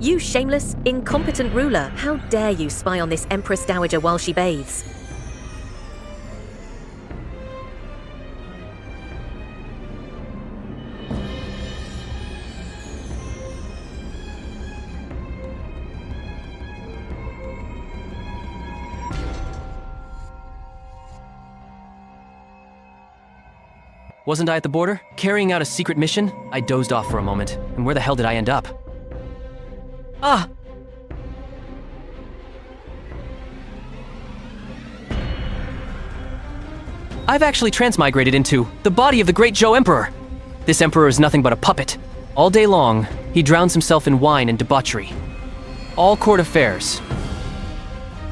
You shameless, incompetent ruler! How dare you spy on this Empress Dowager while she bathes? Wasn't I at the border, carrying out a secret mission? I dozed off for a moment, and where the hell did I end up? Ah! I've actually transmigrated into the body of the great Zhou Emperor. This emperor is nothing but a puppet. All day long, he drowns himself in wine and debauchery. All court affairs,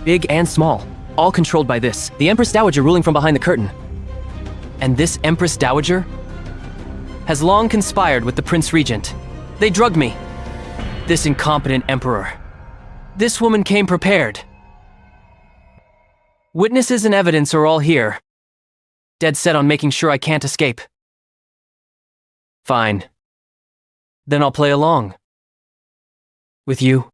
big and small, all controlled by this, the Empress Dowager ruling from behind the curtain. And this Empress Dowager has long conspired with the Prince Regent. They drugged me. This incompetent emperor. This woman came prepared. Witnesses and evidence are all here. Dead set on making sure I can't escape. Fine. Then I'll play along. With you.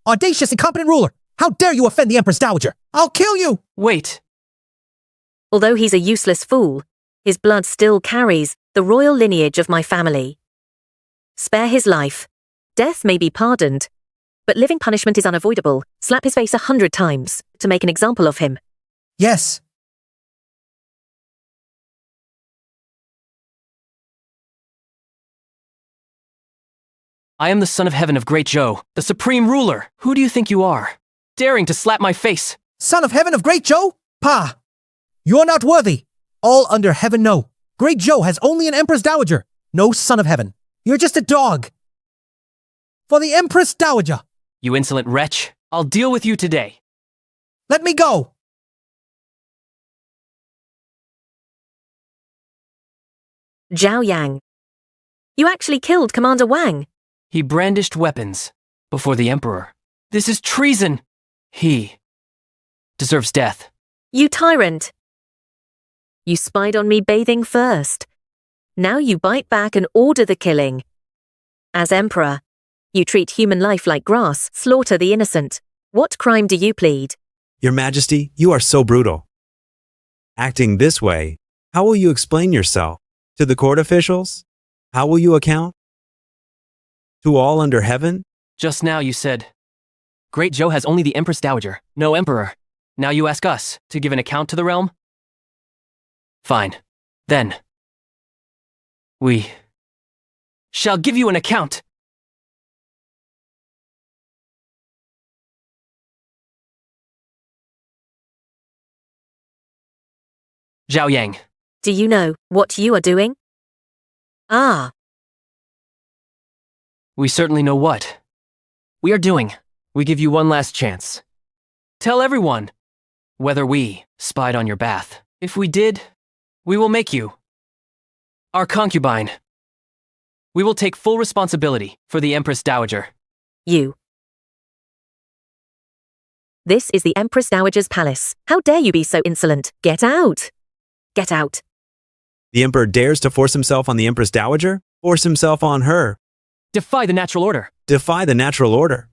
Audacious, incompetent ruler! How dare you offend the Empress Dowager? I'll kill you! Wait. Although he's a useless fool, his blood still carries the royal lineage of my family. Spare his life. Death may be pardoned, but living punishment is unavoidable. Slap his face 100 times to make an example of him. Yes. I am the son of heaven of Great Zhou, the supreme ruler. Who do you think you are? Daring to slap my face. Son of heaven of Great Zhou? Pa! You're not worthy. All under heaven know. Great Zhou has only an Empress Dowager, no son of heaven. You're just a dog. For the Empress Dowager! You insolent wretch. I'll deal with you today. Let me go! Zhao Yang. You actually killed Commander Wang. He brandished weapons before the Emperor. This is treason. He deserves death. You tyrant. You spied on me bathing first. Now you bite back and order the killing. As Emperor, you treat human life like grass, slaughter the innocent. What crime do you plead? Your Majesty, you are so brutal. Acting this way, how will you explain yourself? To the court officials? How will you account? To all under heaven? Just now you said, Great Zhou has only the Empress Dowager, no Emperor. Now you ask us to give an account to the realm? Fine. Then, we shall give you an account. Zhao Yang. Do you know what you are doing? Ah. We certainly know what we are doing. We give you one last chance. Tell everyone whether we spied on your bath. If we did, we will make you our concubine. We will take full responsibility for the Empress Dowager. You. This is the Empress Dowager's palace. How dare you be so insolent? Get out! Get out. The Emperor dares to force himself on the Empress Dowager? Force himself on her? Defy the natural order. Defy the natural order.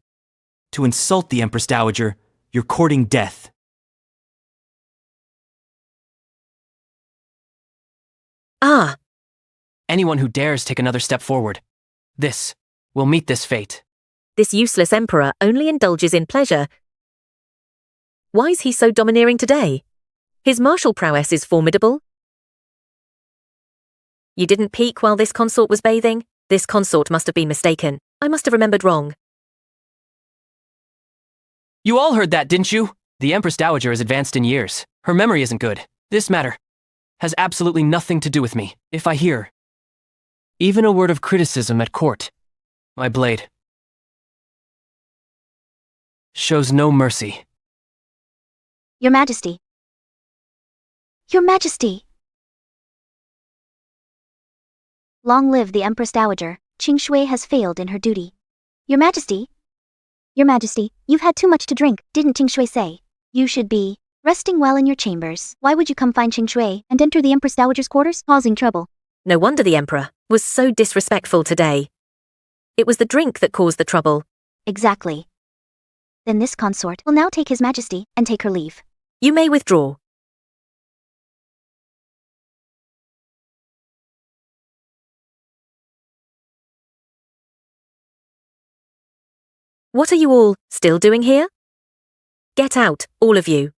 To insult the Empress Dowager, you're courting death. Ah. Anyone who dares take another step forward, this will meet this fate. This useless emperor only indulges in pleasure. Why is he so domineering today? His martial prowess is formidable. You didn't peek while this consort was bathing? This consort must have been mistaken. I must have remembered wrong. You all heard that, didn't you? The Empress Dowager is advanced in years. Her memory isn't good. This matter has absolutely nothing to do with me. If I hear even a word of criticism at court, my blade shows no mercy. Your Majesty. Your Majesty. Long live the Empress Dowager. Qing Shui has failed in her duty. Your Majesty. Your Majesty, you've had too much to drink, didn't Qing Shui say? You should be resting well in your chambers. Why would you come find Qing Shui and enter the Empress Dowager's quarters, causing trouble? No wonder the Emperor was so disrespectful today. It was the drink that caused the trouble. Exactly. Then this consort will now take His Majesty and take her leave. You may withdraw. What are you all still doing here? Get out, all of you.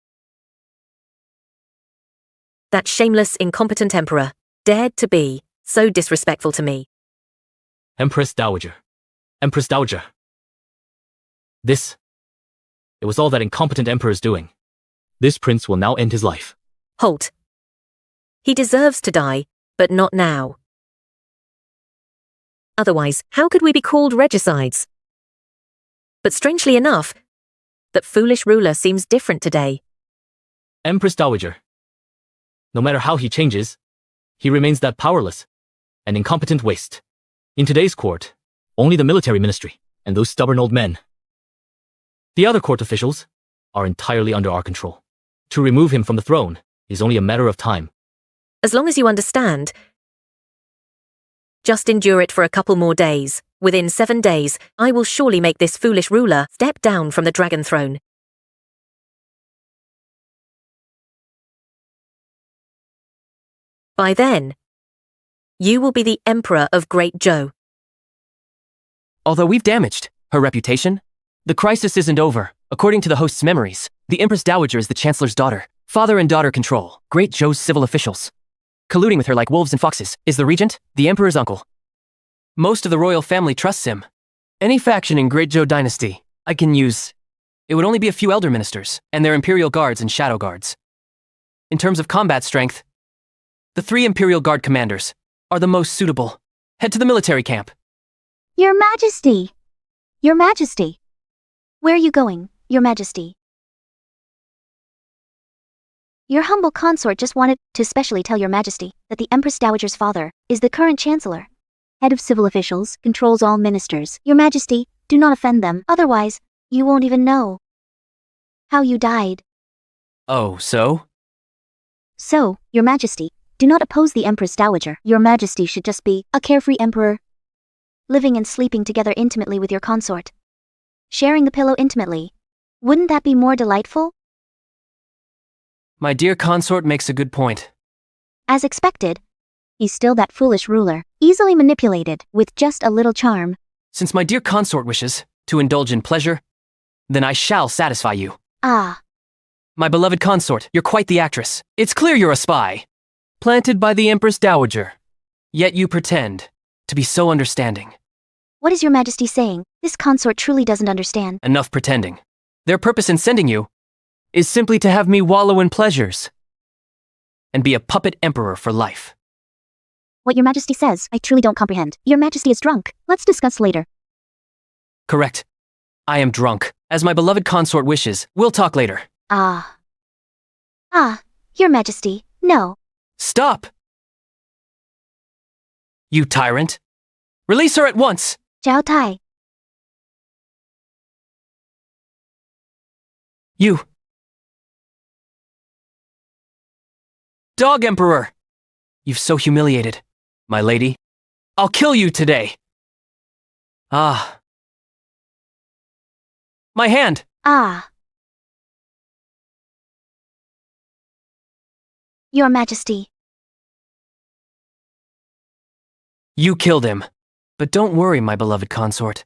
That shameless, incompetent Emperor dared to be so disrespectful to me. Empress Dowager. Empress Dowager. It was all that incompetent emperor's doing. This prince will now end his life. Halt. He deserves to die, but not now. Otherwise, how could we be called regicides? But strangely enough, that foolish ruler seems different today. Empress Dowager. No matter how he changes, he remains that powerless and incompetent waste. In today's court, only the military ministry and those stubborn old men. The other court officials are entirely under our control. To remove him from the throne is only a matter of time. As long as you understand, just endure it for a couple more days. Within 7 days, I will surely make this foolish ruler step down from the dragon throne. By then, you will be the Emperor of Great Zhou. Although we've damaged her reputation, the crisis isn't over. According to the host's memories, the Empress Dowager is the Chancellor's daughter. Father and daughter control Great Zhou's civil officials. Colluding with her like wolves and foxes is the regent, the Emperor's uncle. Most of the royal family trusts him. Any faction in Great Zhou dynasty I can use. It would only be a few elder ministers and their imperial guards and shadow guards. In terms of combat strength, the 3 imperial guard commanders are the most suitable. Head to the military camp. Your Majesty! Your Majesty! Where are you going, Your Majesty? Your humble consort just wanted to specially tell Your Majesty that the Empress Dowager's father is the current Chancellor. Head of civil officials, controls all ministers. Your Majesty, do not offend them, otherwise, you won't even know how you died. Oh, so? So, Your Majesty, do not oppose the Empress Dowager. Your Majesty should just be a carefree emperor, living and sleeping together intimately with your consort. Sharing the pillow intimately. Wouldn't that be more delightful? My dear consort makes a good point. As expected, he's still that foolish ruler, easily manipulated with just a little charm. Since my dear consort wishes to indulge in pleasure, then I shall satisfy you. Ah, My beloved consort, you're quite the actress. It's clear you're a spy. Planted by the Empress Dowager. Yet you pretend to be so understanding. what is Your Majesty saying? This consort truly doesn't understand. Enough pretending. Their purpose in sending you is simply to have me wallow in pleasures and be a puppet emperor for life. What Your Majesty says, I truly don't comprehend. Your Majesty is drunk. Let's discuss later. Correct. I am drunk. As my beloved consort wishes, we'll talk later. Ah. Ah, Your Majesty, no. Stop! You tyrant! Release her at once! Zhao Tai. You! Dog Emperor! You've so humiliated, my lady. I'll kill you today! Ah. My hand! Ah. Your Majesty. You killed him. But don't worry, my beloved consort.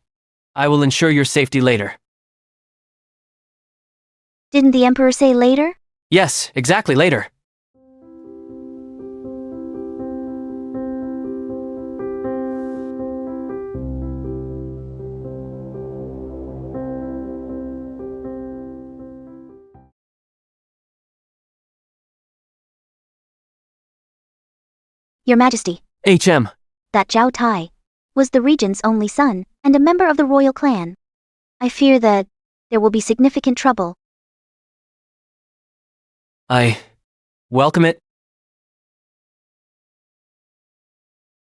I will ensure your safety later. Didn't the Emperor say later? Yes, exactly later. Your Majesty, HM. that Zhao Tai was the regent's only son and a member of the royal clan. I fear that there will be significant trouble. I welcome it.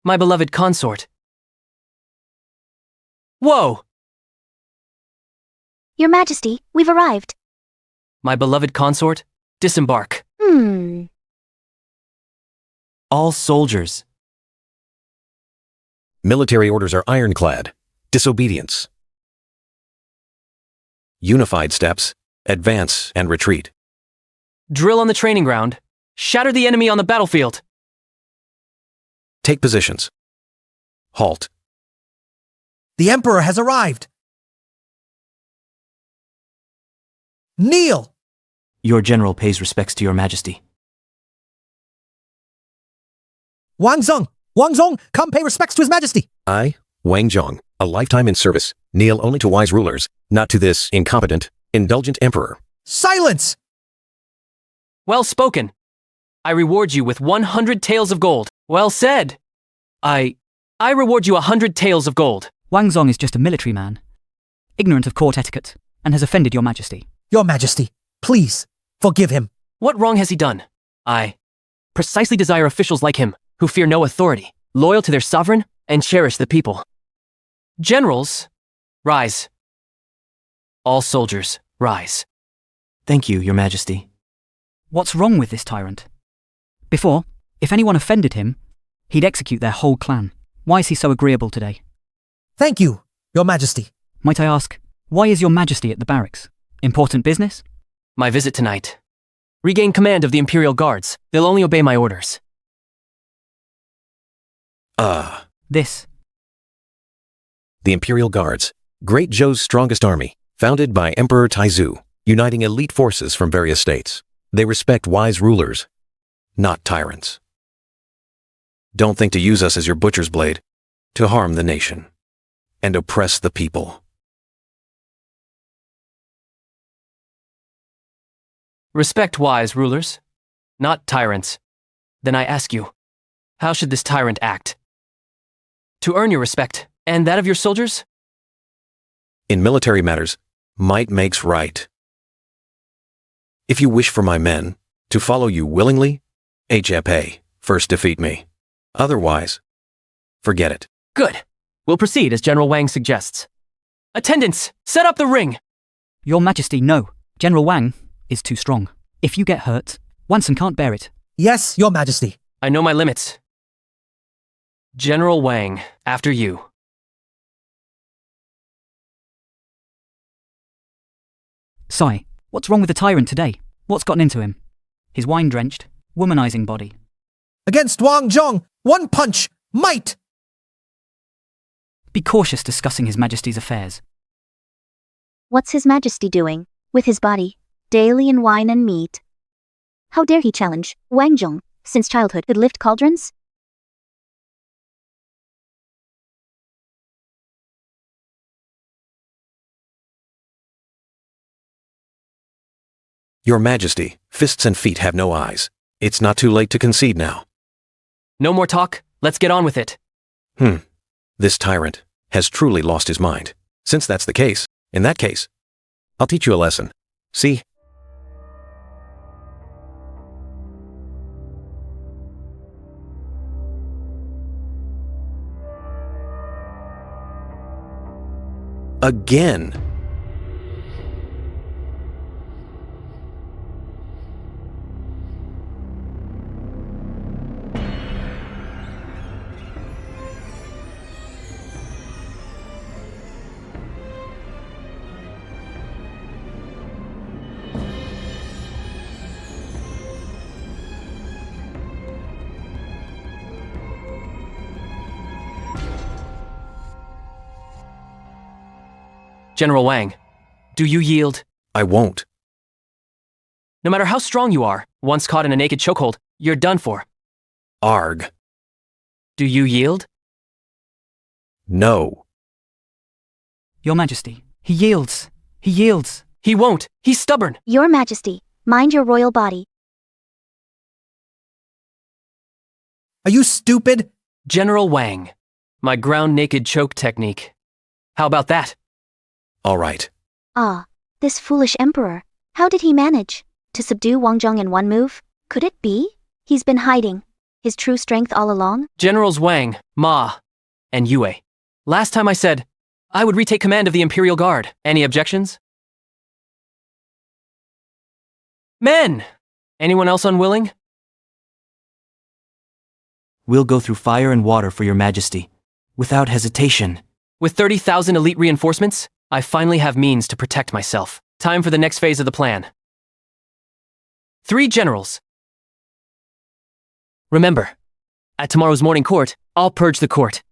My beloved consort. Whoa! Your Majesty, we've arrived. My beloved consort, disembark. All soldiers. Military orders are ironclad. Disobedience. Unified steps. Advance and retreat. Drill on the training ground. Shatter the enemy on the battlefield. Take positions. Halt. The Emperor has arrived. Kneel! Your general pays respects to your majesty. Wang Zong, come pay respects to His Majesty. I, Wang Zhong, a lifetime in service, kneel only to wise rulers, not to this incompetent, indulgent emperor. Silence! Well spoken. I reward you with 100 taels of gold. Well said. I reward you 100 taels of gold. Wang Zong is just a military man, ignorant of court etiquette, and has offended your majesty. Your Majesty, please, forgive him. What wrong has he done? I precisely desire officials like him, who fear no authority, loyal to their sovereign, and cherish the people. Generals, rise. All soldiers, rise. Thank you, your majesty. What's wrong with this tyrant? Before, if anyone offended him, he'd execute their whole clan. Why is he so agreeable today? Thank you, Your Majesty. Might I ask, why is your majesty at the barracks? Important business? My visit tonight. Regain command of the Imperial Guards. They'll only obey my orders. This. The Imperial Guards, Great Zhou's strongest army, founded by Emperor Taizu, uniting elite forces from various states. They respect wise rulers, not tyrants. Don't think to use us as your butcher's blade, to harm the nation, and oppress the people. Respect wise rulers, not tyrants. Then I ask you, how should this tyrant act? To earn your respect, and that of your soldiers? In military matters, might makes right. If you wish for my men to follow you willingly, HFA, first defeat me. Otherwise, forget it. Good. We'll proceed as General Wang suggests. Attendants, set up the ring! Your majesty, no. General Wang is too strong. If you get hurt, Wanson can't bear it. Yes, Your Majesty. I know my limits. General Wang, after you. Sai, what's wrong with the tyrant today? What's gotten into him? His wine-drenched, womanizing body. Against Wang Zhong, one punch, might! Be cautious discussing His Majesty's affairs. What's His Majesty doing with his body, daily in wine and meat? How dare he challenge Wang Zhong, since childhood could lift cauldrons? Your Majesty, fists and feet have no eyes. It's not too late to concede now. No more talk, let's get on with it. This tyrant has truly lost his mind. Since that's the case, in that case, I'll teach you a lesson. See? Again. General Wang, do you yield? I won't. No matter how strong you are, once caught in a naked chokehold, you're done for. Arg. Do you yield? No. Your Majesty, he yields. He yields. He won't. He's stubborn. Your Majesty, mind your royal body. Are you stupid? General Wang, my ground naked choke technique. How about that? All right. Ah, this foolish emperor. How did he manage to subdue Wang Zhong in one move? Could it be he's been hiding his true strength all along? Generals Wang, Ma, and Yue. Last time I said I would retake command of the Imperial Guard. Any objections? Men! Anyone else unwilling? We'll go through fire and water for your majesty, without hesitation. With 30,000 elite reinforcements, I finally have means to protect myself. Time for the next phase of the plan. 3 generals. Remember, at tomorrow's morning court, I'll purge the court.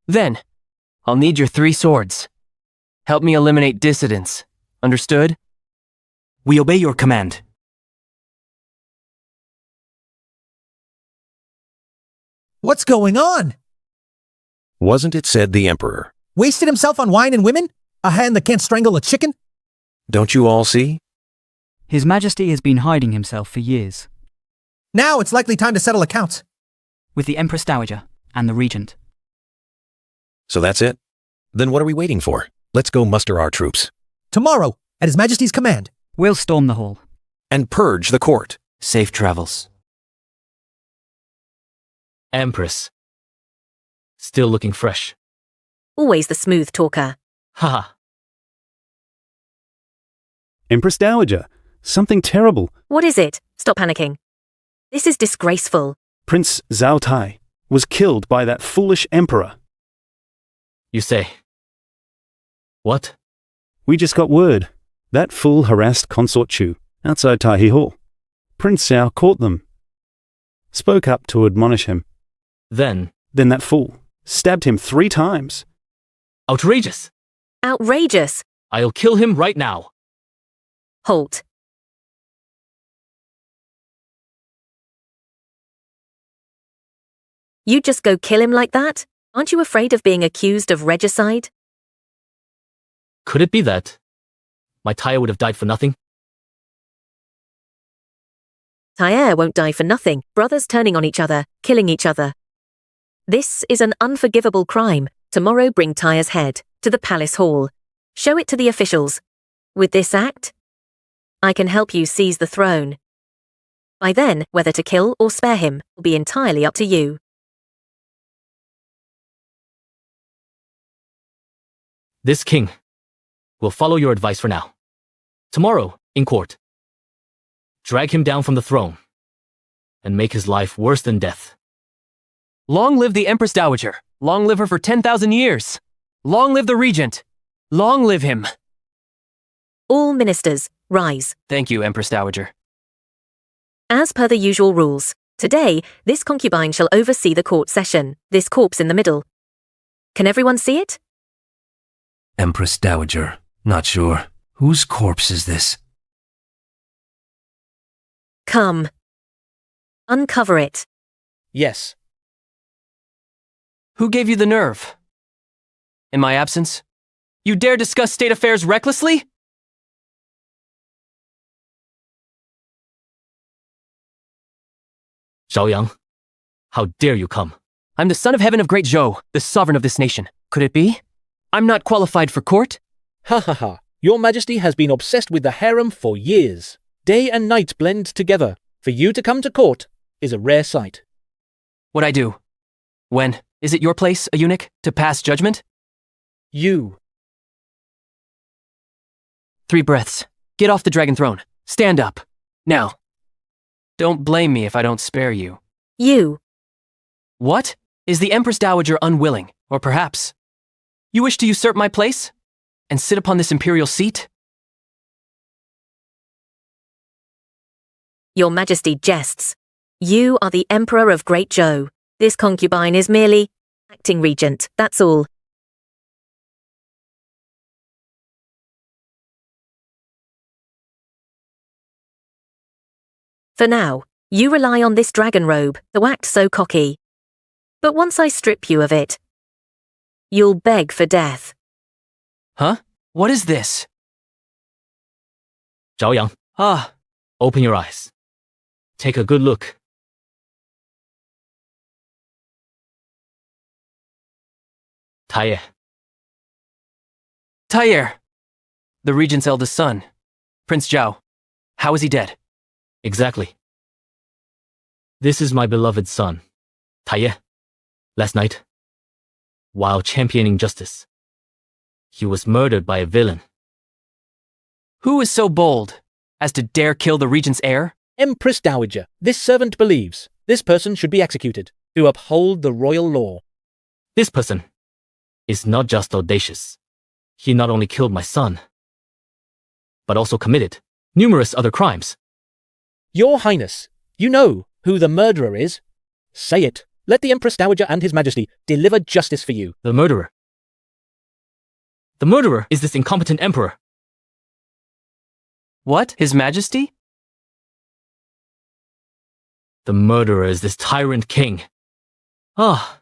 Then, I'll need your 3 swords. Help me eliminate dissidents. Understood? We obey your command. What's going on? Wasn't it said the Emperor? Wasted himself on wine and women? A hand that can't strangle a chicken? Don't you all see? His Majesty has been hiding himself for years, Now it's likely time to settle accounts. with the Empress Dowager and the Regent. So that's it? Then what are we waiting for? Let's go muster our troops. Tomorrow, at His Majesty's command. We'll storm the hall. And purge the court. Safe travels. Empress. Still looking fresh. Always the smooth talker. Haha. Empress Dowager, something terrible. What is it? Stop panicking. This is disgraceful. Prince Zhao Tai was killed by that foolish emperor. You say. What? We just got word. That fool harassed Consort Chu outside Taihe Hall. Prince Zhao caught them. Spoke up to admonish him. Then. Then that fool stabbed him 3 times. Outrageous! Outrageous! I'll kill him right now. Halt. You just go kill him like that? Aren't you afraid of being accused of regicide? Could it be that my Tyre would have died for nothing? Tyre won't die for nothing. Brothers turning on each other, killing each other. This is an unforgivable crime. Tomorrow bring Tyre's head to the palace hall. Show it to the officials. With this act, I can help you seize the throne. By then, whether to kill or spare him will be entirely up to you. This king will follow your advice for now. Tomorrow, in court, drag him down from the throne and make his life worse than death. Long live the Empress Dowager. Long live her for 10,000 years. Long live the Regent. Long live him. All ministers, rise. Thank you, Empress Dowager. As per the usual rules, today, this concubine shall oversee the court session, this corpse in the middle. Can everyone see it? Empress Dowager. Not sure. Whose corpse is this? Come. Uncover it. Yes. Who gave you the nerve? In my absence? You dare discuss state affairs recklessly? Zhao how dare you come? I'm the son of heaven of Great Zhou, the sovereign of this nation. Could it be? I'm not qualified for court? Ha ha ha. Your Majesty has been obsessed with the harem for years. Day and night blend together. For you to come to court is a rare sight. What'd I do? When? Is it your place, a eunuch, to pass judgment? You. 3 breaths. Get off the dragon throne. Stand up. Now. Don't blame me if I don't spare you. You. What? Is the Empress Dowager unwilling? Or perhaps you wish to usurp my place? And sit upon this imperial seat? Your Majesty jests. You are the Emperor of Great Zhou. This concubine is merely acting regent, that's all. For now, you rely on this dragon robe to act so cocky. But once I strip you of it, you'll beg for death. Huh? What is this? Zhao Ah, open your eyes. Take a good look. Tyre. Tyre. The regent's eldest son. Prince Zhao. How is he dead? Exactly. This is my beloved son, Tyre. Last night, while championing justice, he was murdered by a villain. Who is so bold as to dare kill the regent's heir? Empress Dowager, this servant believes this person should be executed to uphold the royal law. This person is not just audacious. He not only killed my son, but also committed numerous other crimes. Your Highness, you know who the murderer is. Say it. Let the Empress Dowager and His Majesty deliver justice for you. The murderer. The murderer is this incompetent emperor. What? His Majesty? The murderer is this tyrant king. Ah,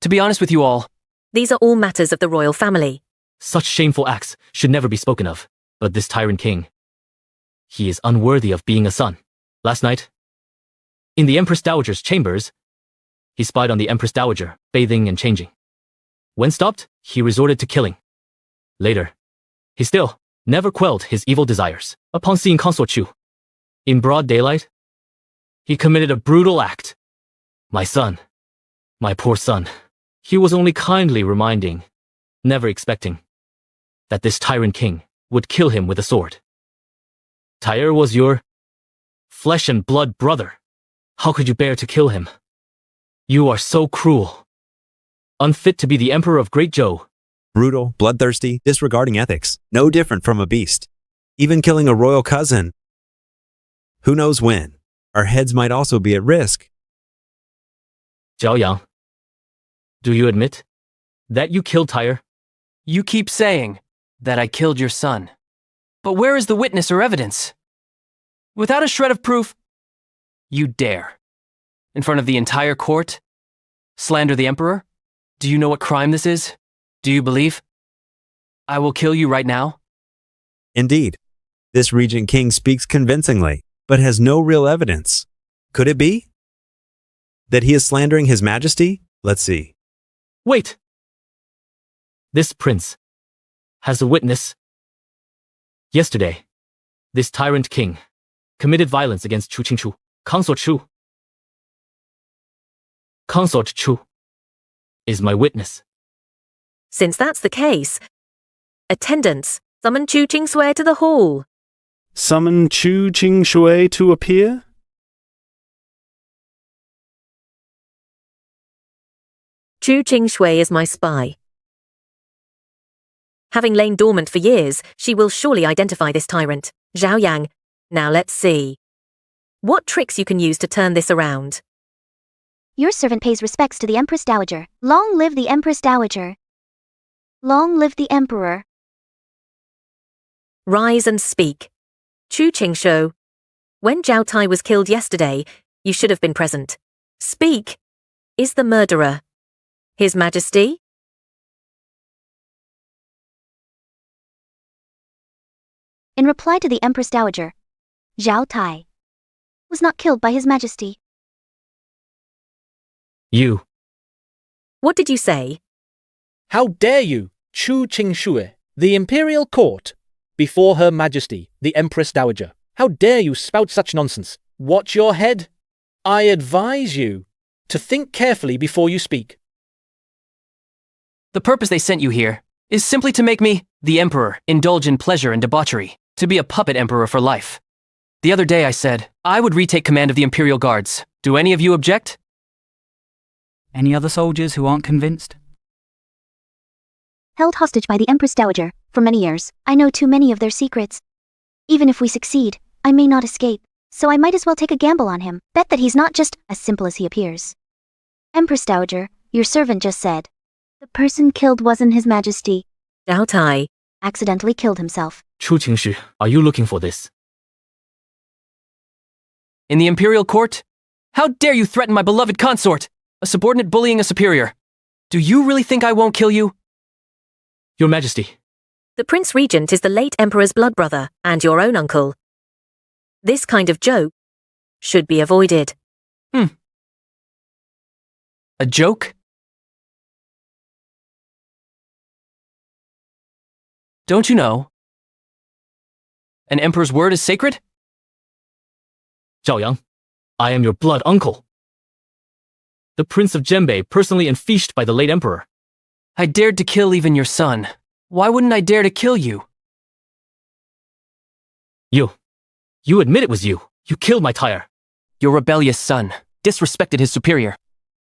To be honest with you all, These are all matters of the royal family. such shameful acts should never be spoken of. But this tyrant king, he is unworthy of being a son. Last night, in the Empress Dowager's chambers, he spied on the Empress Dowager, bathing and changing. When stopped, he resorted to killing. Later, he still never quelled his evil desires. Upon seeing Consort Chu, in broad daylight, he committed a brutal act. My son, my poor son, he was only kindly reminding, never expecting, that this tyrant king would kill him with a sword. Tyre was your flesh and blood brother. How could you bear to kill him? You are so cruel. Unfit to be the emperor of Great Zhou. Brutal, bloodthirsty, disregarding ethics. No different from a beast. Even killing a royal cousin. Who knows when? Our heads might also be at risk. Zhao Yang, do you admit that you killed Tyre? you keep saying that I killed your son. But where is the witness or evidence? Without a shred of proof, you dare, in front of the entire court, slander the emperor? Do you know what crime this is? Do you believe? I will kill you right now? Indeed, this regent king speaks convincingly, but has no real evidence. Could it be that he is slandering His Majesty? Let's see. Wait! This prince has a witness. Yesterday, this tyrant king committed violence against Chu Qingchu, Consort Chu. Consort Chu is my witness. Since that's the case, attendants, summon Chu Qingsui to the hall. Summon Chu Qingshui to appear? Chu Qingshui is my spy. Having lain dormant for years, she will surely identify this tyrant, Zhao Yang. Now let's see. What tricks you can use to turn this around? Your servant pays respects to the Empress Dowager. Long live the Empress Dowager. Long live the Emperor. Rise and speak. Chu Qingshui. When Zhao Tai was killed yesterday, you should have been present. Speak. Is the murderer His Majesty? In reply to the Empress Dowager, Zhao Tai was not killed by His Majesty. You, What did you say? How dare you, Chu Qingshui, the imperial court, before Her Majesty, the Empress Dowager? How dare you spout such nonsense? Watch your head. I advise you to think carefully before you speak. The purpose they sent you here is simply to make me, the emperor, indulge in pleasure and debauchery, to be a puppet emperor for life. The other day I said I would retake command of the Imperial Guards. Do any of you object? Any other soldiers who aren't convinced? Held hostage by the Empress Dowager for many years, I know too many of their secrets. Even if we succeed, I may not escape, so I might as well take a gamble on him. Bet that he's not just as simple as he appears. Empress Dowager, your servant just said, the person killed wasn't His Majesty. Zhao Tai. Accidentally killed himself. Chu Qingshi, are you looking for this? In the Imperial Court? How dare you threaten my beloved consort, a subordinate bullying a superior? Do you really think I won't kill you? Your Majesty, The Prince Regent is the late Emperor's blood brother and your own uncle. This kind of joke should be avoided. A joke? Don't you know? An emperor's word is sacred? Zhao Yang, I am your blood uncle. The Prince of Zhenbei, personally enfeased by the late emperor. I dared to kill even your son. Why wouldn't I dare to kill you? You, You admit it was you. You killed my Tyre. Your rebellious son disrespected his superior,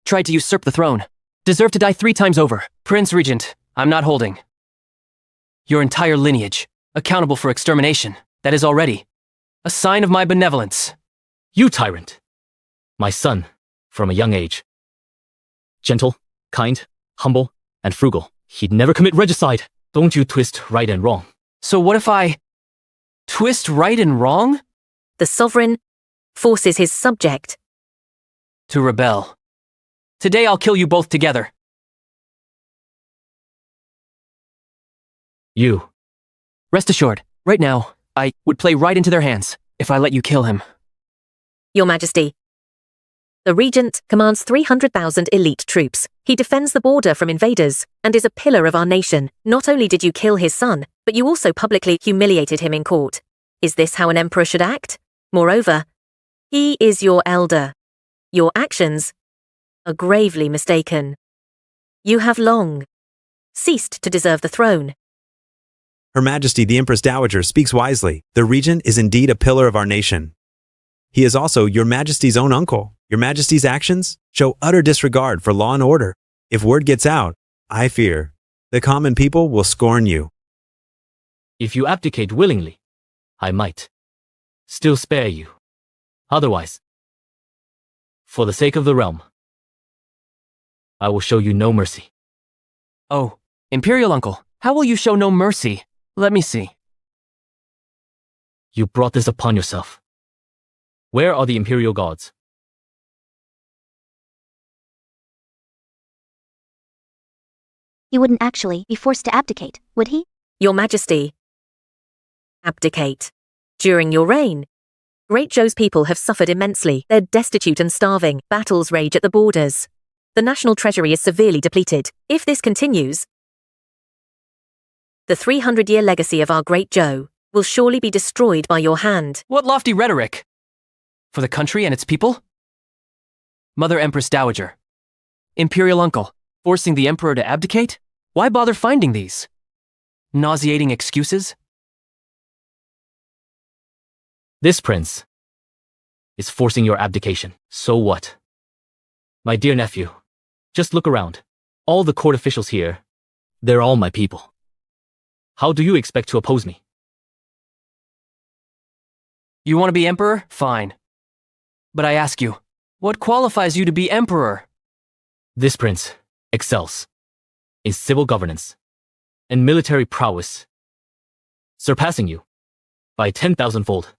tried to usurp the throne, deserved to die 3 times over. Prince Regent, I'm not holding your entire lineage accountable for extermination. That is already a sign of my benevolence. You Tyrant. My son, from a young age. Gentle, kind, humble, and frugal. He'd never commit regicide. Don't you twist right and wrong. So what if I twist right and wrong? The sovereign forces his subject. To rebel. Today I'll kill you both together. You. Rest assured, right now, I would play right into their hands if I let you kill him. Your Majesty. The Regent commands 300,000 elite troops. He defends the border from invaders and is a pillar of our nation. Not only did you kill his son, but you also publicly humiliated him in court. Is this how an emperor should act? Moreover, he is your elder. Your actions are gravely mistaken. You have long ceased to deserve the throne. Her Majesty the Empress Dowager speaks wisely. The regent is indeed a pillar of our nation. He is also your Majesty's own uncle. Your Majesty's actions show utter disregard for law and order. If word gets out, I fear the common people will scorn you. If you abdicate willingly, I might still spare you. Otherwise, for the sake of the realm, I will show you no mercy. Oh, Imperial Uncle, how will you show no mercy? Let me see. You brought this upon yourself. Where are the Imperial Guards? He wouldn't actually be forced to abdicate, would he? Your Majesty. Abdicate. During your reign, Great Zhou's people have suffered immensely. They're destitute and starving. Battles rage at the borders. The national treasury is severely depleted. If this continues, the 300-year legacy of our Great Zhou will surely be destroyed by your hand. What lofty rhetoric! For the country and its people? Mother Empress Dowager. Imperial Uncle, forcing the Emperor to abdicate? Why bother finding these nauseating excuses? This prince is forcing your abdication. So what? My dear nephew, just look around. All the court officials here, they're all my people. How do you expect to oppose me? You want to be emperor? Fine. But I ask you, what qualifies you to be emperor? This prince excels in civil governance and military prowess, surpassing you by 10,000-fold.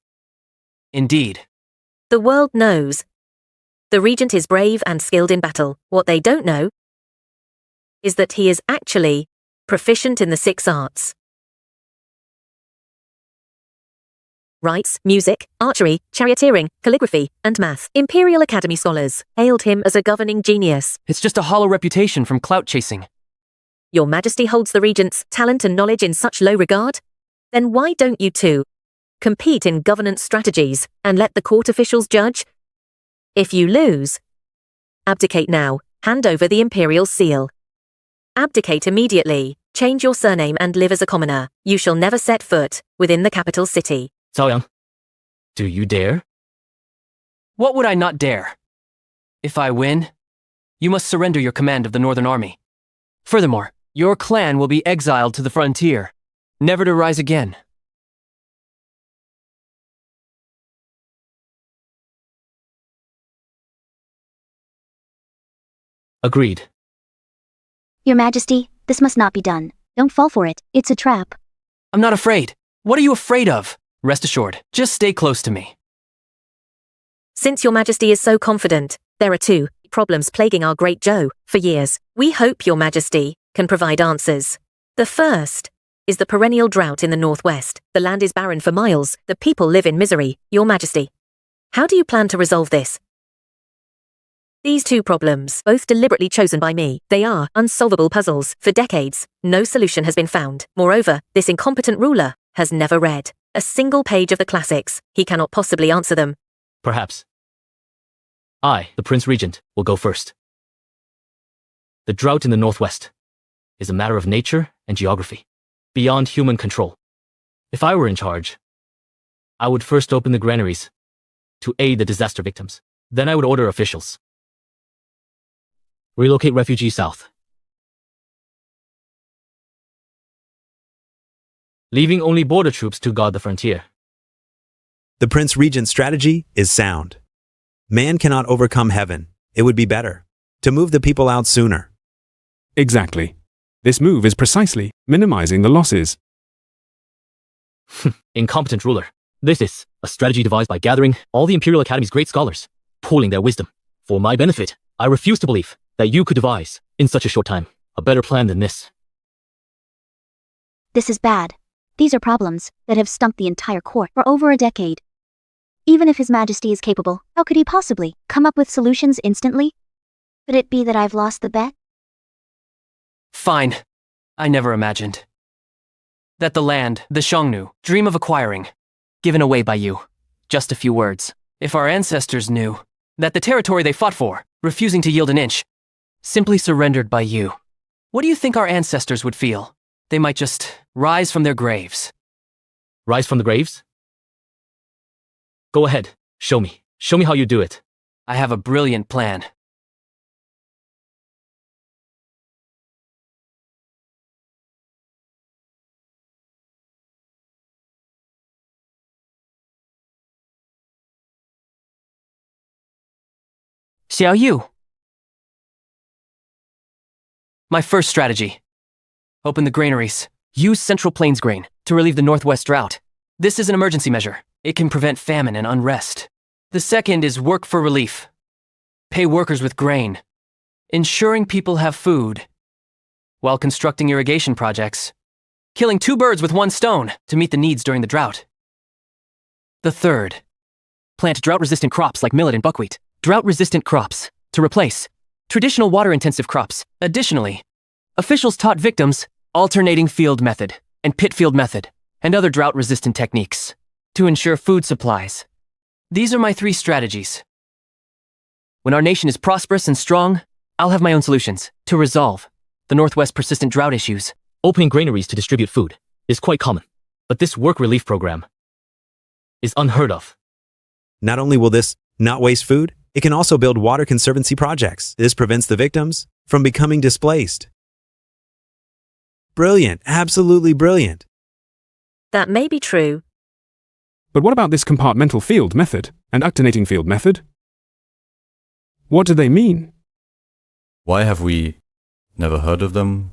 Indeed. The world knows. The regent is brave and skilled in battle. What they don't know is that he is actually proficient in the 6 arts. Writes, music, archery, charioteering, calligraphy, and math. Imperial Academy scholars hailed him as a governing genius. It's just a hollow reputation from clout chasing. Your Majesty holds the regent's talent and knowledge in such low regard? Then why don't you two compete in governance strategies and let the court officials judge? If you lose, abdicate now, hand over the imperial seal. Abdicate immediately, change your surname and live as a commoner. You shall never set foot within the capital city. Cao Yang, do you dare? What would I not dare? If I win, you must surrender your command of the Northern Army. Furthermore, your clan will be exiled to the frontier, never to rise again. Agreed. Your Majesty, this must not be done. Don't fall for it. It's a trap. I'm not afraid. What are you afraid of? Rest assured, just stay close to me. Since your Majesty is so confident, there are 2 problems plaguing our Great Zhou for years. We hope your Majesty can provide answers. The first is the perennial drought in the northwest. The land is barren for miles. The people live in misery. Your Majesty, how do you plan to resolve this? These 2 problems, both deliberately chosen by me, they are unsolvable puzzles. For decades, no solution has been found. Moreover, this incompetent ruler has never read a single page of the classics. He cannot possibly answer them. Perhaps. I, the Prince Regent, will go first. The drought in the northwest is a matter of nature and geography, beyond human control. If I were in charge, I would first open the granaries to aid the disaster victims. Then I would order officials. Relocate refugees south. Leaving only border troops to guard the frontier. The Prince Regent's strategy is sound. Man cannot overcome heaven. It would be better to move the people out sooner. Exactly. This move is precisely minimizing the losses. Incompetent ruler. This is a strategy devised by gathering all the Imperial Academy's great scholars, pooling their wisdom. For my benefit, I refuse to believe that you could devise, in such a short time, a better plan than this. This is bad. These are problems that have stumped the entire court for over a decade. Even if His Majesty is capable, how could he possibly come up with solutions instantly? Could it be that I've lost the bet? Fine. I never imagined that the land, the Xiongnu, dream of acquiring, given away by you. Just a few words. If our ancestors knew that the territory they fought for, refusing to yield an inch, simply surrendered by you, what do you think our ancestors would feel? They might just rise from their graves. Rise from the graves? Go ahead. Show me. Show me how you do it. I have a brilliant plan. Xiao Yu. My first strategy. Open the granaries. Use Central Plains grain to relieve the Northwest drought. This is an emergency measure. It can prevent famine and unrest. The second is work for relief. Pay workers with grain, ensuring people have food, while constructing irrigation projects, killing 2 birds with 1 stone to meet the needs during the drought. The third, plant drought-resistant crops like millet and buckwheat. Drought-resistant crops to replace traditional water-intensive crops. Additionally, officials taught victims alternating field method and pit field method and other drought-resistant techniques to ensure food supplies. These are my 3 strategies. When our nation is prosperous and strong, I'll have my own solutions to resolve the Northwest persistent drought issues. Opening granaries to distribute food is quite common, but this work relief program is unheard of. Not only will this not waste food, it can also build water conservancy projects. This prevents the victims from becoming displaced. Brilliant, absolutely brilliant. That may be true. But what about this compartmental field method and alternating field method? What do they mean? Why have we never heard of them?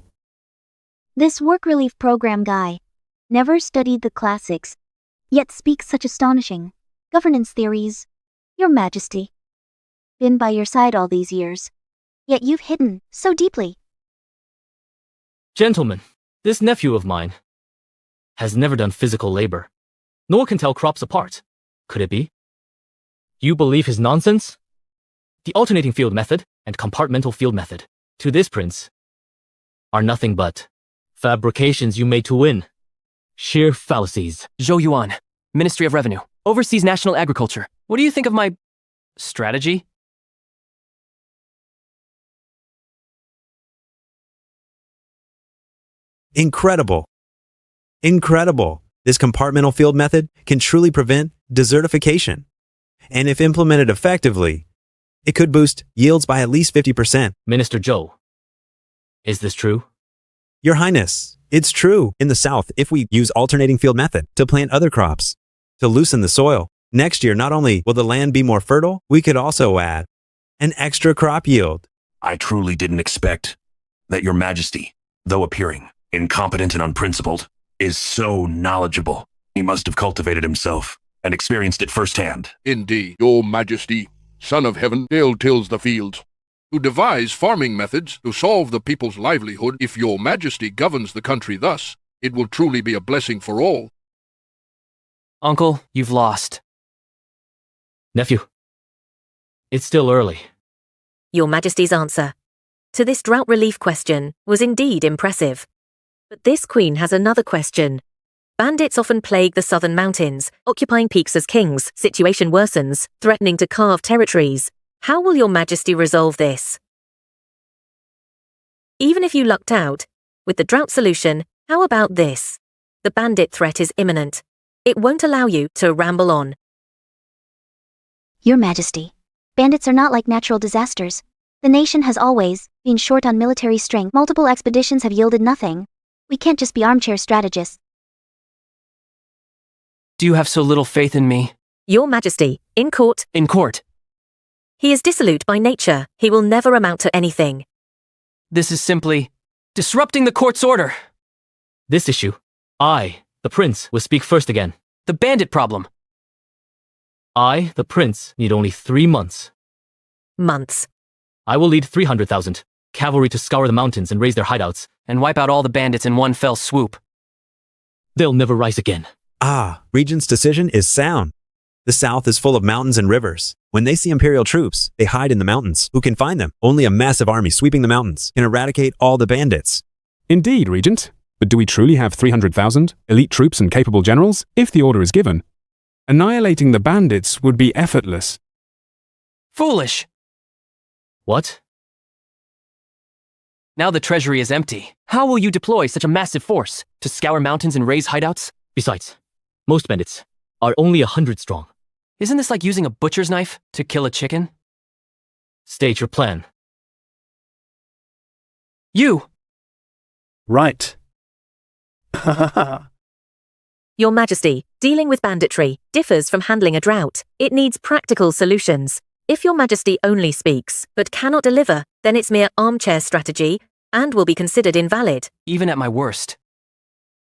This work relief program guy never studied the classics, yet speaks such astonishing governance theories. Your Majesty, been by your side all these years, yet you've hidden so deeply. Gentlemen, this nephew of mine has never done physical labor, nor can tell crops apart. Could it be? You believe his nonsense? The alternating field method and compartmental field method, to this prince, are nothing but fabrications you made to win. Sheer fallacies. Zhou Yuan, Ministry of Revenue, oversees national agriculture. What do you think of my strategy? Incredible. Incredible. This compartmental field method can truly prevent desertification. And if implemented effectively, it could boost yields by at least 50%. Minister Zhou, is this true? Your Highness, it's true. In the south, if we use alternating field method to plant other crops, to loosen the soil, next year not only will the land be more fertile, we could also add an extra crop yield. I truly didn't expect that Your Majesty, though appearing incompetent and unprincipled, is so knowledgeable. He must have cultivated himself and experienced it firsthand. Indeed, Your Majesty, Son of Heaven, still tills the fields. To devise farming methods to solve the people's livelihood, if Your Majesty governs the country thus, it will truly be a blessing for all. Uncle, you've lost. Nephew, it's still early. Your Majesty's answer to this drought relief question was indeed impressive. But this queen has another question. Bandits often plague the southern mountains, occupying peaks as kings. Situation worsens, threatening to carve territories. How will Your Majesty resolve this? Even if you lucked out, with the drought solution, how about this? The bandit threat is imminent. It won't allow you to ramble on. Your Majesty, bandits are not like natural disasters. The nation has always been short on military strength. Multiple expeditions have yielded nothing. We can't just be armchair strategists. Do you have so little faith in me? Your Majesty, in court. In court. He is dissolute by nature. He will never amount to anything. This is simply disrupting the court's order. This issue, I, the prince, will speak first again. The bandit problem. I, the prince, need only 3 months. Months. I will lead 300,000 cavalry to scour the mountains and raise their hideouts. And wipe out all the bandits in one fell swoop. They'll never rise again. Ah, Regent's decision is sound. The south is full of mountains and rivers. When they see Imperial troops, they hide in the mountains. Who can find them? Only a massive army sweeping the mountains can eradicate all the bandits. Indeed, Regent. But do we truly have 300,000 elite troops and capable generals? If the order is given, annihilating the bandits would be effortless. Foolish. What? Now the treasury is empty. How will you deploy such a massive force to scour mountains and raise hideouts? Besides, most bandits are only 100 strong. Isn't this like using a butcher's knife to kill a chicken? State your plan. You! Right. Your Majesty, dealing with banditry differs from handling a drought. It needs practical solutions. If Your Majesty only speaks, but cannot deliver, then it's mere armchair strategy and will be considered invalid. Even at my worst.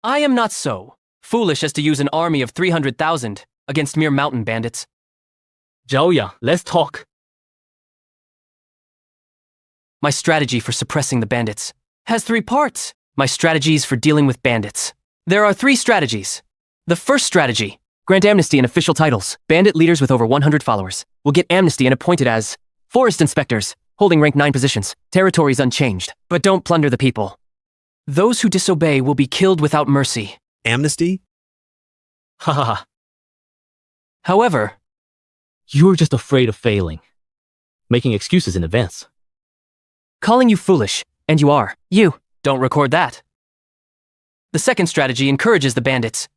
I am not so foolish as to use an army of 300,000 against mere mountain bandits. Zhao, let's talk. My strategy for suppressing the bandits has 3 parts. My strategies for dealing with bandits. There are 3 strategies. The first strategy: grant amnesty and official titles. Bandit leaders with over 100 followers will get amnesty and appointed as forest inspectors, holding rank 9 positions. Territories unchanged, but don't plunder the people. Those who disobey will be killed without mercy. Amnesty? Ha ha ha. However, You're just afraid of failing. Making excuses in advance. calling you foolish, and you are. You don't record that. The second strategy encourages the bandits.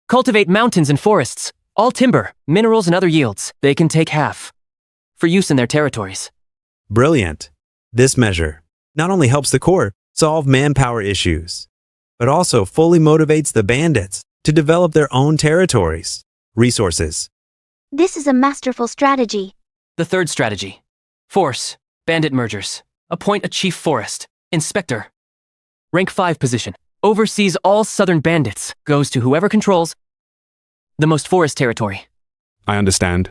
Cultivate mountains and forests, all timber, minerals, and other yields. They can take half for use in their territories. Brilliant. This measure not only helps the court solve manpower issues, but also fully motivates the bandits to develop their own territories, resources. This is a masterful strategy. The third strategy: force bandit mergers. Appoint a chief forest inspector. Rank 5 position. Oversees all southern bandits. Goes to whoever controls the most forest territory. I understand.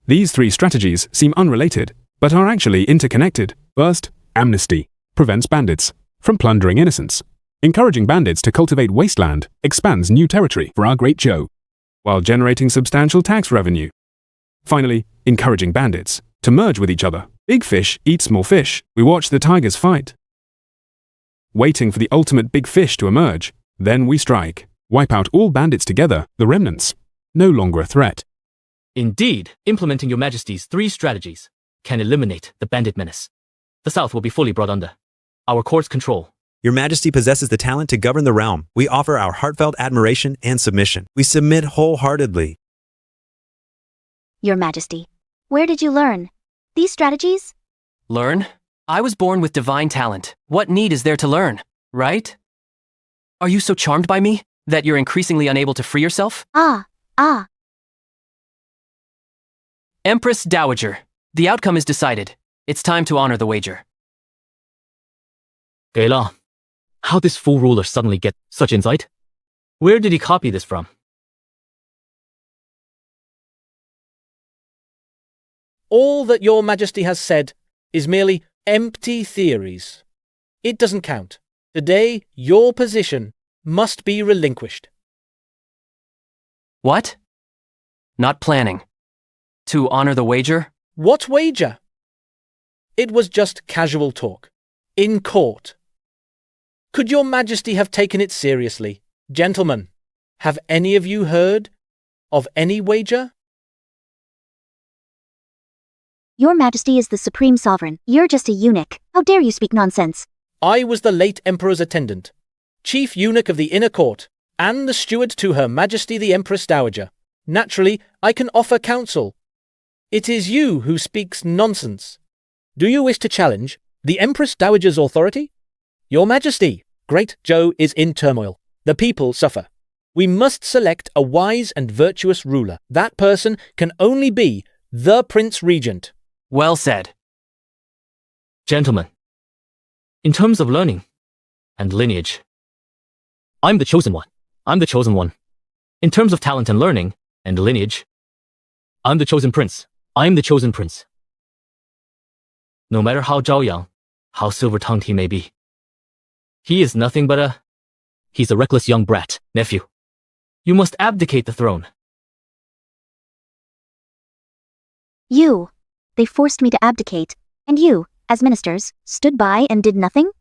These 3 strategies seem unrelated, but are actually interconnected. First, amnesty prevents bandits from plundering innocents. Encouraging bandits to cultivate wasteland expands new territory for our great Joe, while generating substantial tax revenue. Finally, encouraging bandits to merge with each other. Big fish eat small fish. We watch the tigers fight. Waiting for the ultimate big fish to emerge, then we strike. Wipe out all bandits together, the remnants. No longer a threat. Indeed, implementing Your Majesty's 3 strategies can eliminate the bandit menace. The South will be fully brought under our court's control. Your Majesty possesses the talent to govern the realm. We offer our heartfelt admiration and submission. We submit wholeheartedly. Your Majesty, where did you learn these strategies? Learn? I was born with divine talent. What need is there to learn, right? Are you so charmed by me that you're increasingly unable to free yourself? Ah. Empress Dowager, the outcome is decided. It's time to honor the wager. 给了. How this fool ruler suddenly get such insight? Where did he copy this from? All that Your Majesty has said is merely empty theories. It doesn't count. Today, your position must be relinquished. What? Not planning. To honor the wager? What wager? It was just casual talk. In court. Could Your Majesty have taken it seriously? Gentlemen, have any of you heard of any wager? Your Majesty is the supreme sovereign. You're just a eunuch. How dare you speak nonsense? I was the late Emperor's attendant, chief eunuch of the inner court. and the steward to Her Majesty the Empress Dowager. Naturally, I can offer counsel. It is you who speaks nonsense. Do you wish to challenge the Empress Dowager's authority? Your Majesty, Great Joe is in turmoil. The people suffer. We must select a wise and virtuous ruler. That person can only be the Prince Regent. Well said. Gentlemen, in terms of learning and lineage, I'm the chosen one. I'm the chosen one. In terms of talent and learning and lineage, I'm the chosen prince. I'm the chosen prince. No matter how Zhao Yang, how silver-tongued he may be, he is nothing but he's a reckless young brat, nephew. You must abdicate the throne. They forced me to abdicate, and you, as ministers, stood by and did nothing?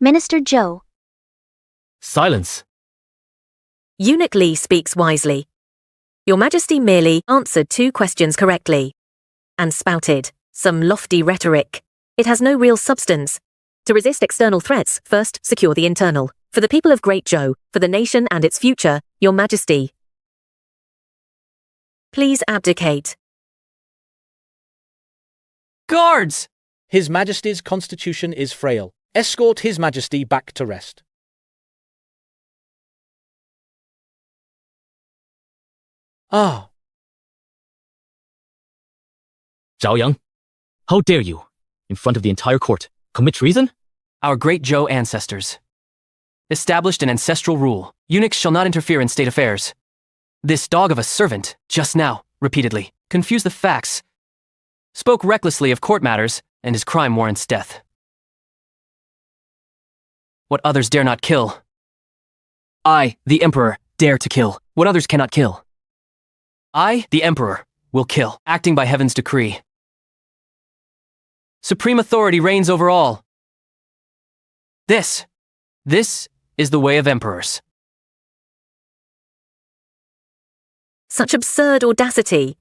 Minister Zhou. Silence. Eunuch Li speaks wisely. Your Majesty merely answered 2 questions correctly and spouted some lofty rhetoric. It has no real substance. To resist external threats, first secure the internal. For the people of Great Zhou, for the nation and its future, Your Majesty, please abdicate. Guards! His Majesty's constitution is frail. Escort His Majesty back to rest. Ah. Zhao Yang, how dare you, in front of the entire court, commit treason? Our great Zhou ancestors established an ancestral rule. Eunuchs shall not interfere in state affairs. This dog of a servant, just now, repeatedly, confused the facts, spoke recklessly of court matters, and his crime warrants death. What others dare not kill, I, the Emperor, dare to kill. What others cannot kill, I, the Emperor, will kill, acting by heaven's decree. Supreme authority reigns over all. This is the way of emperors. Such absurd audacity.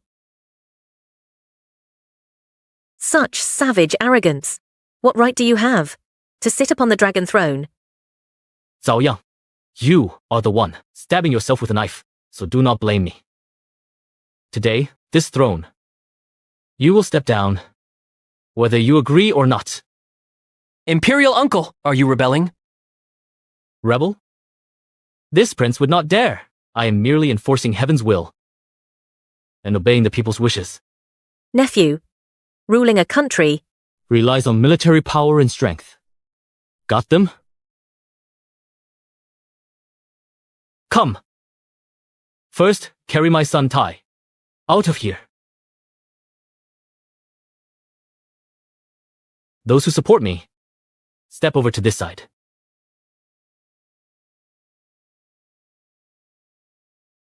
Such savage arrogance. What right do you have to sit upon the dragon throne? Zhao Yang, you are the one stabbing yourself with a knife, so do not blame me. Today, this throne, you will step down, whether you agree or not. Imperial uncle, are you rebelling? Rebel? This prince would not dare. I am merely enforcing heaven's will and obeying the people's wishes. Nephew, ruling a country relies on military power and strength. Got them? Come. First, carry my son Tai out of here. Those who support me, step over to this side.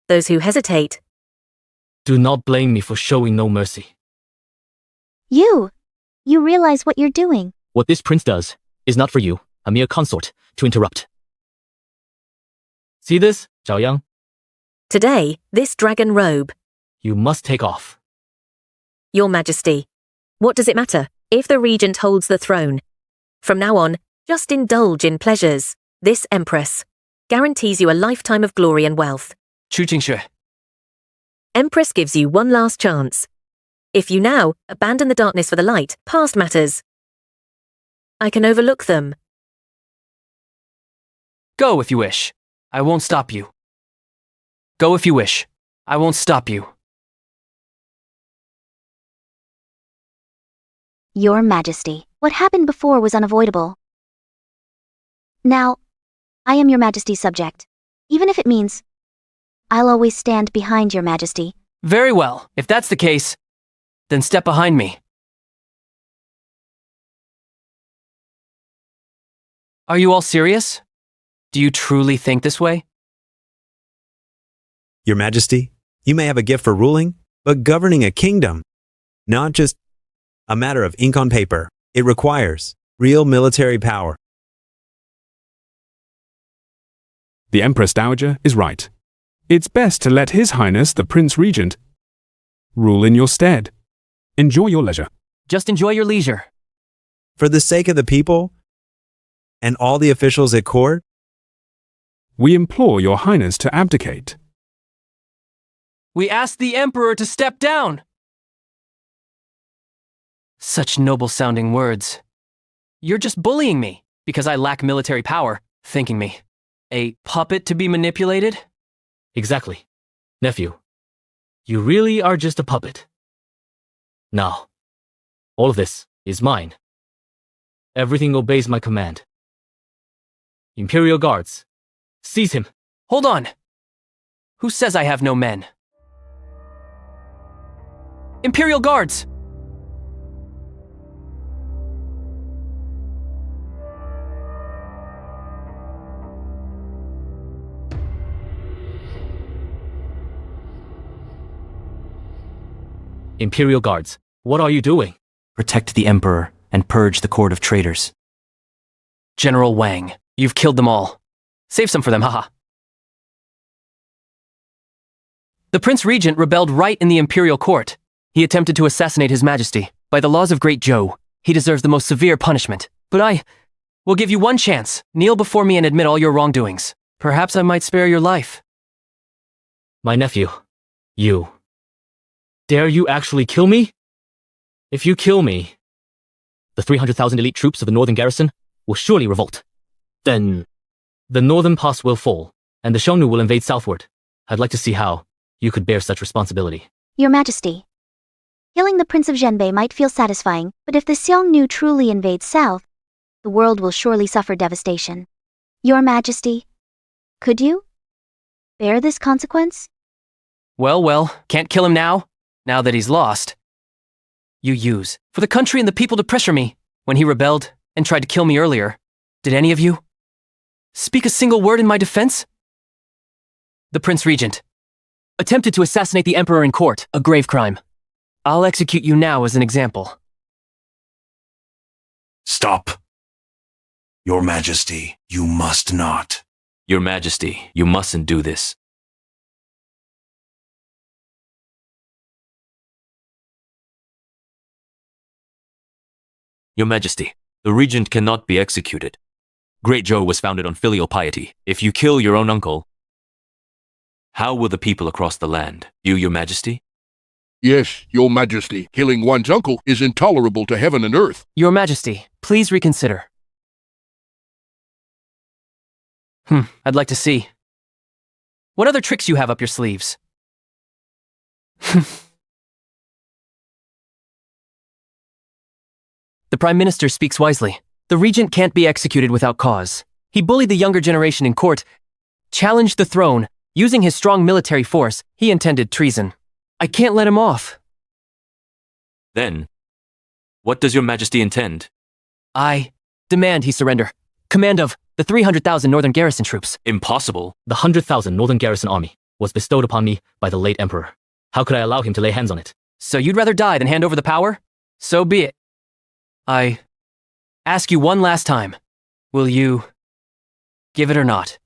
Those who hesitate, do not blame me for showing no mercy. You realize what you're doing. What this prince does is not for you, a mere consort, to interrupt. See this, Zhao Yang? Today, this dragon robe. You must take off. Your Majesty, what does it matter if the regent holds the throne? From now on, just indulge in pleasures. This empress guarantees you a lifetime of glory and wealth. Chu Jingshui. Empress gives you one last chance. If you now abandon the darkness for the light, past matters, I can overlook them. Go if you wish. I won't stop you. Go if you wish. I won't stop you. Your Majesty, what happened before was unavoidable. Now, I am Your Majesty's subject. Even if it means I'll always stand behind Your Majesty. Very well. If that's the case, then step behind me. Are you all serious? Do you truly think this way? Your Majesty, you may have a gift for ruling, but governing a kingdom, not just a matter of ink on paper. It requires real military power. The Empress Dowager is right. It's best to let His Highness the Prince Regent rule in your stead. Enjoy your leisure. Just enjoy your leisure. For the sake of the people and all the officials at court, We implore your highness to abdicate. We ask the Emperor to step down! Such noble-sounding words. You're just bullying me because I lack military power, thinking me a puppet to be manipulated? Exactly. Nephew, you really are just a puppet. Now, all of this is mine. Everything obeys my command. Imperial Guards, seize him. Hold on. Who says I have no men? Imperial Guards! Imperial Guards, what are you doing? Protect the Emperor and purge the court of traitors. General Wang, you've killed them all. Save some for them, haha. The Prince Regent rebelled right in the Imperial Court. He attempted to assassinate His Majesty. By the laws of Great Zhou, he deserves the most severe punishment. But I will give you one chance. Kneel before me and admit all your wrongdoings. Perhaps I might spare your life. My nephew, you. Dare you actually kill me? If you kill me, the 300,000 elite troops of the northern garrison will surely revolt. Then, the northern pass will fall, and the Xiongnu will invade southward. I'd like to see how you could bear such responsibility. Your Majesty. Killing the Prince of Zhenbei might feel satisfying, but if the Xiongnu truly invade south, the world will surely suffer devastation. Your Majesty, could you bear this consequence? Well, can't kill him now that he's lost. You use, for the country and the people to pressure me, when he rebelled and tried to kill me earlier. Did any of you speak a single word in my defense? The Prince Regent attempted to assassinate the Emperor in court, a grave crime. I'll execute you now as an example. Stop. Your Majesty, you must not. Your Majesty, you mustn't do this. Your Majesty, the regent cannot be executed. Great Zhou was founded on filial piety. If you kill your own uncle, how will the people across the land view your Majesty? Yes, Your Majesty, killing one's uncle is intolerable to heaven and earth. Your Majesty, please reconsider. I'd like to see. What other tricks you have up your sleeves? The Prime Minister speaks wisely. The Regent can't be executed without cause. He bullied the younger generation in court, challenged the throne. Using his strong military force, he intended treason. I can't let him off. Then, what does your Majesty intend? I demand he surrender. Command of the 300,000 northern garrison troops. Impossible. The 100,000 northern garrison army was bestowed upon me by the late Emperor. How could I allow him to lay hands on it? So you'd rather die than hand over the power? So be it. I ask you one last time. Will you give it or not?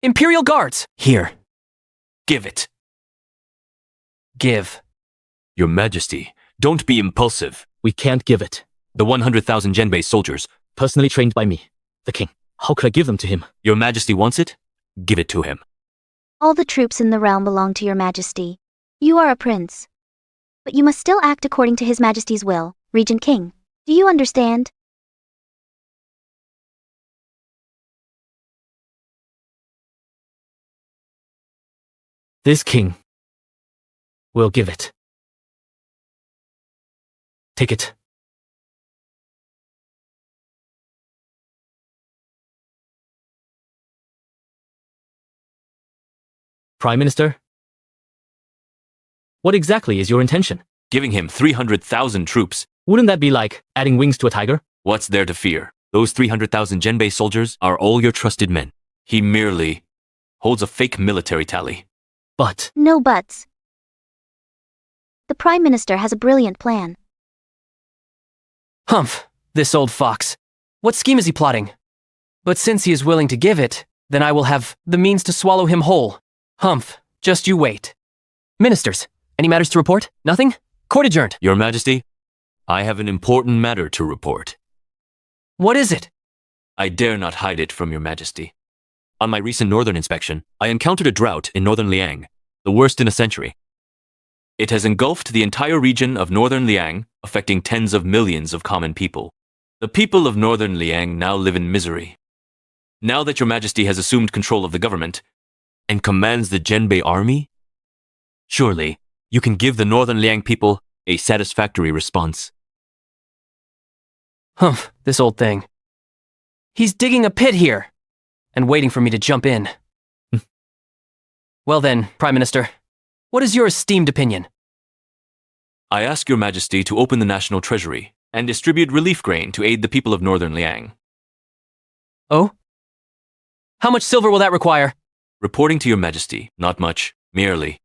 Imperial Guards! Here. Give it. Give. Your Majesty, don't be impulsive. We can't give it. The 100,000 Zhenbei soldiers, Personally trained by me, the king. How could I give them to him? your Majesty wants it? Give it to him. All the troops in the realm belong to your Majesty. You are a prince. But you must still act according to His Majesty's will, Regent King. Do you understand? This king will give it. Take it. Prime Minister, what exactly is your intention? Giving him 300,000 troops. Wouldn't that be like adding wings to a tiger? What's there to fear? Those 300,000 Zhenbei soldiers are all your trusted men. He merely holds a fake military tally. But No buts. The Prime Minister has a brilliant plan. Humph, this old fox. What scheme is he plotting? But since he is willing to give it, then I will have the means to swallow him whole. Humph, just you wait. Ministers, any matters to report? Nothing? Court adjourned. Your Majesty, I have an important matter to report. What is it? I dare not hide it from Your Majesty. On my recent northern inspection, I encountered a drought in northern Liang, the worst in a century. It has engulfed the entire region of northern Liang, affecting tens of millions of common people. The people of northern Liang now live in misery. Now that Your Majesty has assumed control of the government and commands the Zhenbei army, surely you can give the northern Liang people a satisfactory response. Humph, this old thing. He's digging a pit here and waiting for me to jump in. Well then, Prime Minister, what is your esteemed opinion? I ask Your Majesty to open the national treasury and distribute relief grain to aid the people of northern Liang. Oh? How much silver will that require? Reporting to Your Majesty, not much, merely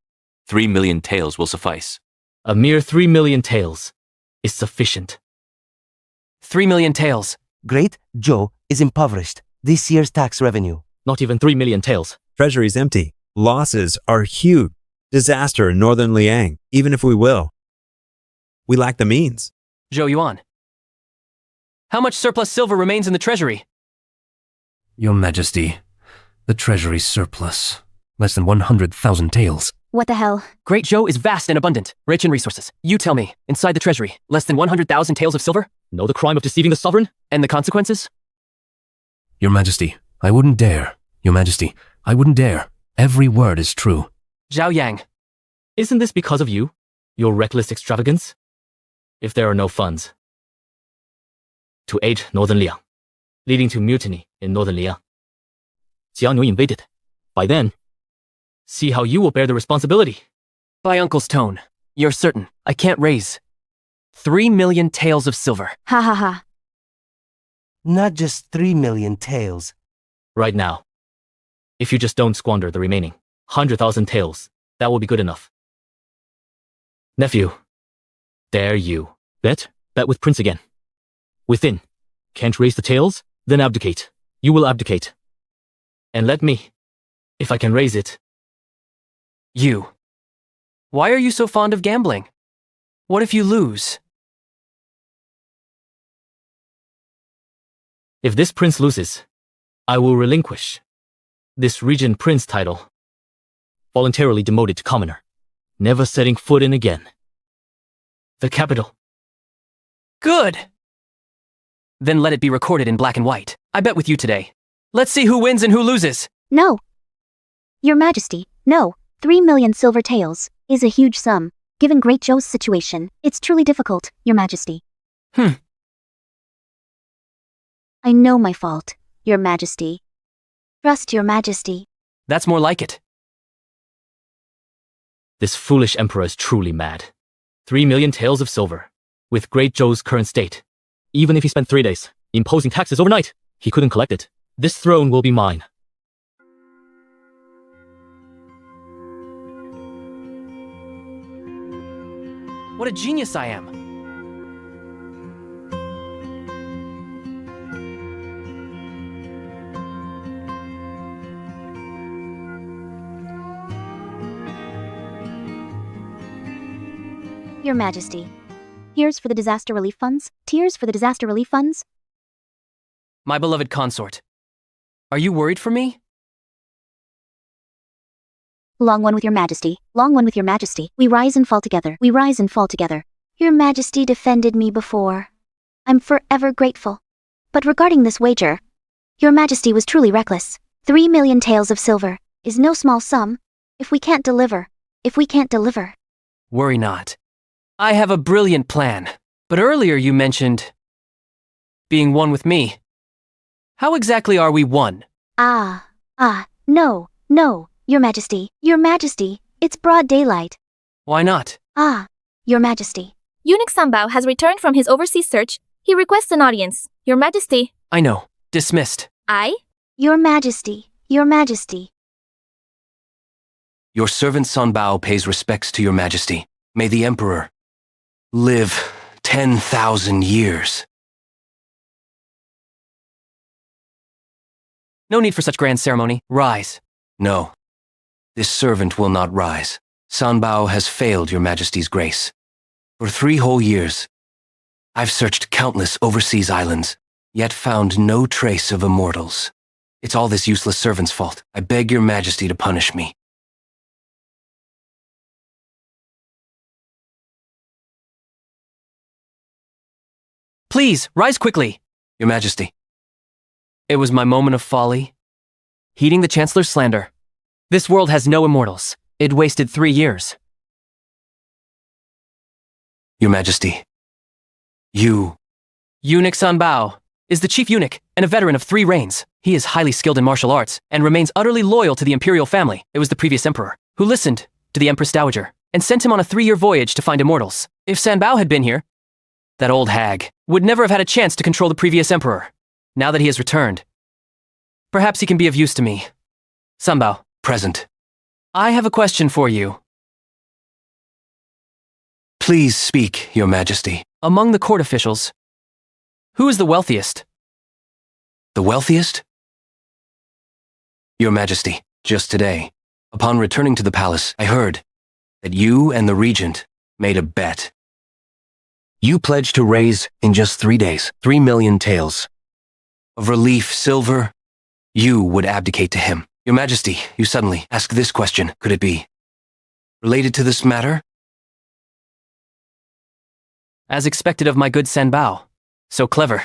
3 million taels will suffice. A mere 3 million taels is sufficient. 3 million taels. Great Joe is impoverished. This year's tax revenue. Not even 3 million taels. Treasury's empty. Losses are huge. Disaster in northern Liang, even if we will. We lack the means. Zhou Yuan. How much surplus silver remains in the treasury? Your Majesty, the treasury's surplus. Less than 100,000 taels. What the hell? Great Zhou is vast and abundant, rich in resources. You tell me, inside the treasury, less than 100,000 taels of silver? Know the crime of deceiving the sovereign? And the consequences? Your Majesty, I wouldn't dare. Your Majesty, I wouldn't dare. Every word is true. Zhao Yang. Isn't this because of you? Your reckless extravagance? If there are no funds to aid northern Liang, leading to mutiny in northern Liang, Jiangnu invaded. By then, see how you will bear the responsibility. By Uncle's tone, you're certain I can't raise 3 million taels of silver. Ha ha ha. Not just 3 million taels. Right now, if you just don't squander the remaining 100,000 taels, that will be good enough. Nephew, dare you bet with Prince again. Within, can't raise the taels, then abdicate. You will abdicate. And let me, if I can raise it. You. Why are you so fond of gambling? What if you lose? If this prince loses, I will relinquish this regent prince title, voluntarily demoted to commoner, never setting foot in again. The capital. Good! Then let it be recorded in black and white. I bet with you today. Let's see who wins and who loses. No. Your Majesty, no. 3 million silver taels is a huge sum. Given Great Zhou's situation, it's truly difficult, Your Majesty. I know my fault, Your Majesty. Trust Your Majesty. That's more like it. This foolish emperor is truly mad. 3 million taels of silver. With Great Zhou's current state, even if he spent 3 days imposing taxes overnight, he couldn't collect it. This throne will be mine. What a genius I am. Your Majesty. Tears for the disaster relief funds? Tears for the disaster relief funds? My beloved consort. Are you worried for me? Long one with Your Majesty. Long one with Your Majesty. We rise and fall together. We rise and fall together. Your Majesty defended me before. I'm forever grateful. But regarding this wager, Your Majesty was truly reckless. 3 million taels of silver is no small sum. If we can't deliver. Worry not. I have a brilliant plan. But earlier you mentioned being one with me. How exactly are we one? No, Your Majesty. Your Majesty, it's broad daylight. Why not? Your Majesty. Eunuch Sambao has returned from his overseas search. He requests an audience. Your Majesty. I know. Dismissed. Your Majesty. Your Majesty. Your servant Sanbao pays respects to Your Majesty. May the Emperor live 10,000 years. No need for such grand ceremony. Rise. No. This servant will not rise. Sanbao has failed your majesty's grace. For 3 whole years, I've searched countless overseas islands, yet found no trace of immortals. It's all this useless servant's fault. I beg your majesty to punish me. Please, rise quickly. Your majesty. It was my moment of folly. Heeding the Chancellor's slander. This world has no immortals. It wasted 3 years. Your majesty. You. Eunuch Sanbao is the chief eunuch and a veteran of 3 reigns. He is highly skilled in martial arts and remains utterly loyal to the imperial family. It was the previous emperor who listened to the Empress Dowager and sent him on a 3-year voyage to find immortals. If Sanbao had been here, that old hag would never have had a chance to control the previous emperor. Now that he has returned, perhaps he can be of use to me. Sanbao. Present. I have a question for you. Please speak, your majesty. Among the court officials, who is the wealthiest? The wealthiest? Your majesty, just today, upon returning to the palace, I heard that you and the regent made a bet. You pledged to raise, in just 3 days, 3 million taels. Of relief silver, you would abdicate to him. Your majesty, you suddenly ask this question, could it be related to this matter? As expected of my good Sanbao. So clever.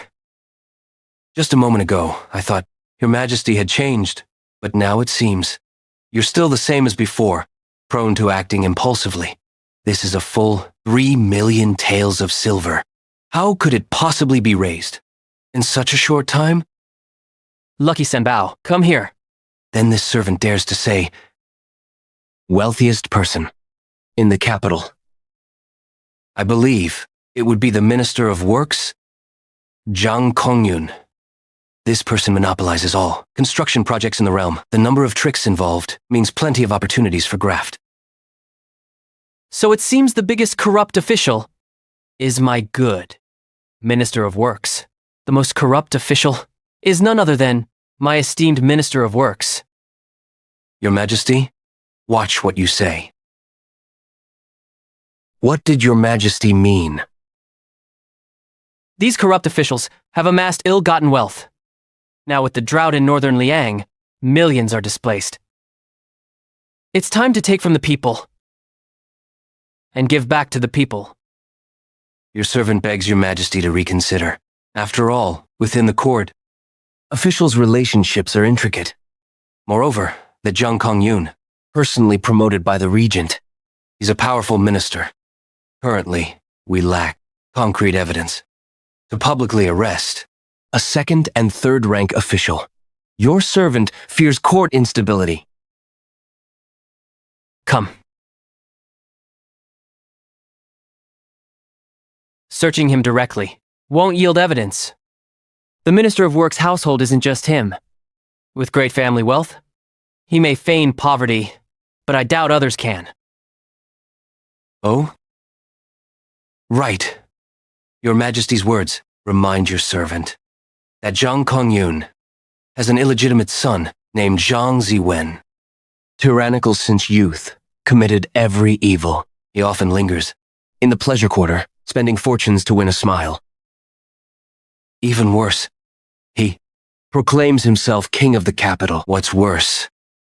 Just a moment ago, I thought your majesty had changed, but now it seems you're still the same as before, prone to acting impulsively. This is a full 3 million taels of silver. How could it possibly be raised? In such a short time? Lucky Sanbao, come here. Then this servant dares to say, wealthiest person in the capital. I believe it would be the Minister of Works, Zhang Kongyun. This person monopolizes all construction projects in the realm. The number of tricks involved means plenty of opportunities for graft. So it seems the biggest corrupt official is my good Minister of Works. The most corrupt official is none other than my esteemed Minister of Works. Your Majesty, watch what you say. What did your Majesty mean? These corrupt officials have amassed ill-gotten wealth. Now with the drought in northern Liang, millions are displaced. It's time to take from the people and give back to the people. Your servant begs your Majesty to reconsider. After all, within the court, officials' relationships are intricate. Moreover, the Zhang Kongyun, personally promoted by the regent, he's a powerful minister. Currently, we lack concrete evidence to publicly arrest a 2nd and 3rd rank official. Your servant fears court instability. Come. Searching him directly won't yield evidence. The Minister of Works' household isn't just him. With great family wealth, he may feign poverty, but I doubt others can. Oh? Right. Your Majesty's words remind your servant that Zhang Kongyun has an illegitimate son named Zhang Ziwen. Tyrannical since youth, committed every evil. He often lingers in the pleasure quarter, spending fortunes to win a smile. Even worse, he proclaims himself king of the capital. What's worse,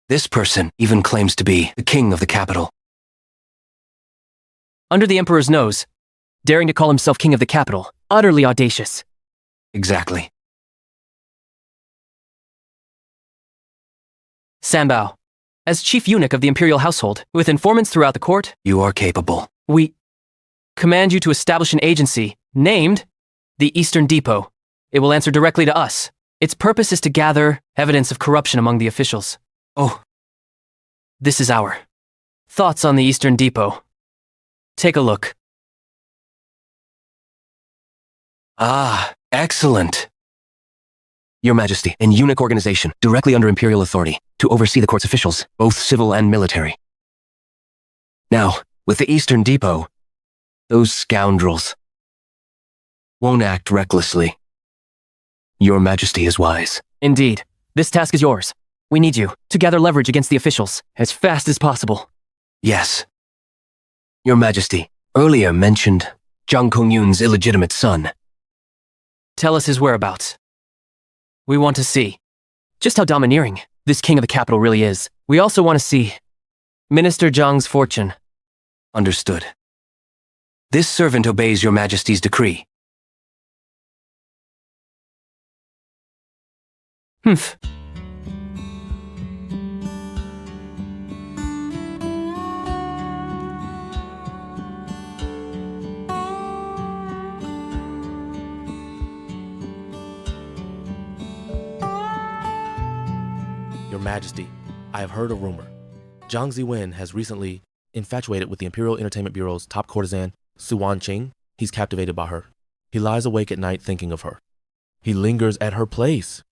this person even claims to be the king of the capital. Under the Emperor's nose, daring to call himself king of the capital, utterly audacious. Exactly. Sanbao, as chief eunuch of the imperial household, with informants throughout the court, you are capable. We command you to establish an agency named the Eastern Depot. It will answer directly to us. Its purpose is to gather evidence of corruption among the officials. Oh. This is our thoughts on the Eastern Depot. Take a look. Ah, excellent. Your Majesty, an eunuch organization directly under imperial authority to oversee the court's officials, both civil and military. Now, with the Eastern Depot, those scoundrels won't act recklessly. Your Majesty is wise. Indeed, this task is yours. We need you to gather leverage against the officials as fast as possible. Yes. Your Majesty, earlier mentioned Zhang Kongyun's illegitimate son. Tell us his whereabouts. We want to see just how domineering this king of the capital really is. We also want to see Minister Zhang's fortune. Understood. This servant obeys your Majesty's decree. Humph. Your Majesty, I have heard a rumor. Zhang Ziwen has recently infatuated with the Imperial Entertainment Bureau's top courtesan, Su Wanqing. He's captivated by her. He lies awake at night thinking of her. He lingers at her place.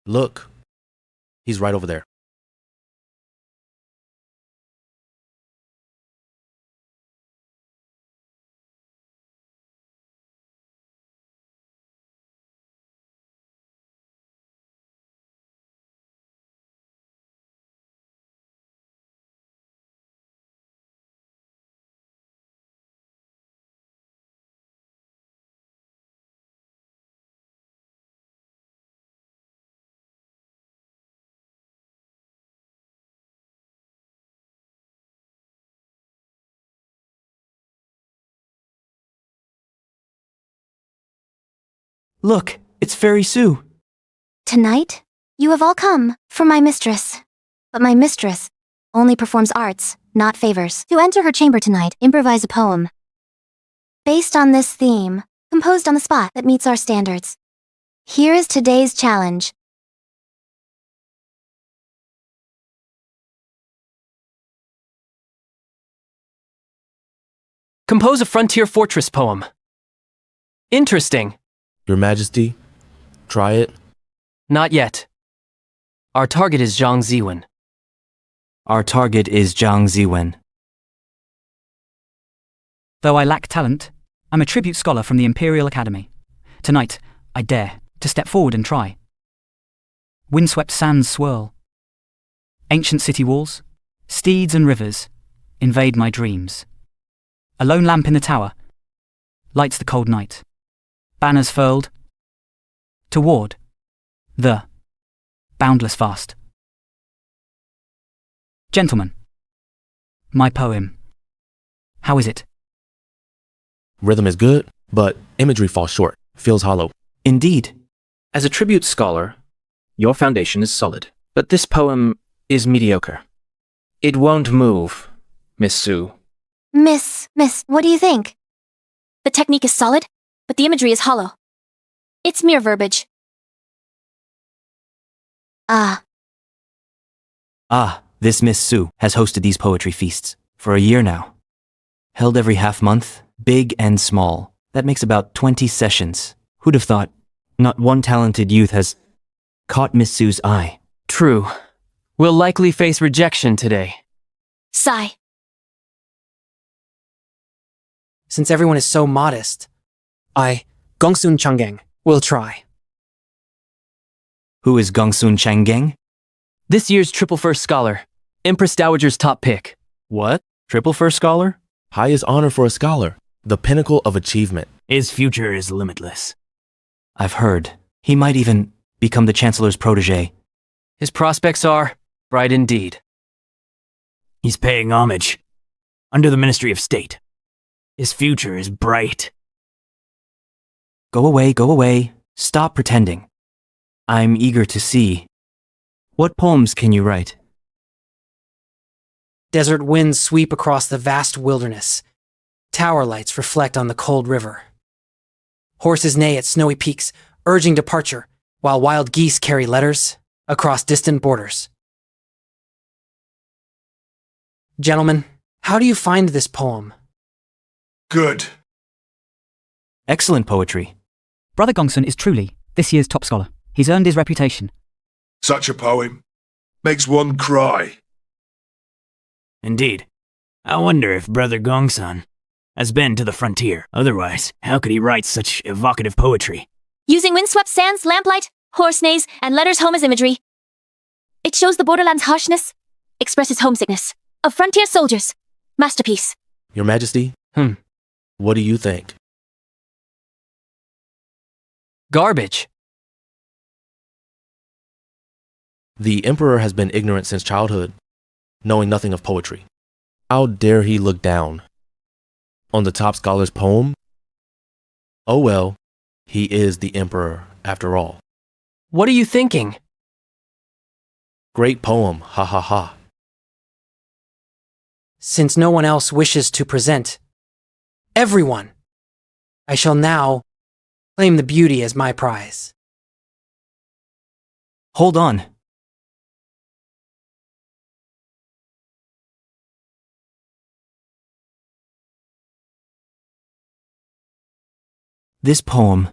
Look, he's right over there. Look, it's Fairy Sue. Tonight, you have all come for my mistress. But my mistress only performs arts, not favors. To enter her chamber tonight, improvise a poem based on this theme, composed on the spot that meets our standards. Here is today's challenge. Compose a frontier fortress poem. Interesting. Your Majesty, try it. Not yet. Our target is Zhang Ziwen. Our target is Zhang Ziwen. Though I lack talent, I'm a tribute scholar from the Imperial Academy. Tonight, I dare to step forward and try. Windswept sands swirl. Ancient city walls, steeds and rivers invade my dreams. A lone lamp in the tower lights the cold night. Banners furled toward the boundless vast. Gentlemen, my poem. How is it? Rhythm is good, but imagery falls short, feels hollow. Indeed. As a tribute scholar, your foundation is solid. But this poem is mediocre. It won't move, Miss Sue. Miss, what do you think? The technique is solid, but the imagery is hollow. It's mere verbiage. This Miss Sue has hosted these poetry feasts for a year now. Held every half month, big and small. That makes about 20 sessions. Who'd have thought? Not one talented youth has caught Miss Sue's eye. True. We'll likely face rejection today. Sigh. Since everyone is so modest, I, Gongsun Changgeng, will try. Who is Gongsun Changgeng? This year's Triple First Scholar. Empress Dowager's top pick. What? Triple First Scholar? Highest honor for a scholar. The pinnacle of achievement. His future is limitless. I've heard. He might even become the Chancellor's protege. His prospects are bright indeed. He's paying homage. Under the Ministry of State. His future is bright. Go away. Stop pretending. I'm eager to see. What poems can you write? Desert winds sweep across the vast wilderness. Tower lights reflect on the cold river. Horses neigh at snowy peaks, urging departure, while wild geese carry letters across distant borders. Gentlemen, how do you find this poem? Good. Excellent poetry. Brother Gongsun is truly this year's top scholar. He's earned his reputation. Such a poem makes one cry. Indeed. I wonder if Brother Gongsun has been to the frontier. Otherwise, how could he write such evocative poetry? Using windswept sands, lamplight, horse neighs, and letters home as imagery. It shows the borderland's harshness, expresses homesickness, of frontier soldiers. Masterpiece. Your Majesty? What do you think? Garbage. The Emperor has been ignorant since childhood, knowing nothing of poetry. How dare he look down on the top scholar's poem? Oh well, he is the Emperor after all. What are you thinking? Great poem, ha ha ha. Since no one else wishes to present, everyone, I shall now claim the beauty as my prize. Hold on. This poem,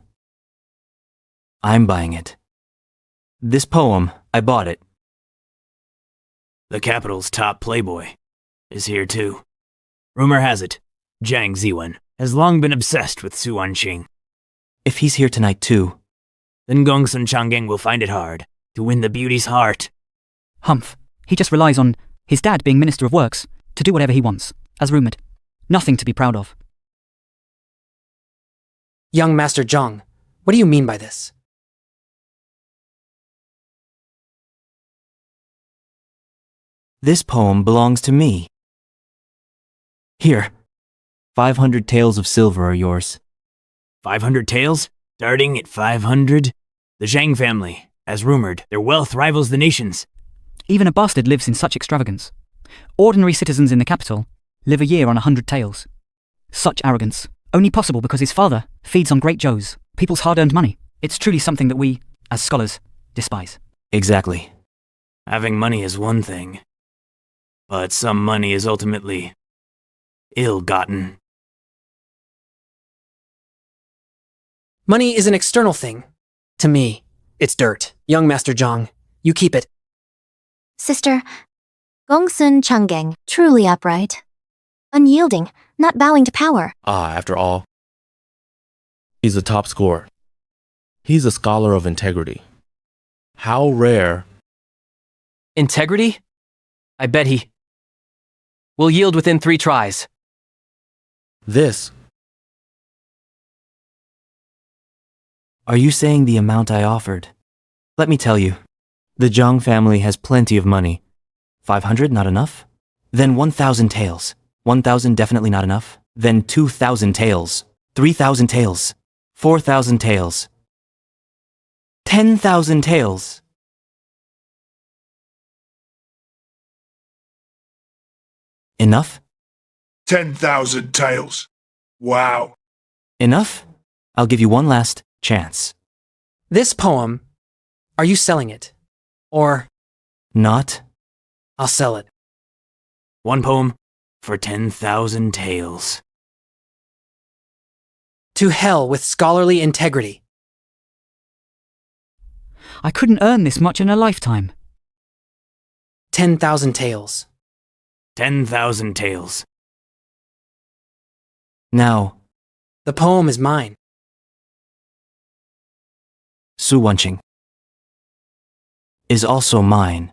I'm buying it. This poem, I bought it. The capital's top playboy is here too. Rumor has it, Zhang Ziwen has long been obsessed with Su Wanqing. If he's here tonight too, then Gongsun Changgeng will find it hard to win the beauty's heart. Humph. He just relies on his dad being Minister of Works to do whatever he wants, as rumoured. Nothing to be proud of. Young Master Zhang, what do you mean by this? this poem belongs to me. Here, 500 taels of silver are yours. 500 taels? Starting at 500? The Zhang family, as rumored, their wealth rivals the nation's. Even a bastard lives in such extravagance. Ordinary citizens in the capital live a year on 100 taels. Such arrogance, only possible because his father feeds on great Joes, people's hard-earned money. It's truly something that we, as scholars, despise. Exactly. Having money is one thing, but some money is ultimately ill-gotten. Money is an external thing. To me, it's dirt. Young Master Zhang, you keep it. Sister, Gongsun Changgeng, truly upright. Unyielding, not bowing to power. After all, he's a top scorer. He's a scholar of integrity. How rare. Integrity? I bet he will yield within 3 tries. This. Are you saying the amount I offered? Let me tell you, the Zhang family has plenty of money. 500 not enough? Then 1,000 taels. 1,000 definitely not enough? Then 2,000 taels. 3,000 taels. 4,000 taels. 10,000 taels. Enough? 10,000 taels. Wow. Enough? I'll give you one last chance. This poem, are you selling it? Or not? I'll sell it. One poem for 10,000 taels. To hell with scholarly integrity. I couldn't earn this much in a lifetime. 10,000 taels. 10,000 taels. Now. The poem is mine. Su Wanqing is also mine.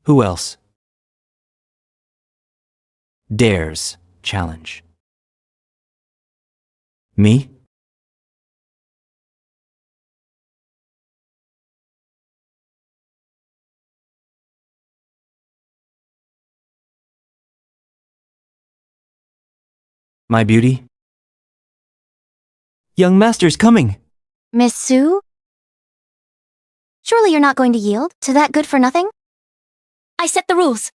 Who else dares challenge? Me? My beauty? Young master's coming! Miss Su? Surely you're not going to yield to that good-for-nothing? I set the rules.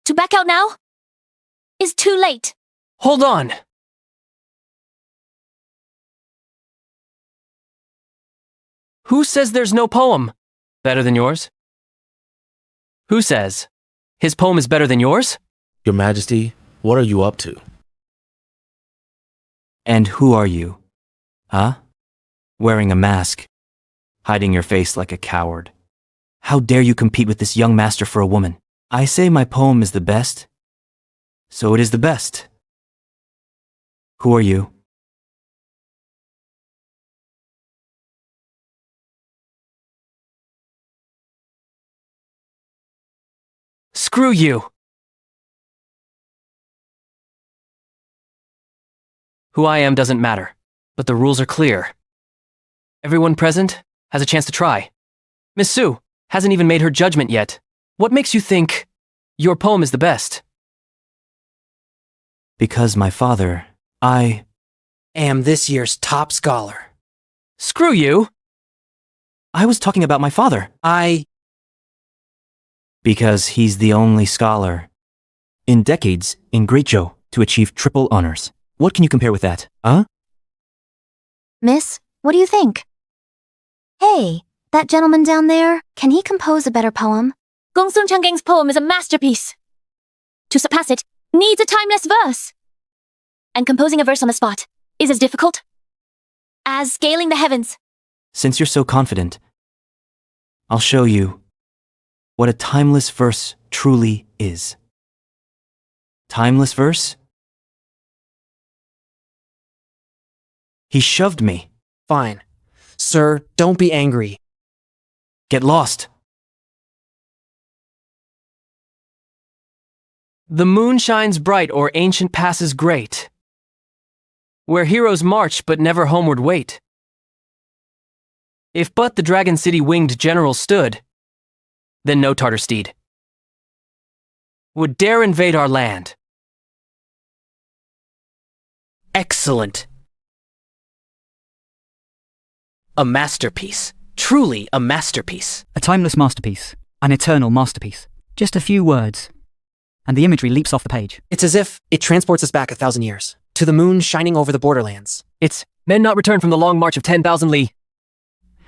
To back out now is too late. Hold on! Who says there's no poem better than yours? Who says his poem is better than yours? Your Majesty, what are you up to? And who are you? Huh? Wearing a mask, hiding your face like a coward. How dare you compete with this young master for a woman? I say my poem is the best, so it is the best. Who are you? Screw you! Who I am doesn't matter, but the rules are clear. Everyone present has a chance to try. Miss Sue hasn't even made her judgment yet. What makes you think your poem is the best? Because my father, I am this year's top scholar. Screw you! I was talking about my father. Because he's the only scholar in decades in Great Joe to achieve triple honors. What can you compare with that, huh? Miss, what do you think? Hey, that gentleman down there, can he compose a better poem? Gongsun Changgeng's poem is a masterpiece. To surpass it, needs a timeless verse. And composing a verse on the spot is as difficult as scaling the heavens. Since you're so confident, I'll show you what a timeless verse truly is. Timeless verse? He shoved me. Fine. Sir, don't be angry. Get lost. The moon shines bright o'er ancient passes great, where heroes march but never homeward wait. If but the dragon city winged general stood, then no Tartar steed would dare invade our land. Excellent. A masterpiece. Truly a masterpiece. A timeless masterpiece. An eternal masterpiece. Just a few words. And the imagery leaps off the page. It's as if it transports us back 1,000 years. To the moon shining over the borderlands. It's men not returned from the long march of 10,000 li.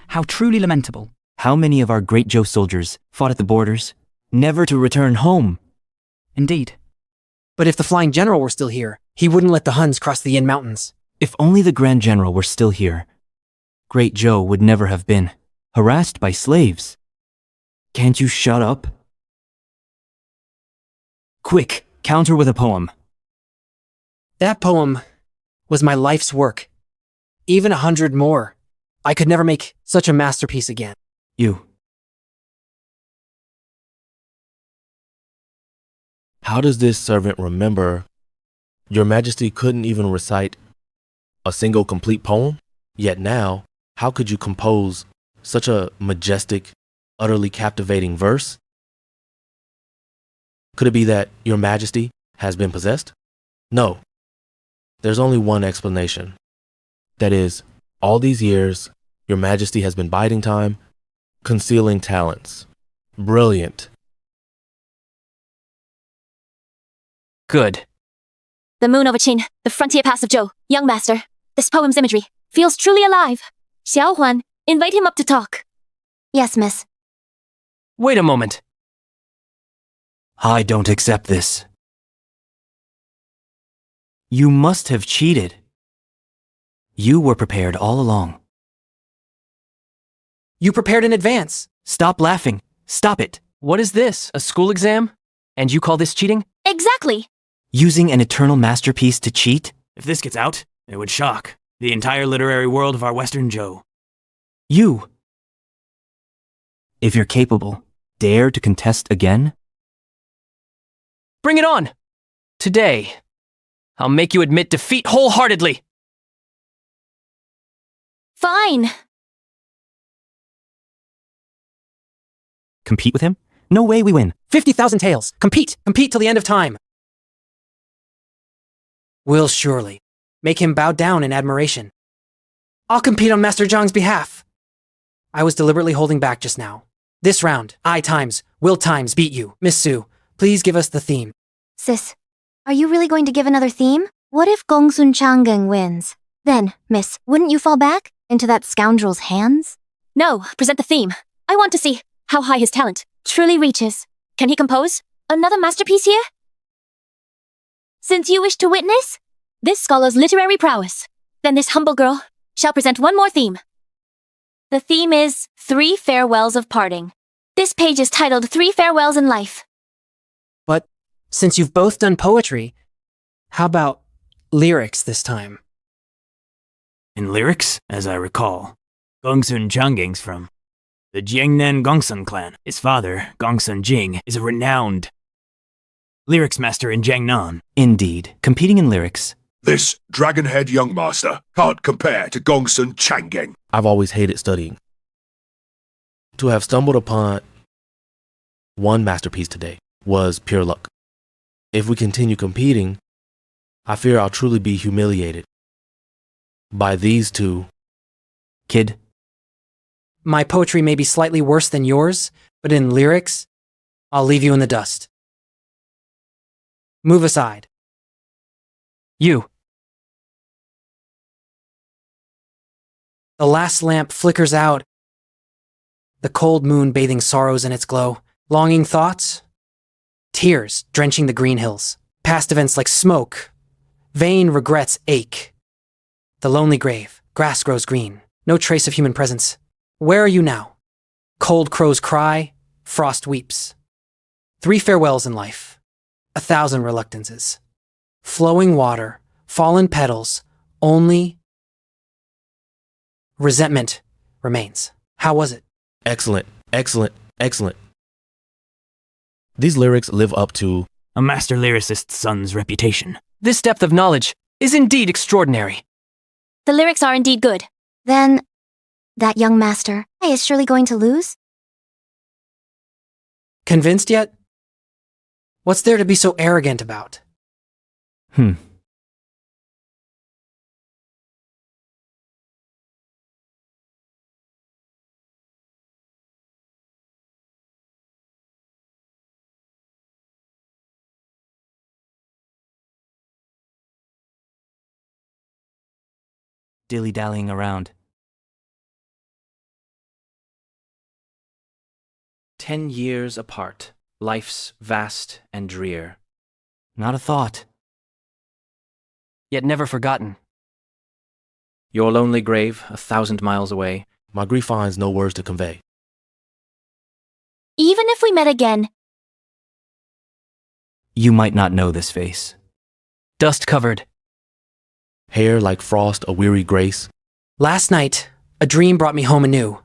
How truly lamentable. How many of our Great Joe soldiers fought at the borders, never to return home? Indeed. But if the flying general were still here, he wouldn't let the Huns cross the Yin Mountains. If only the Grand General were still here, Great Joe would never have been harassed by slaves. Can't you shut up? Quick, counter with a poem. That poem was my life's work. Even 100 more. I could never make such a masterpiece again. You. How does this servant remember Your Majesty couldn't even recite a single complete poem? Yet now, how could you compose such a majestic, utterly captivating verse? Could it be that Your Majesty has been possessed? No. There's only one explanation. That is, all these years, Your Majesty has been biding time, concealing talents. Brilliant. Good. The moon over Qin, the frontier pass of Zhou, young master. This poem's imagery feels truly alive. Xiao Huan, invite him up to talk. Yes, miss. Wait a moment. I don't accept this. You must have cheated. You were prepared all along. You prepared in advance. Stop laughing. Stop it. What is this, a school exam? And you call this cheating? Exactly. Using an eternal masterpiece to cheat? If this gets out, it would shock the entire literary world of our Western Joe. You. If you're capable, dare to contest again? Bring it on! Today, I'll make you admit defeat wholeheartedly. Fine. Compete with him? No way we win. 50,000 taels. Compete. Compete till the end of time. Will surely make him bow down in admiration. I'll compete on Master Zhang's behalf. I was deliberately holding back just now. This round, I times, will times beat you. Miss Sue, please give us the theme. Sis, are you really going to give another theme? What if Gongsun Changgeng wins? Then, miss, wouldn't you fall back into that scoundrel's hands? No, present the theme. I want to see how high his talent truly reaches. Can he compose another masterpiece here? Since you wish to witness this scholar's literary prowess, then this humble girl shall present one more theme. The theme is 3 Farewells of Parting. This page is titled 3 Farewells in Life. But since you've both done poetry, how about lyrics this time? In lyrics, as I recall, Gongsun Changgeng's from the Jiangnan Gongsun clan. His father, Gongsun Jing, is a renowned lyrics master in Jiangnan. Indeed. Competing in lyrics. This dragon-head young master can't compare to Gongsun Changgeng. I've always hated studying. To have stumbled upon one masterpiece today was pure luck. If we continue competing, I fear I'll truly be humiliated by these two. Kid. My poetry may be slightly worse than yours, but in lyrics, I'll leave you in the dust. Move aside. You. The last lamp flickers out, the cold moon bathing sorrows in its glow, longing thoughts, tears drenching the green hills, past events like smoke, vain regrets ache. The lonely grave, grass grows green, no trace of human presence. Where are you now? Cold crows cry, frost weeps. 3 farewells in life, 1,000 reluctances. Flowing water, fallen petals, only resentment remains. How was it? Excellent, excellent, excellent. These lyrics live up to a master lyricist's son's reputation. This depth of knowledge is indeed extraordinary. The lyrics are indeed good. Then, that young master is surely going to lose? Convinced yet? What's there to be so arrogant about? Dilly-dallying around. 10 years apart, life's vast and drear. Not a thought. Yet never forgotten. Your lonely grave, 1,000 miles away. my grief finds no words to convey. Even if we met again, You might not know this face. Dust covered. Hair like frost, a weary grace. Last night, a dream brought me home anew.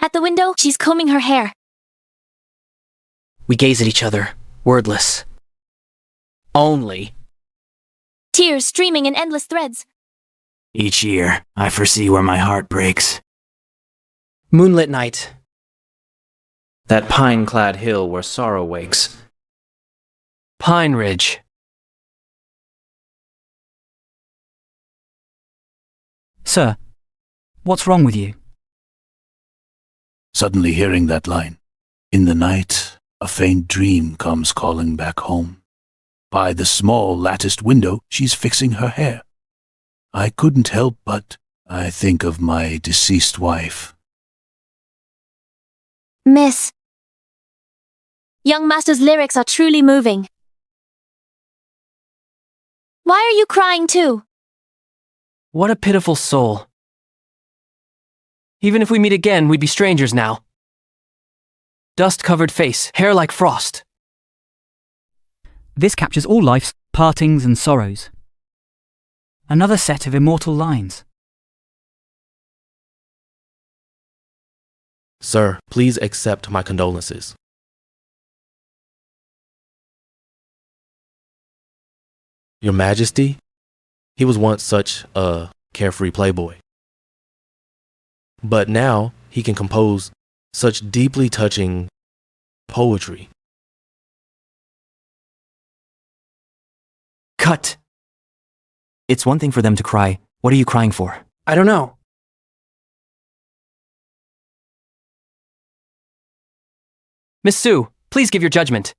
at the window, she's combing her hair. We gaze at each other, wordless. Only. Tears streaming in endless threads. Each year, I foresee where my heart breaks. Moonlit night. That pine-clad hill where sorrow wakes. Pine Ridge. Sir, what's wrong with you? Suddenly hearing that line. In the night, a faint dream comes calling back home. By the small latticed window, she's fixing her hair. I couldn't help but I think of my deceased wife. Miss. Young Master's lyrics are truly moving. Why are you crying too? What a pitiful soul. Even if we meet again, we'd be strangers now. Dust-covered face, hair like frost. This captures all life's partings and sorrows. Another set of immortal lines. Sir, please accept my condolences. Your Majesty, he was once such a carefree playboy. But now he can compose such deeply touching poetry. Cut! It's one thing for them to cry. What are you crying for? I don't know. Miss Su, please give your judgment.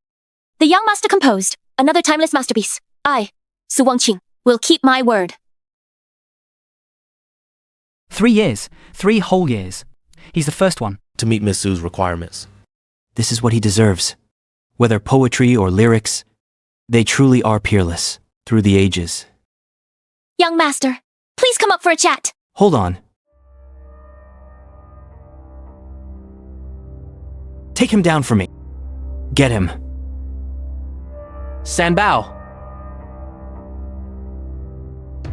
The young master composed another timeless masterpiece. I, Su Wangqing, will keep my word. 3 years. 3 whole years. He's the first one. To meet Miss Su's requirements. This is what he deserves. Whether poetry or lyrics, they truly are peerless through the ages. Young master, please come up for a chat. Hold on. Take him down for me. Get him. Sanbao.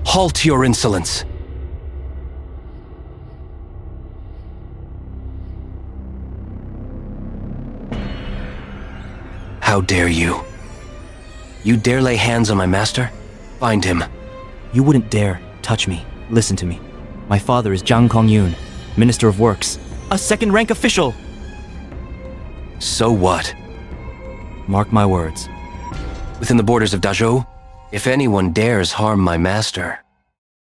Halt your insolence. How dare you? You dare lay hands on my master? Find him. You wouldn't dare touch me. Listen to me. My father is Zhang Kongyun, Minister of Works, a second-rank official. So what? Mark my words. Within the borders of Dazhou, if anyone dares harm my master,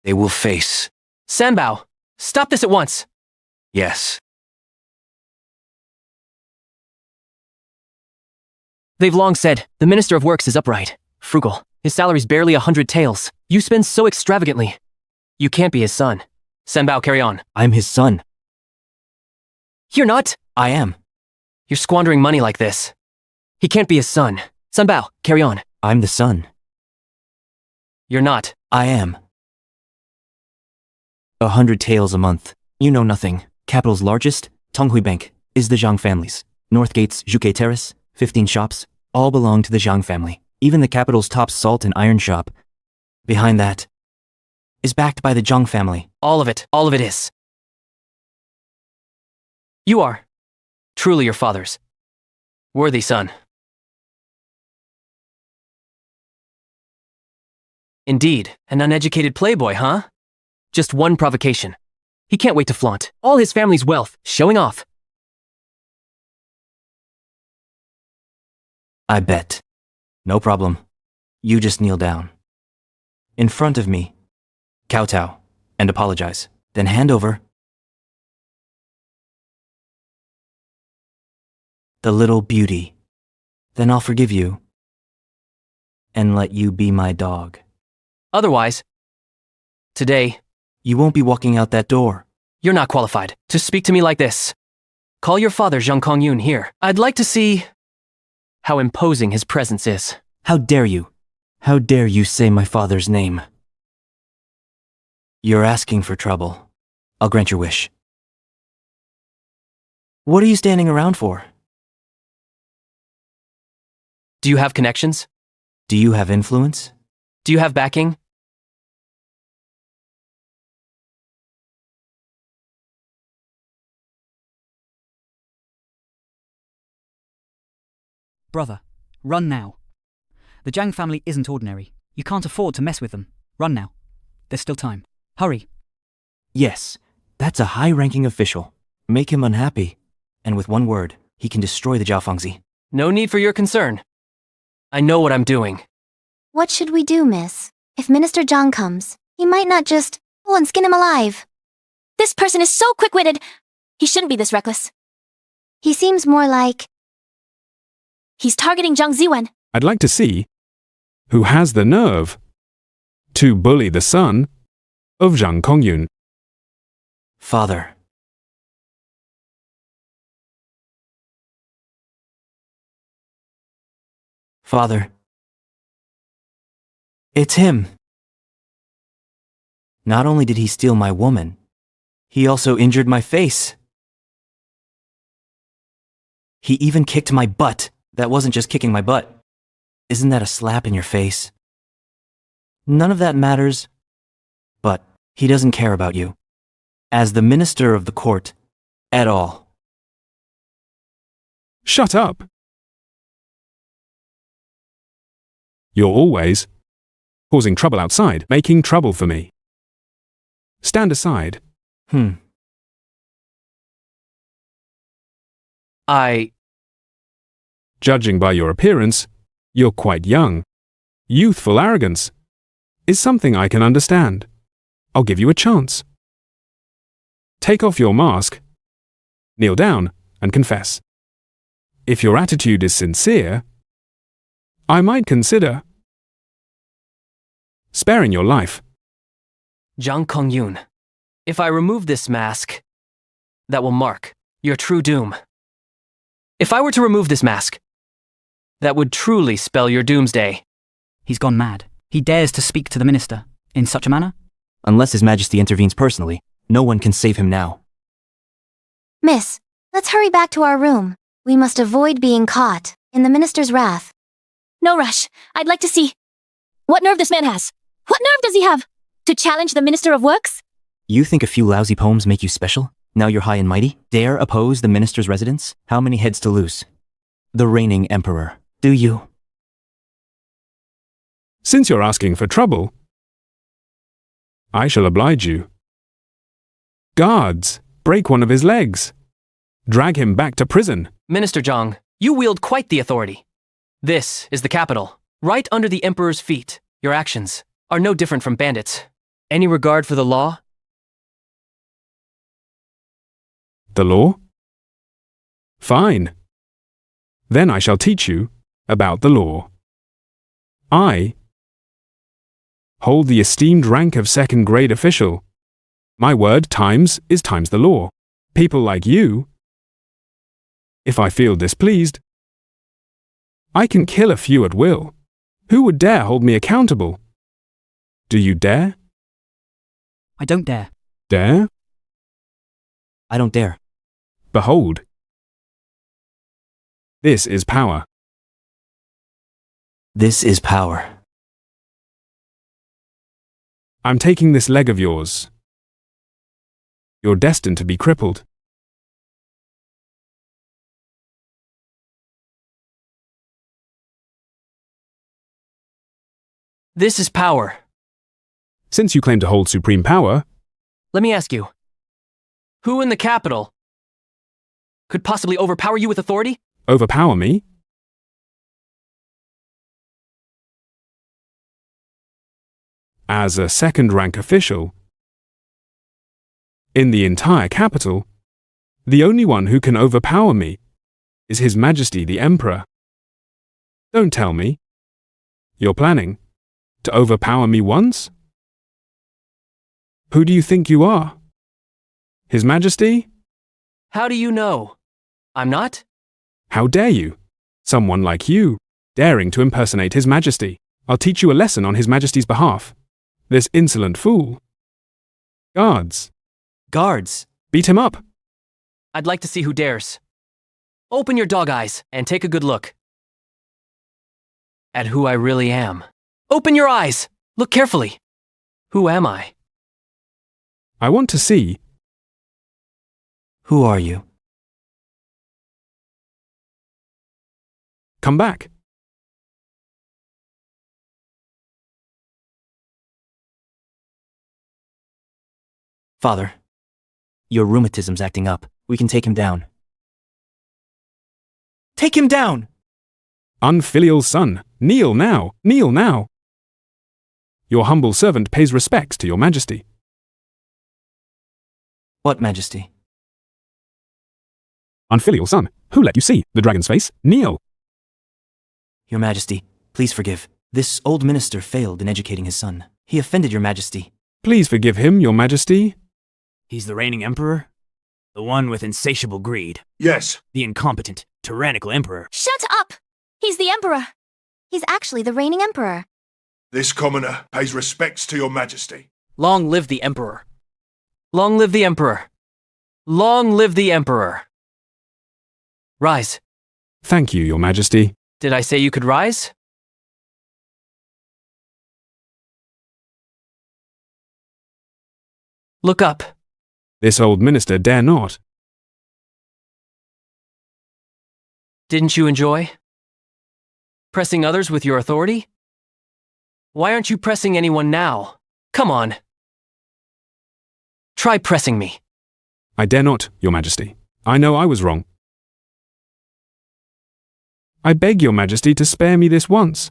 they will face... Sanbao, stop this at once! Yes. They've long said, the Minister of Works is upright, frugal. His salary's barely 100 taels. You spend so extravagantly. You can't be his son. Sanbao, carry on. I'm his son. You're not. I am. You're squandering money like this. He can't be his son. Sanbao, carry on. I'm the son. You're not. I am. 100 taels a month. You know nothing. Capital's largest, Tonghui Bank, is the Zhang family's. Northgate's Zhuke Terrace, 15 shops, all belong to the Zhang family. Even the capital's top salt and iron shop, behind that, is backed by the Zhang family. All of it is. You are truly your father's worthy son. Indeed, an uneducated playboy, huh? Just one provocation. He can't wait to flaunt all his family's wealth, showing off. I bet. No problem. You just kneel down. In front of me. Kowtow. And apologize. Then hand over the little beauty. Then I'll forgive you. And let you be my dog. Otherwise, today, you won't be walking out that door. You're not qualified to speak to me like this. Call your father Zhang Kongyun here. I'd like to see how imposing his presence is. How dare you? How dare you say my father's name? You're asking for trouble. I'll grant your wish. What are you standing around for? Do you have connections? Do you have influence? Do you have backing? Brother, run now. The Zhang family isn't ordinary. You can't afford to mess with them. Run now. There's still time. Hurry. Yes, that's a high-ranking official. Make him unhappy. And with one word, he can destroy the Jiaofangzi. No need for your concern. I know what I'm doing. What should we do, miss? If Minister Zhang comes, he might not just... Oh, and skin him alive. This person is so quick-witted. He shouldn't be this reckless. He seems more like... He's targeting Zhang Ziwen. I'd like to see who has the nerve to bully the son of Zhang Kongyun. Father. Father. It's him. Not only did he steal my woman, he also injured my face. He even kicked my butt. That wasn't just kicking my butt. Isn't that a slap in your face? None of that matters, but he doesn't care about you. As the minister of the court, at all. Shut up! You're always causing trouble outside, making trouble for me. Stand aside. Judging by your appearance, you're quite young. Youthful arrogance is something I can understand. I'll give you a chance. Take off your mask, kneel down, and confess. If your attitude is sincere, I might consider sparing your life. Zhang Kongyun, if I remove this mask, that will mark your true doom. If I were to remove this mask, that would truly spell your doomsday. He's gone mad. He dares to speak to the minister in such a manner? Unless His Majesty intervenes personally, no one can save him now. Miss, let's hurry back to our room. We must avoid being caught in the minister's wrath. No rush. I'd like to see what nerve this man has. What nerve does he have? To challenge the Minister of Works? You think a few lousy poems make you special? Now you're high and mighty? Dare oppose the minister's residence? How many heads to lose? The reigning emperor. Do you? Since you're asking for trouble, I shall oblige you. Guards, break one of his legs. Drag him back to prison. Minister Zhang, you wield quite the authority. This is the capital, right under the Emperor's feet. Your actions are no different from bandits. Any regard for the law? The law? Fine. Then I shall teach you about the law. I hold the esteemed rank of second-grade official. My word times is times the law. People like you, if I feel displeased, I can kill a few at will. Who would dare hold me accountable? Do you dare? I don't dare. Dare? I don't dare. Behold. This is power. This is power. I'm taking this leg of yours. You're destined to be crippled. This is power. Since you claim to hold supreme power, Let me ask you. Who in the capital could possibly overpower you with authority? overpower me? As a second-rank official, in the entire capital, the only one who can overpower me is His Majesty the Emperor. Don't tell me. You're planning to overpower me once? Who do you think you are? His Majesty? How do you know? I'm not? How dare you? Someone like you, daring to impersonate His Majesty. I'll teach you a lesson on His Majesty's behalf. This insolent fool. Guards. Guards! Beat him up. I'd like to see who dares. Open your dog eyes and take a good look at who I really am. Open your eyes! Look carefully. Who am I? I want to see. Who are you? Come back. Father, your rheumatism's acting up. We can take him down. Take him down! Unfilial son, kneel now, kneel now. Your humble servant pays respects to your majesty. What majesty? Unfilial son, who let you see the dragon's face? Kneel. Your majesty, please forgive. This old minister failed in educating his son. He offended your majesty. Please forgive him, your majesty. He's the reigning emperor? The one with insatiable greed? Yes. The incompetent, tyrannical emperor? Shut up! He's the Emperor. He's actually the reigning emperor. This commoner pays respects to your majesty. Long live the Emperor. Long live the Emperor. Long live the Emperor. Rise. Thank you, your majesty. Did I say you could rise? Look up. This old minister dare not. Didn't you enjoy pressing others with your authority? Why aren't you pressing anyone now? Come on. Try pressing me. I dare not, your majesty. I know I was wrong. I beg your majesty to spare me this once.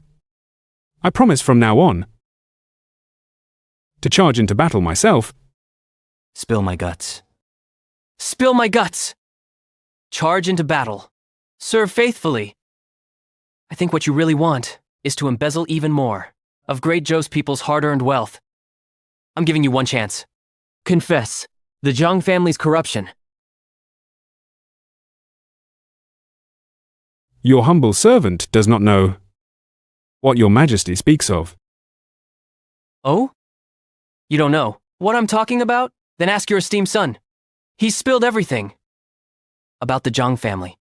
I promise from now on to charge into battle myself. Spill my guts. Spill my guts. Charge into battle. Serve faithfully. I think what you really want is to embezzle even more of Great Zhou's people's hard-earned wealth. I'm giving you one chance. Confess the Zhang family's corruption. Your humble servant does not know what your majesty speaks of. Oh? You don't know what I'm talking about? Then ask your esteemed son. He's spilled everything about the Zhang family.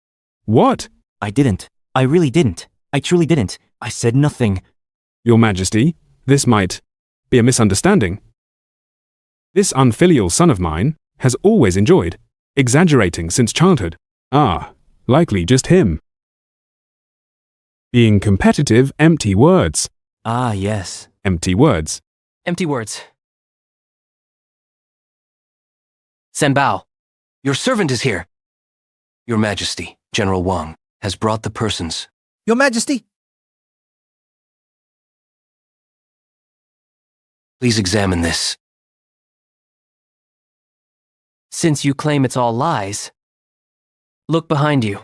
What? I didn't. I really didn't. I truly didn't. I said nothing. Your majesty, this might be a misunderstanding. This unfilial son of mine has always enjoyed exaggerating since childhood. Ah, likely just him. Being competitive, empty words. Ah, yes. Empty words. Empty words. Senbao. Your servant is here. Your Majesty, General Wang, has brought the persons. Your Majesty? Please examine this. Since you claim it's all lies, look behind you.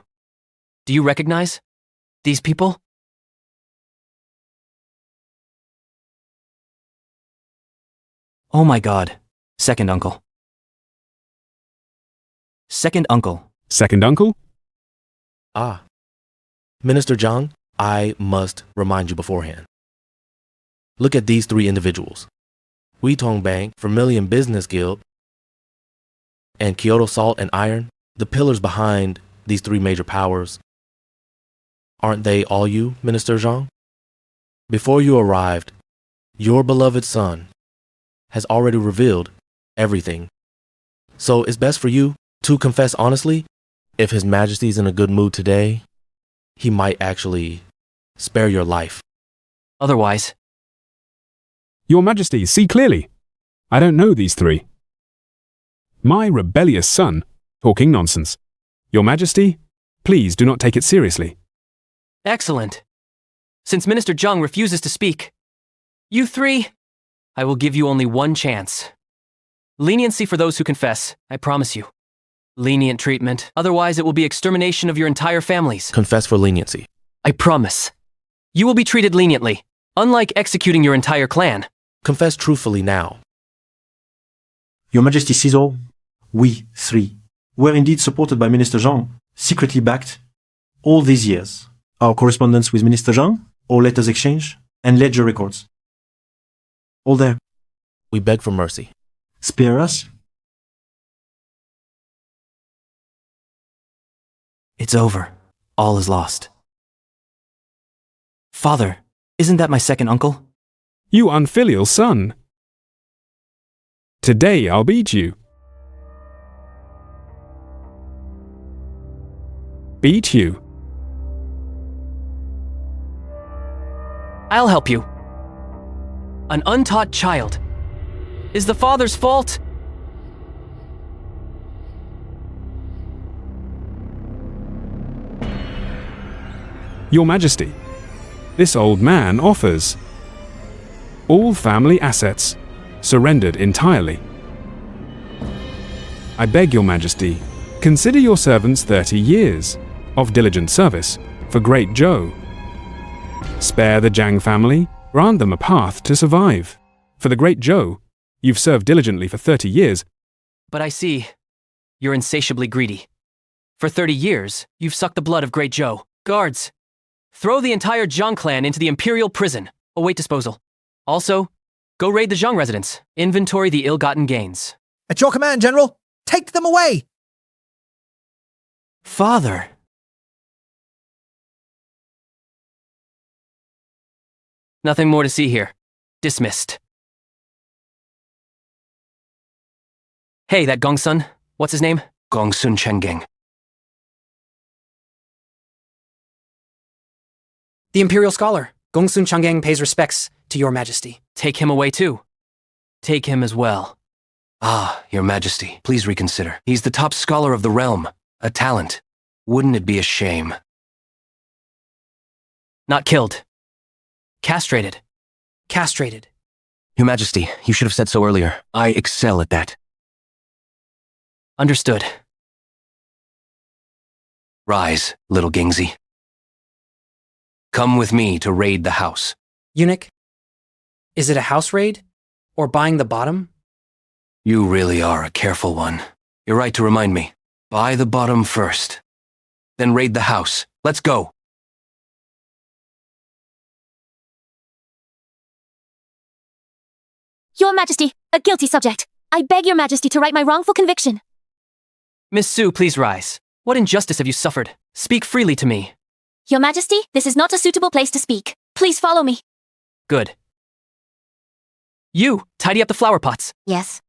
Do you recognize these people? Oh my god. Second uncle. Second uncle. Second uncle? Ah. Minister Zhang, I must remind you beforehand. Look at these three individuals. Huitong Bank, Vermilion Business Guild, and Kyoto Salt and Iron, the pillars behind these three major powers. Aren't they all you, Minister Zhang? Before you arrived, your beloved son has already revealed everything. So it's best for you to confess honestly. If His Majesty's in a good mood today, he might actually spare your life. Otherwise, Your Majesty, see clearly. I don't know these three. My rebellious son, talking nonsense. Your Majesty, please do not take it seriously. excellent. Since Minister Zhang refuses to speak, you three, I will give you only one chance. Leniency for those who confess, I promise you. Lenient treatment, otherwise it will be extermination of your entire families. Confess for leniency. I promise. You will be treated leniently, unlike executing your entire clan. Confess truthfully now. Your Majesty sees all. We three were indeed supported by Minister Zhang, secretly backed, all these years. Our correspondence with Minister Zhang, all letters exchanged, and ledger records. All there. We beg for mercy. Spare us. It's over. All is lost. Father, isn't that my second uncle? You unfilial son. Today I'll beat you. Beat you. I'll help you. An untaught child is the father's fault. Your Majesty, this old man offers all family assets surrendered entirely. I beg Your Majesty, consider your servants 30 years of diligent service for Great Zhou. Spare the Jiang family, grant them a path to survive. For the Great Zhou, you've served diligently for 30 years. But I see, you're insatiably greedy. For 30 years, you've sucked the blood of Great Zhou. Guards, throw the entire Zhang clan into the Imperial prison. Await disposal. Also, go raid the Zhang residence. Inventory the ill-gotten gains. At your command, General. Take them away! Father! Nothing more to see here. Dismissed. Hey, that Gongsun. What's his name? Gongsun Chengeng. The Imperial Scholar, Gongsun Changeng, pays respects to Your Majesty. Take him away too. Take him as well. Ah, Your Majesty, please reconsider. He's the top scholar of the realm, a talent. Wouldn't it be a shame? Not killed. Castrated. Castrated. Your Majesty, you should have said so earlier. I excel at that. Understood. Rise, little Gingzi. Come with me to raid the house. Eunuch, is it a house raid? Or buying the bottom? You really are a careful one. You're right to remind me. Buy the bottom first. Then raid the house. Let's go. Your Majesty, a guilty subject. I beg Your Majesty to right my wrongful conviction. Miss Su, please rise. What injustice have you suffered? Speak freely to me. Your Majesty, this is not a suitable place to speak. Please follow me. Good. You, tidy up the flower pots. Yes.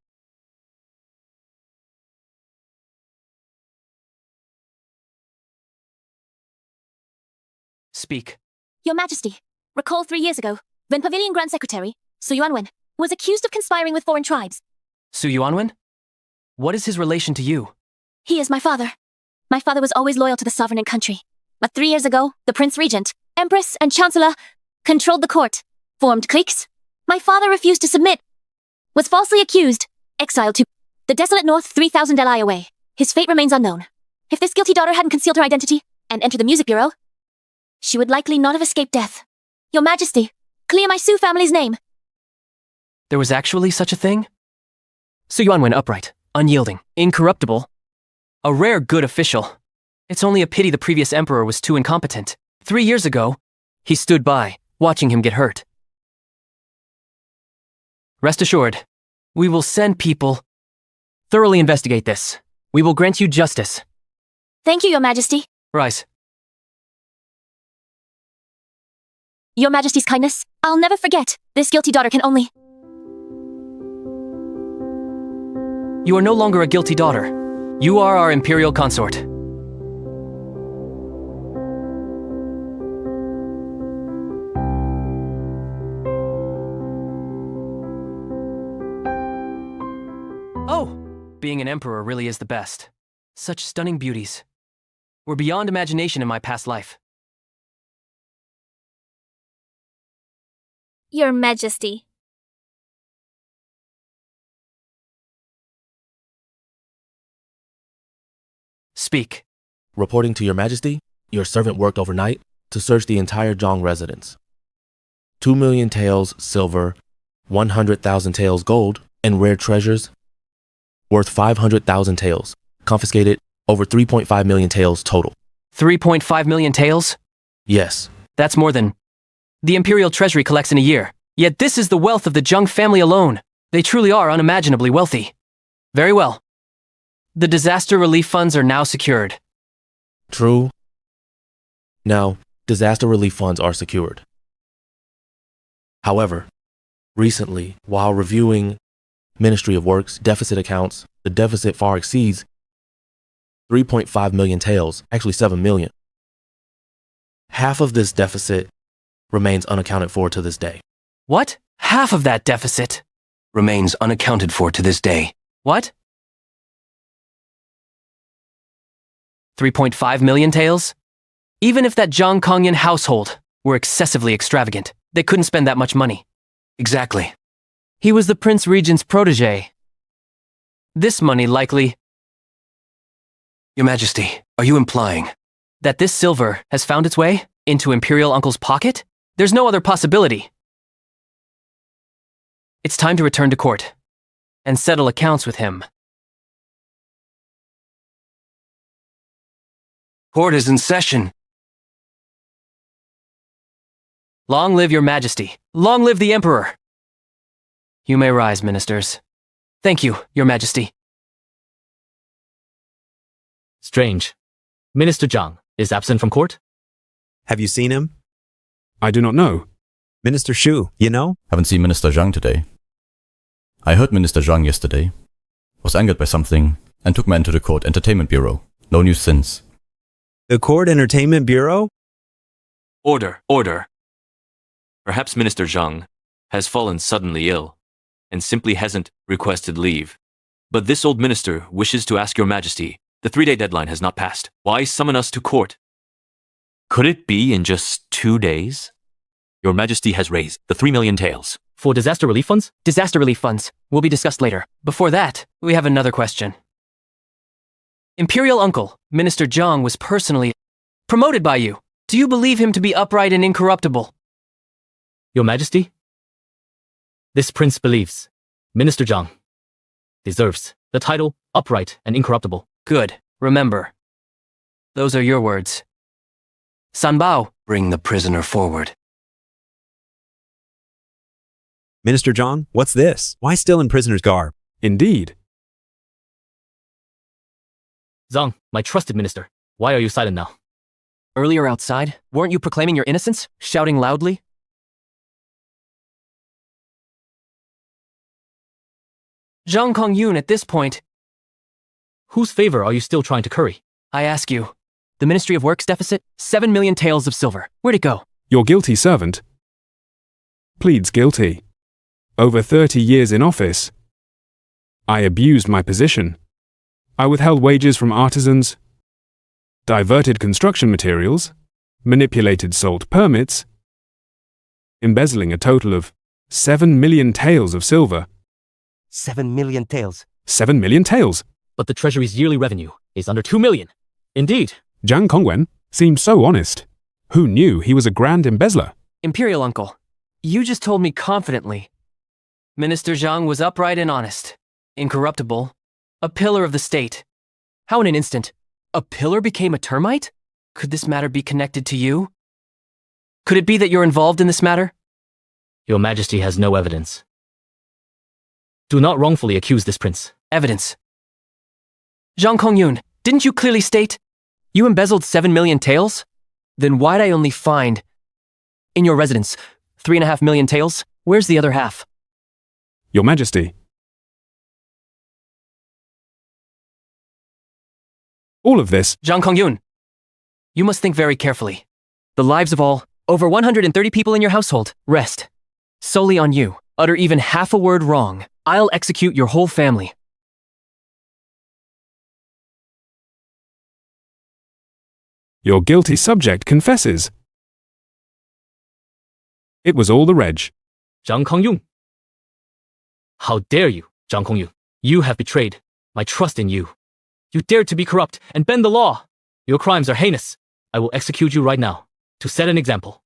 Speak. Your Majesty, recall 3 years ago, When Pavilion Grand Secretary, Su Yuanwen, was accused of conspiring with foreign tribes. Su Yuanwen? What is his relation to you? He is my father. My father was always loyal to the sovereign and country. But 3 years ago, the Prince Regent, Empress, and Chancellor controlled the court, formed cliques. My father refused to submit, was falsely accused, exiled to the desolate north 3,000 li away. His fate remains unknown. If this guilty daughter hadn't concealed her identity and entered the music bureau, she would likely not have escaped death. Your Majesty, clear my Su family's name. There was actually such a thing? Su Yuanwen upright, unyielding, incorruptible. A rare good official. It's only a pity the previous emperor was too incompetent. 3 years ago, he stood by, watching him get hurt. Rest assured, we will send people. Thoroughly investigate this. We will grant you justice. Thank you, Your Majesty. Rise. Your Majesty's kindness, I'll never forget. This guilty daughter can only... You are no longer a guilty daughter. You are our imperial consort. Oh, being an emperor really is the best. Such stunning beauties. Were beyond imagination in my past life. Your Majesty. Speak. Reporting to Your Majesty, your servant worked overnight to search the entire Zhang residence. 2 million taels silver, 100,000 taels gold, and rare treasures worth 500,000 taels. Confiscated over 3.5 million taels total. 3.5 million taels? Yes. That's more than the Imperial Treasury collects in a year. Yet this is the wealth of the Zhang family alone. They truly are unimaginably wealthy. Very well. The disaster relief funds are now secured. True. Now, disaster relief funds are secured. However, recently, while reviewing Ministry of Works deficit accounts, the deficit far exceeds 3.5 million taels, actually 7 million. Half of this deficit remains unaccounted for to this day. What? Half of that deficit remains unaccounted for to this day. What? 3.5 million taels? Even if that Zhang Kongyan household were excessively extravagant, they couldn't spend that much money. Exactly. He was the Prince Regent's protege. This money likely... Your Majesty, are you implying that this silver has found its way into Imperial Uncle's pocket? There's no other possibility. It's time to return to court and settle accounts with him. Court is in session. Long live your Majesty. Long live the Emperor. You may rise, ministers. Thank you, your Majesty. Strange. Minister Zhang is absent from court? Have you seen him? I do not know. Minister Shu, you know? Haven't seen Minister Zhang today. I heard Minister Zhang yesterday, was angered by something, and took men to the Court Entertainment Bureau. No news since. The Court Entertainment Bureau? Order, order. Perhaps Minister Zhang has fallen suddenly ill and simply hasn't requested leave. But this old minister wishes to ask your Majesty, the 3-day deadline has not passed. Why summon us to court? Could it be in just 2 days? Your Majesty has raised the 3 million taels. For disaster relief funds? Disaster relief funds will be discussed later. Before that, we have another question. Imperial Uncle, Minister Zhang was personally promoted by you. Do you believe him to be upright and incorruptible? Your Majesty? This prince believes Minister Zhang deserves the title upright and incorruptible. Good. Remember, those are your words. Sanbao, bring the prisoner forward. Minister Zhang, what's this? Why still in prisoner's garb? Indeed. Zhang, my trusted minister, why are you silent now? Earlier outside, weren't you proclaiming your innocence, shouting loudly? Zhang Kongyun at this point. Whose favor are you still trying to curry? I ask you. The Ministry of Works deficit, 7 million taels of silver. Where'd it go? Your guilty servant. pleads guilty. Over 30 years in office. I abused my position. I withheld wages from artisans, diverted construction materials, manipulated sold permits, embezzling a total of 7 million taels of silver. 7 million taels. 7 million taels. But the treasury's yearly revenue is under 2 million. Indeed. Zhang Kongwen seemed so honest. Who knew he was a grand embezzler? Imperial Uncle, you just told me confidently. Minister Zhang was upright and honest, incorruptible, a pillar of the state. How in an instant, a pillar became a termite? Could this matter be connected to you? Could it be that you're involved in this matter? Your Majesty has no evidence. Do not wrongfully accuse this prince. Evidence. Zhang Kongyun, didn't you clearly state you embezzled 7 million taels? Then why'd I only find, in your residence, 3.5 million taels? Where's the other half? Your Majesty. All of this. Zhang Kongyun, you must think very carefully. The lives of all, over 130 people in your household, rest solely on you. Utter even half a word wrong, I'll execute your whole family. Your guilty subject confesses. It was all the reg. Zhang Kongyun. How dare you, Zhang Kongyun? You have betrayed my trust in you. You dared to be corrupt and bend the law. Your crimes are heinous. I will execute you right now, to set an example.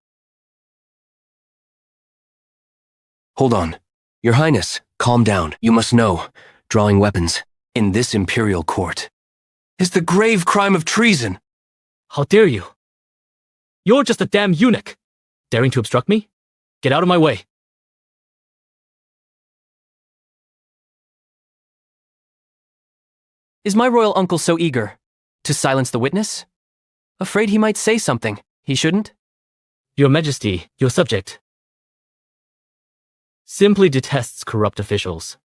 Hold on. Your Highness, calm down. You must know, drawing weapons in this imperial court is the grave crime of treason. How dare you? You're just a damn eunuch. Daring to obstruct me? Get out of my way. Is my royal uncle so eager to silence the witness? Afraid he might say something he shouldn't? Your Majesty, your subject, simply detests corrupt officials.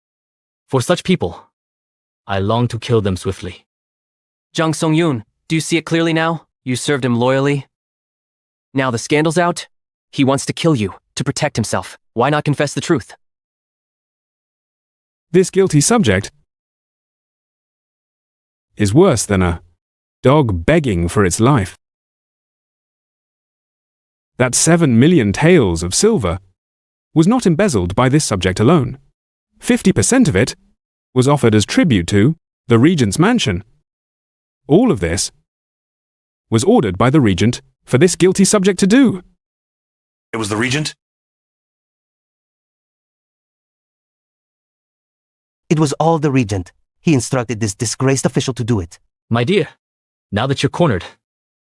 For such people, I long to kill them swiftly. Zhang Songyun, do you see it clearly now? You served him loyally. Now the scandal's out. He wants to kill you, to protect himself. Why not confess the truth? This guilty subject is worse than a dog begging for its life. That 7 million taels of silver was not embezzled by this subject alone. 50% of it was offered as tribute to the regent's mansion. All of this was ordered by the regent for this guilty subject to do. It was the regent? It was all the regent. He instructed this disgraced official to do it. My dear, now that you're cornered,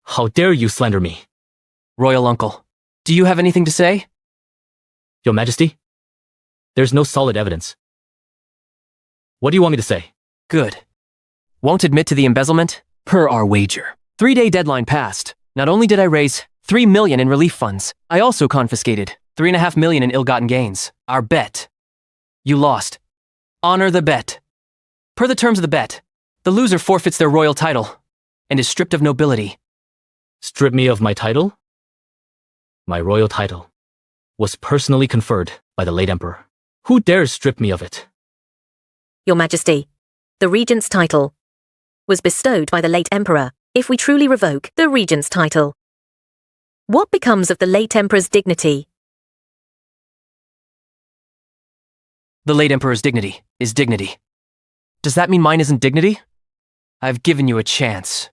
how dare you slander me? Royal uncle, do you have anything to say? Your Majesty, there's no solid evidence. What do you want me to say? Good. Won't admit to the embezzlement? Per our wager. 3-day deadline passed. Not only did I raise 3 million in relief funds, I also confiscated 3.5 million in ill-gotten gains. Our bet. You lost. Honor the bet. Per the terms of the bet, the loser forfeits their royal title and is stripped of nobility. Strip me of my title? My royal title was personally conferred by the late emperor. Who dares strip me of it? Your Majesty, the regent's title was bestowed by the late emperor. If we truly revoke the regent's title, what becomes of the late emperor's dignity? The late emperor's dignity is dignity. Does that mean mine isn't dignity? I've given you a chance.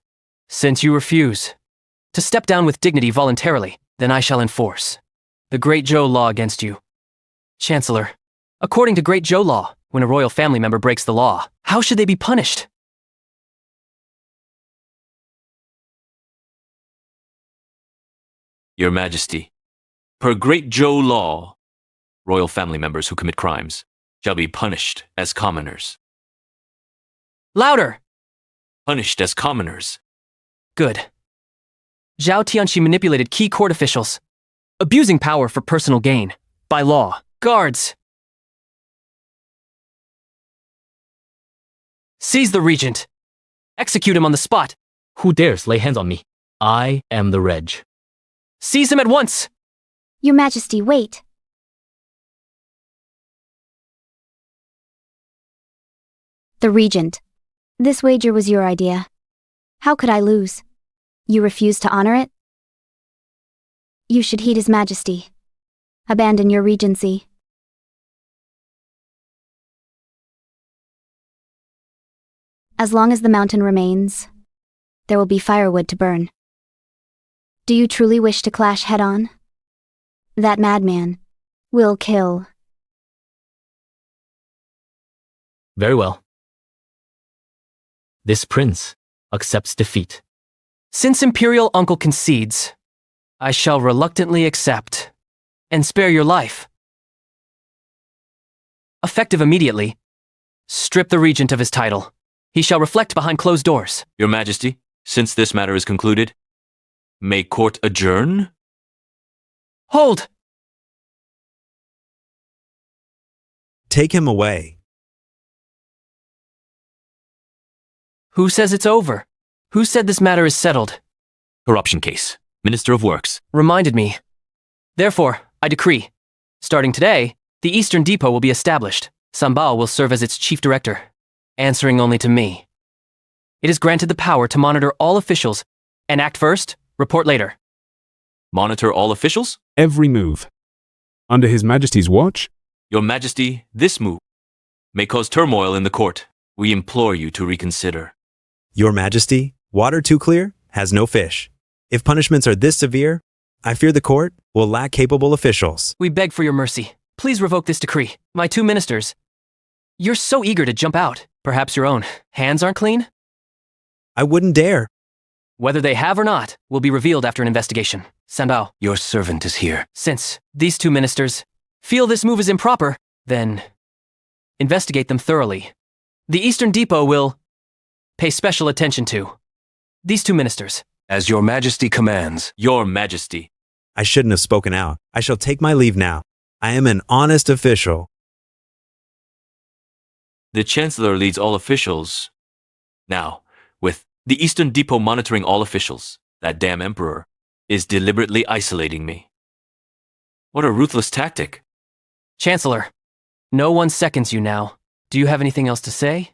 Since you refuse to step down with dignity voluntarily, then I shall enforce the Great Zhou law against you. Chancellor, according to Great Zhou law, when a royal family member breaks the law, how should they be punished? Your Majesty, per Great Zhou law, royal family members who commit crimes shall be punished as commoners. Louder! Punished as commoners. Good. Zhao Tianxi manipulated key court officials, abusing power for personal gain. By law, guards! Seize the regent. Execute him on the spot. Who dares lay hands on me? I am the reg. Seize him at once! Your Majesty, wait. The regent. This wager was your idea. How could I lose? You refuse to honor it? You should heed His Majesty. Abandon your regency. As long as the mountain remains, there will be firewood to burn. Do you truly wish to clash head-on? That madman will kill. Very well. This prince accepts defeat. Since Imperial Uncle concedes, I shall reluctantly accept and spare your life. Effective immediately, strip the regent of his title. He shall reflect behind closed doors. Your Majesty, since this matter is concluded, may court adjourn? Hold! Take him away. Who says it's over? Who said this matter is settled? Corruption case. Minister of Works. Reminded me. Therefore, I decree, starting today, the Eastern Depot will be established. Sambao will serve as its chief director, answering only to me. It is granted the power to monitor all officials and act first, report later. Monitor all officials? Every move. Under His Majesty's watch? Your Majesty, this move may cause turmoil in the court. We implore you to reconsider. Your Majesty, water too clear has no fish. If punishments are this severe, I fear the court will lack capable officials. We beg for your mercy. Please revoke this decree. My 2 ministers. You're so eager to jump out. Perhaps your own hands aren't clean? I wouldn't dare. Whether they have or not will be revealed after an investigation. Sanbao. Your servant is here. Since these 2 ministers feel this move is improper, then investigate them thoroughly. The Eastern Depot will pay special attention to these 2 ministers. As your Majesty commands. Your Majesty. I shouldn't have spoken out. I shall take my leave now. I am an honest official. The Chancellor leads all officials. Now, with the Eastern Depot monitoring all officials, that damn Emperor is deliberately isolating me. What a ruthless tactic. Chancellor, no one seconds you now. Do you have anything else to say?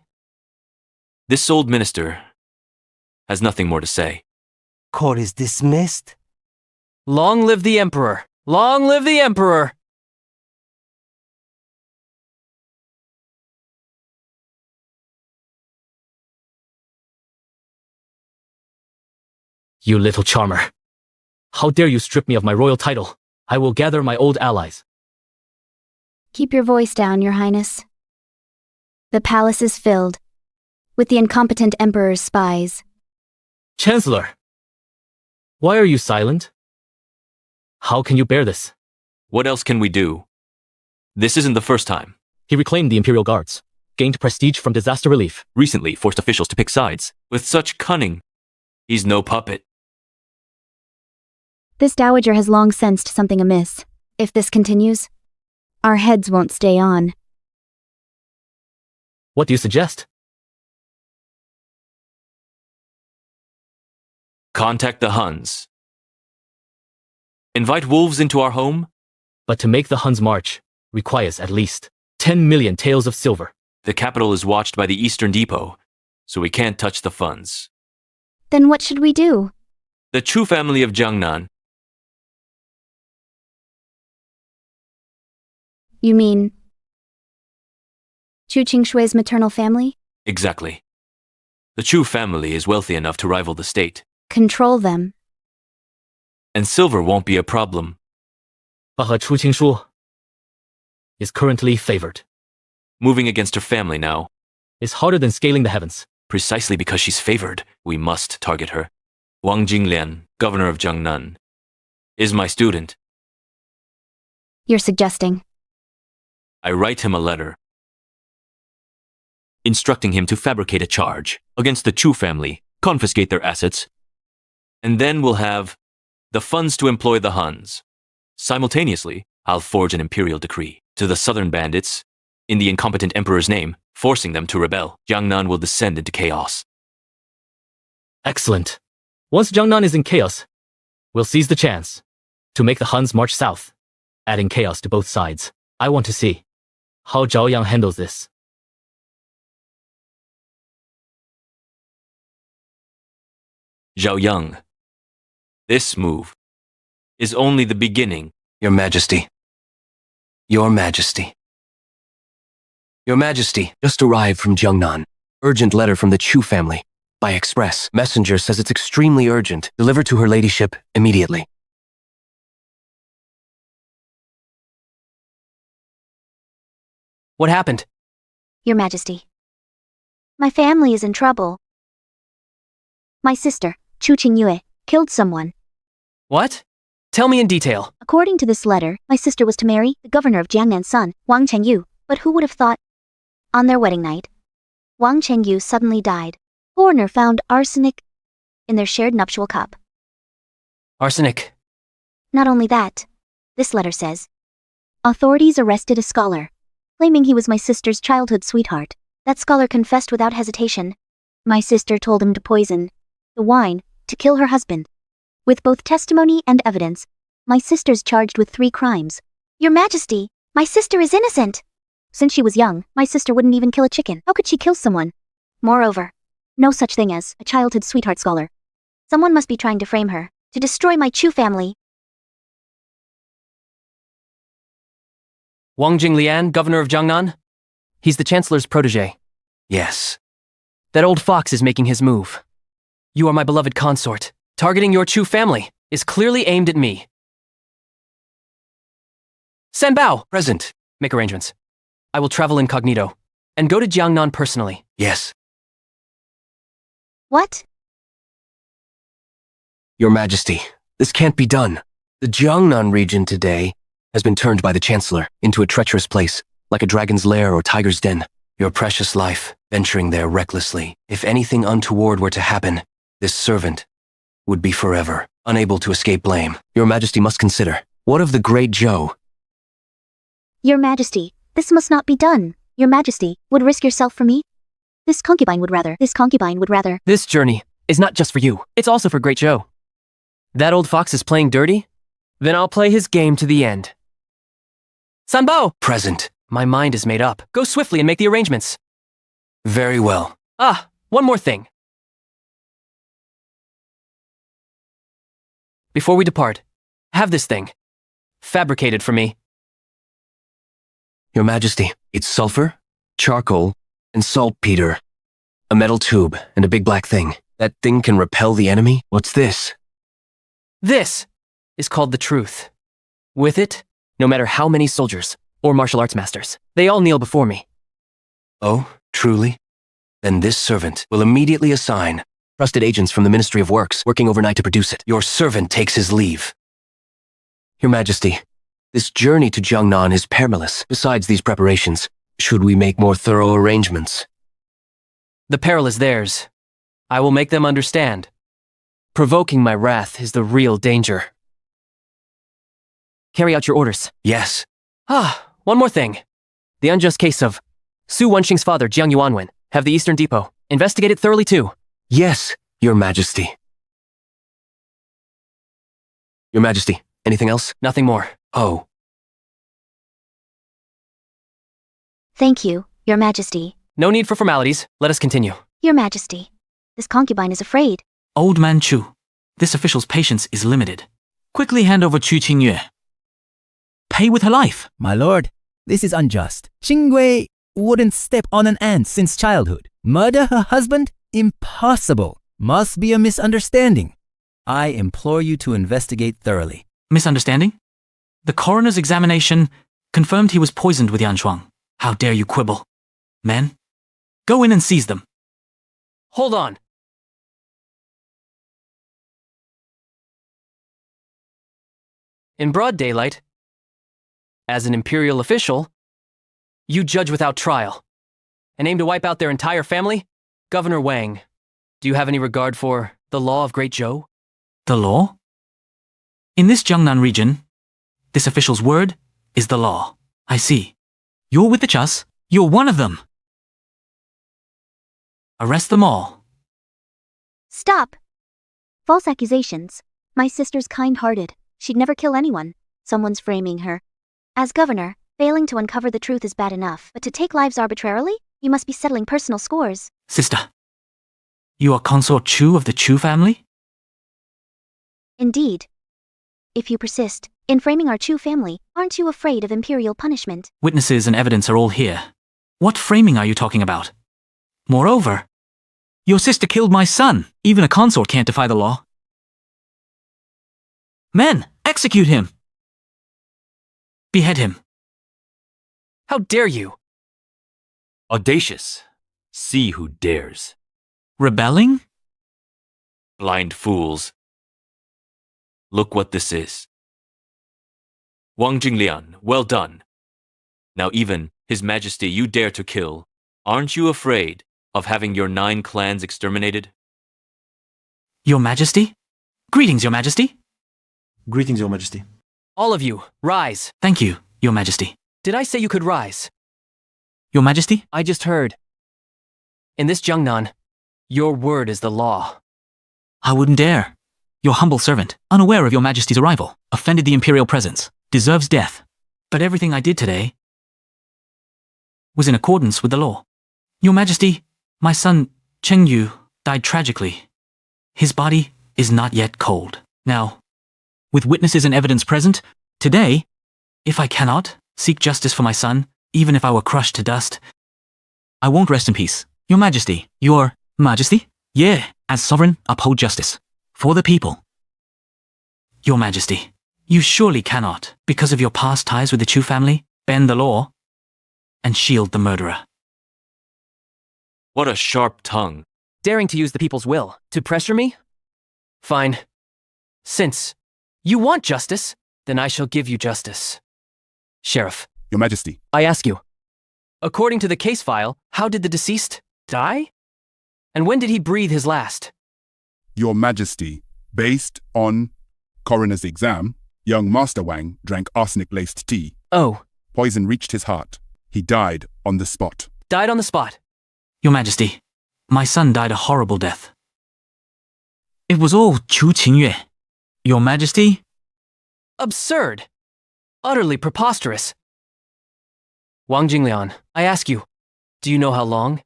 This old minister has nothing more to say. Court is dismissed. Long live the Emperor! Long live the Emperor! You little charmer. How dare you strip me of my royal title? I will gather my old allies. Keep your voice down, Your Highness. The palace is filled with the incompetent Emperor's spies. Chancellor! Why are you silent? How can you bear this? What else can we do? This isn't the first time. He reclaimed the Imperial Guards, gained prestige from disaster relief. Recently forced officials to pick sides. With such cunning. He's no puppet. This dowager has long sensed something amiss. If this continues, our heads won't stay on. What do you suggest? Contact the Huns. Invite wolves into our home? But to make the Huns march requires at least 10 million taels of silver. The capital is watched by the Eastern Depot, so we can't touch the funds. Then what should we do? The Chu family of Jiangnan. You mean Chu Qingshui's maternal family? Exactly. The Chu family is wealthy enough to rival the state. Control them. And silver won't be a problem. But Chu Qingshu is currently favored. Moving against her family now is harder than scaling the heavens. Precisely because she's favored, we must target her. Wang Jinglian, governor of Jiangnan, is my student. You're suggesting? I write him a letter, instructing him to fabricate a charge against the Chu family, confiscate their assets, and then we'll have the funds to employ the Huns. Simultaneously, I'll forge an imperial decree to the southern bandits in the incompetent emperor's name, forcing them to rebel. Jiangnan will descend into chaos. Excellent. Once Jiangnan is in chaos, we'll seize the chance to make the Huns march south, adding chaos to both sides. I want to see how Zhao Yang handles this. Zhao Yang. This move is only the beginning. Your Majesty. Your Majesty. Your Majesty, just arrived from Jiangnan. Urgent letter from the Chu family. By express. Messenger says it's extremely urgent. Deliver to her ladyship immediately. What happened? Your Majesty. My family is in trouble. My sister, Chu Qingyue, killed someone. What? Tell me in detail. According to this letter, my sister was to marry the governor of Jiangnan's son, Wang Chengyu, but who would have thought? On their wedding night, Wang Chengyu suddenly died. Foreigner found arsenic in their shared nuptial cup. Arsenic. Not only that, this letter says, authorities arrested a scholar, claiming he was my sister's childhood sweetheart. That scholar confessed without hesitation. My sister told him to poison the wine to kill her husband. With both testimony and evidence, my sister's charged with 3 crimes. Your Majesty, my sister is innocent. Since she was young, my sister wouldn't even kill a chicken. How could she kill someone? Moreover, no such thing as a childhood sweetheart scholar. Someone must be trying to frame her, to destroy my Chu family. Wang Jinglian, governor of Jiangnan? He's the chancellor's protege. Yes. That old fox is making his move. You are my beloved consort. Targeting your Chu family is clearly aimed at me. Sanbao! Present. Make arrangements. I will travel incognito and go to Jiangnan personally. Yes. What? Your Majesty, this can't be done. The Jiangnan region today has been turned by the Chancellor into a treacherous place, like a dragon's lair or tiger's den. Your precious life, venturing there recklessly. If anything untoward were to happen, this servant would be forever, unable to escape blame. Your Majesty must consider, what of the great Zhou? Your Majesty, this must not be done. Your Majesty, would risk yourself for me? This concubine would rather. This journey is not just for you, it's also for Great Zhou. That old fox is playing dirty? Then I'll play his game to the end. Sanbao! Present. My mind is made up. Go swiftly and make the arrangements. Very well. Ah, one more thing. Before we depart, have this thing fabricated for me. Your Majesty, it's sulfur, charcoal, and saltpeter. A metal tube and a big black thing. That thing can repel the enemy? What's this? This is called the truth. With it, no matter how many soldiers or martial arts masters, they all kneel before me. Oh, truly? Then this servant will immediately assign trusted agents from the Ministry of Works working overnight to produce it. Your servant takes his leave. Your Majesty, this journey to Jiangnan is perilous. Besides these preparations, should we make more thorough arrangements? The peril is theirs. I will make them understand. Provoking my wrath is the real danger. Carry out your orders. Yes. Ah, one more thing. The unjust case of Su Wenxing's father, Jiang Yuanwen. Have the Eastern Depot. Investigate it thoroughly too. Yes, Your Majesty. Your Majesty, anything else? Nothing more. Oh. Thank you, Your Majesty. No need for formalities. Let us continue. Your Majesty, this concubine is afraid. Old man Chu, this official's patience is limited. Quickly hand over Chu Qingyue. Pay with her life. My lord, this is unjust. Qingyue wouldn't step on an ant since childhood. Murder her husband? Impossible. Must be a misunderstanding. I implore you to investigate thoroughly. Misunderstanding? The coroner's examination confirmed he was poisoned with Yanshuang. How dare you quibble? Men, go in and seize them. Hold on. In broad daylight, as an imperial official, you judge without trial and aim to wipe out their entire family? Governor Wang, do you have any regard for the law of Great Zhou? The law? In this Jiangnan region, this official's word is the law. I see. You're with the Chus. You're one of them. Arrest them all. Stop! False accusations. My sister's kind-hearted. She'd never kill anyone. Someone's framing her. As governor, failing to uncover the truth is bad enough, but to take lives arbitrarily? You must be settling personal scores. Sister, you are Consort Chu of the Chu family? Indeed. If you persist in framing our Chu family, aren't you afraid of imperial punishment? Witnesses and evidence are all here. What framing are you talking about? Moreover, your sister killed my son. Even a consort can't defy the law. Men, execute him! Behead him. How dare you? Audacious. See who dares. Rebelling? Blind fools. Look what this is. Wang Jinglian, well done. Now even, His Majesty, you dare to kill. Aren't you afraid of having your 9 clans exterminated? Your Majesty? Greetings, Your Majesty. Greetings, Your Majesty. All of you, rise. Thank you, Your Majesty. Did I say you could rise? Your Majesty? I just heard. In this Jiangnan, your word is the law. I wouldn't dare. Your humble servant, unaware of Your Majesty's arrival, offended the imperial presence, deserves death. But everything I did today was in accordance with the law. Your Majesty, my son, Cheng Yu, died tragically. His body is not yet cold. Now, with witnesses and evidence present, today, if I cannot seek justice for my son, even if I were crushed to dust, I won't rest in peace. Your Majesty, Your Majesty? Yeah, as sovereign, uphold justice. For the people. Your Majesty, you surely cannot, because of your past ties with the Chu family, bend the law and shield the murderer. What a sharp tongue. Daring to use the people's will to pressure me? Fine. Since you want justice, then I shall give you justice. Sheriff. Your Majesty. I ask you. According to the case file, how did the deceased die? And when did he breathe his last? Your Majesty, based on coroner's exam, young Master Wang drank arsenic-laced tea. Oh. Poison reached his heart. He died on the spot. Died on the spot? Your Majesty, my son died a horrible death. It was all Chu Qingyue. Your Majesty? Absurd. Utterly preposterous. Wang Jinglian, I ask you, do you know how long?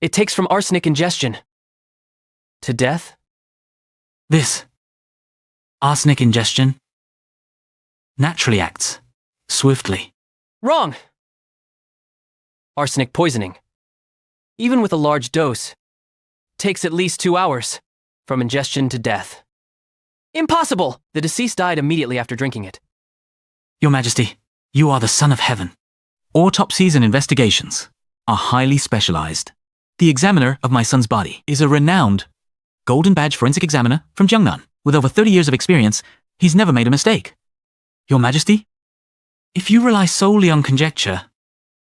It takes from arsenic ingestion to death? This arsenic ingestion naturally acts swiftly. Wrong! Arsenic poisoning, even with a large dose, takes at least 2 hours from ingestion to death. Impossible! The deceased died immediately after drinking it. Your Majesty, you are the son of heaven. Autopsies and investigations are highly specialized. The examiner of my son's body is a renowned Golden Badge forensic examiner from Jiangnan. With over 30 years of experience, he's never made a mistake. Your Majesty, if you rely solely on conjecture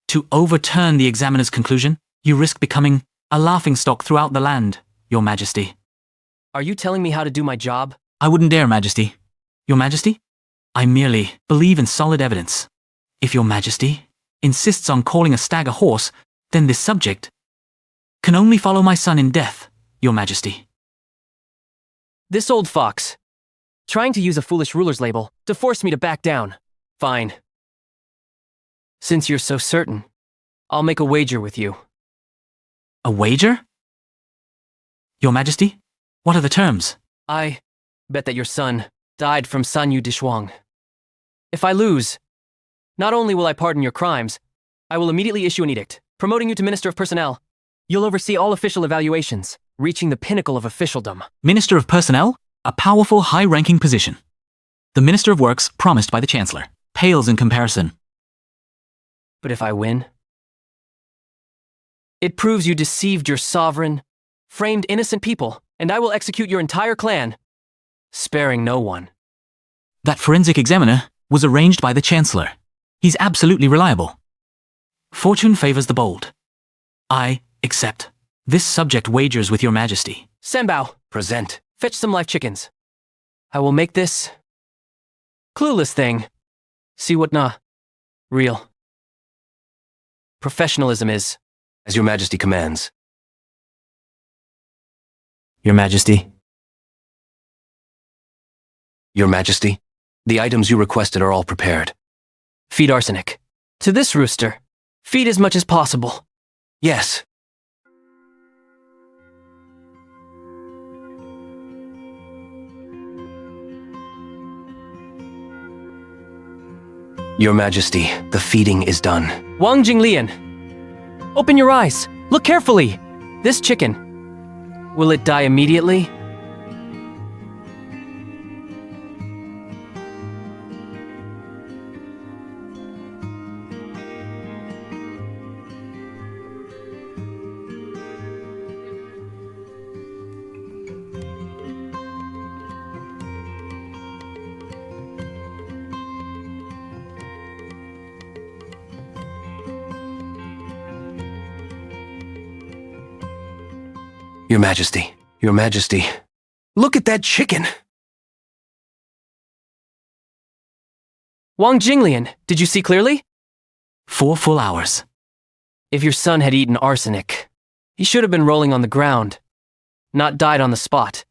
to overturn the examiner's conclusion, you risk becoming a laughingstock throughout the land, Your Majesty. Are you telling me how to do my job? I wouldn't dare, Majesty. Your Majesty, I merely believe in solid evidence. If Your Majesty insists on calling a stag a horse, then this subject can only follow my son in death, Your Majesty. This old fox, trying to use a foolish ruler's label to force me to back down. Fine. Since you're so certain, I'll make a wager with you. A wager? Your Majesty, what are the terms? I bet that your son died from Sanyu Dishuang. If I lose, not only will I pardon your crimes, I will immediately issue an edict, promoting you to Minister of Personnel. You'll oversee all official evaluations, reaching the pinnacle of officialdom. Minister of Personnel? A powerful, high-ranking position. The Minister of Works promised by the Chancellor pales in comparison. But if I win, it proves you deceived your sovereign, framed innocent people, and I will execute your entire clan, sparing no one. That forensic examiner was arranged by the Chancellor. He's absolutely reliable. Fortune favors the bold. I accept. This subject wagers with Your Majesty. Senbao, Present. fetch some live chickens. I will make this clueless thing see what real professionalism is. As Your Majesty commands. Your Majesty. Your Majesty, the items you requested are all prepared. Feed arsenic. To this rooster. Feed as much as possible. Yes. Your Majesty, the feeding is done. Wang Jinglian, open your eyes. Look carefully. This chicken, will it die immediately? Your Majesty, Your Majesty, look at that chicken! Wang Jinglian, did you see clearly? 4 full hours. If your son had eaten arsenic, he should have been rolling on the ground, not died on the spot,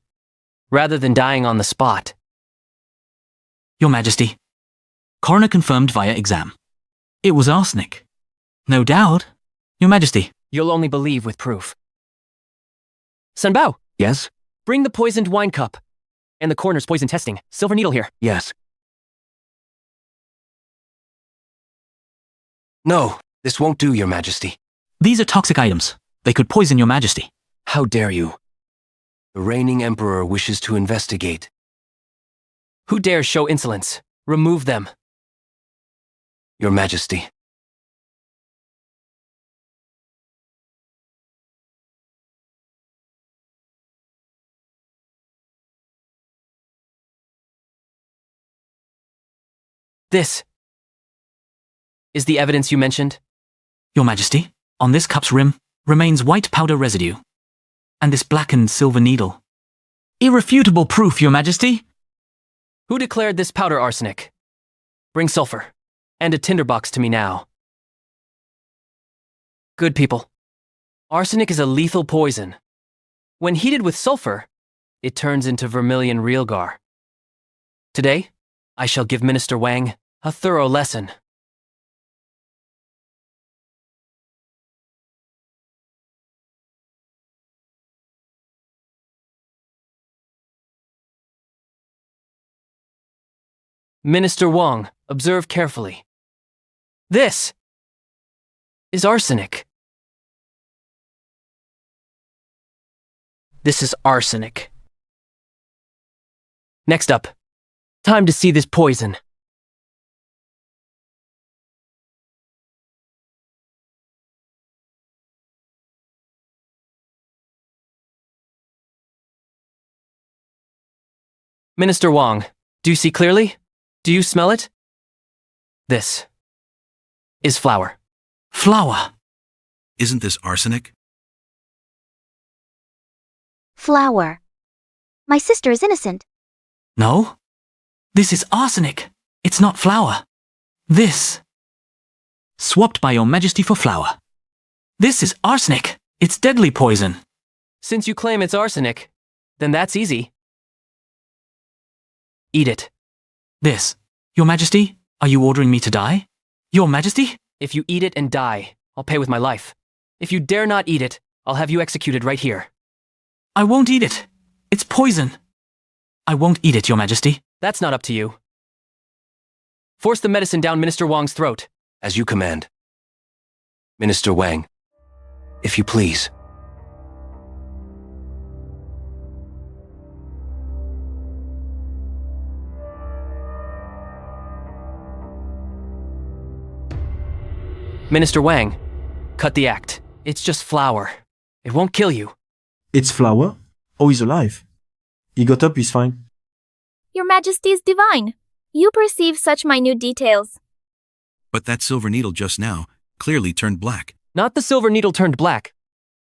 rather than dying on the spot. Your Majesty, coroner confirmed via exam. It was arsenic. No doubt. Your Majesty. You'll only believe with proof. Sanbao! Yes? Bring the poisoned wine cup. And the coroner's poison testing. Silver needle here. Yes. No, this won't do, Your Majesty. These are toxic items. They could poison Your Majesty. How dare you? The reigning emperor wishes to investigate. Who dares show insolence? Remove them. Your Majesty. This is the evidence you mentioned? Your Majesty, on this cup's rim remains white powder residue. And this blackened silver needle. Irrefutable proof, Your Majesty. Who declared this powder arsenic? Bring sulfur and a tinderbox to me now. Good people. Arsenic is a lethal poison. When heated with sulfur, it turns into vermilion realgar. Today, I shall give Minister Wang a thorough lesson. Minister Wang, observe carefully. This is arsenic. This is arsenic. Next up, time to see this poison. Minister Wang, do you see clearly? Do you smell it? This is flour. Flour? Isn't this arsenic? Flour. My sister is innocent. No. This is arsenic. It's not flour. This. Swapped by Your Majesty for flour. This is arsenic. It's deadly poison. Since you claim it's arsenic, then that's easy. Eat it. This. Your Majesty, are you ordering me to die? Your Majesty? If you eat it and die, I'll pay with my life. If you dare not eat it, I'll have you executed right here. I won't eat it. It's poison. I won't eat it, Your Majesty. That's not up to you. Force the medicine down Minister Wang's throat. As you command. Minister Wang, if you please. Minister Wang, cut the act. It's just flour. It won't kill you. It's flour? Oh, he's alive. He got up, he's fine. Your Majesty is divine. You perceive such minute details. But that silver needle just now clearly turned black. Not the silver needle turned black.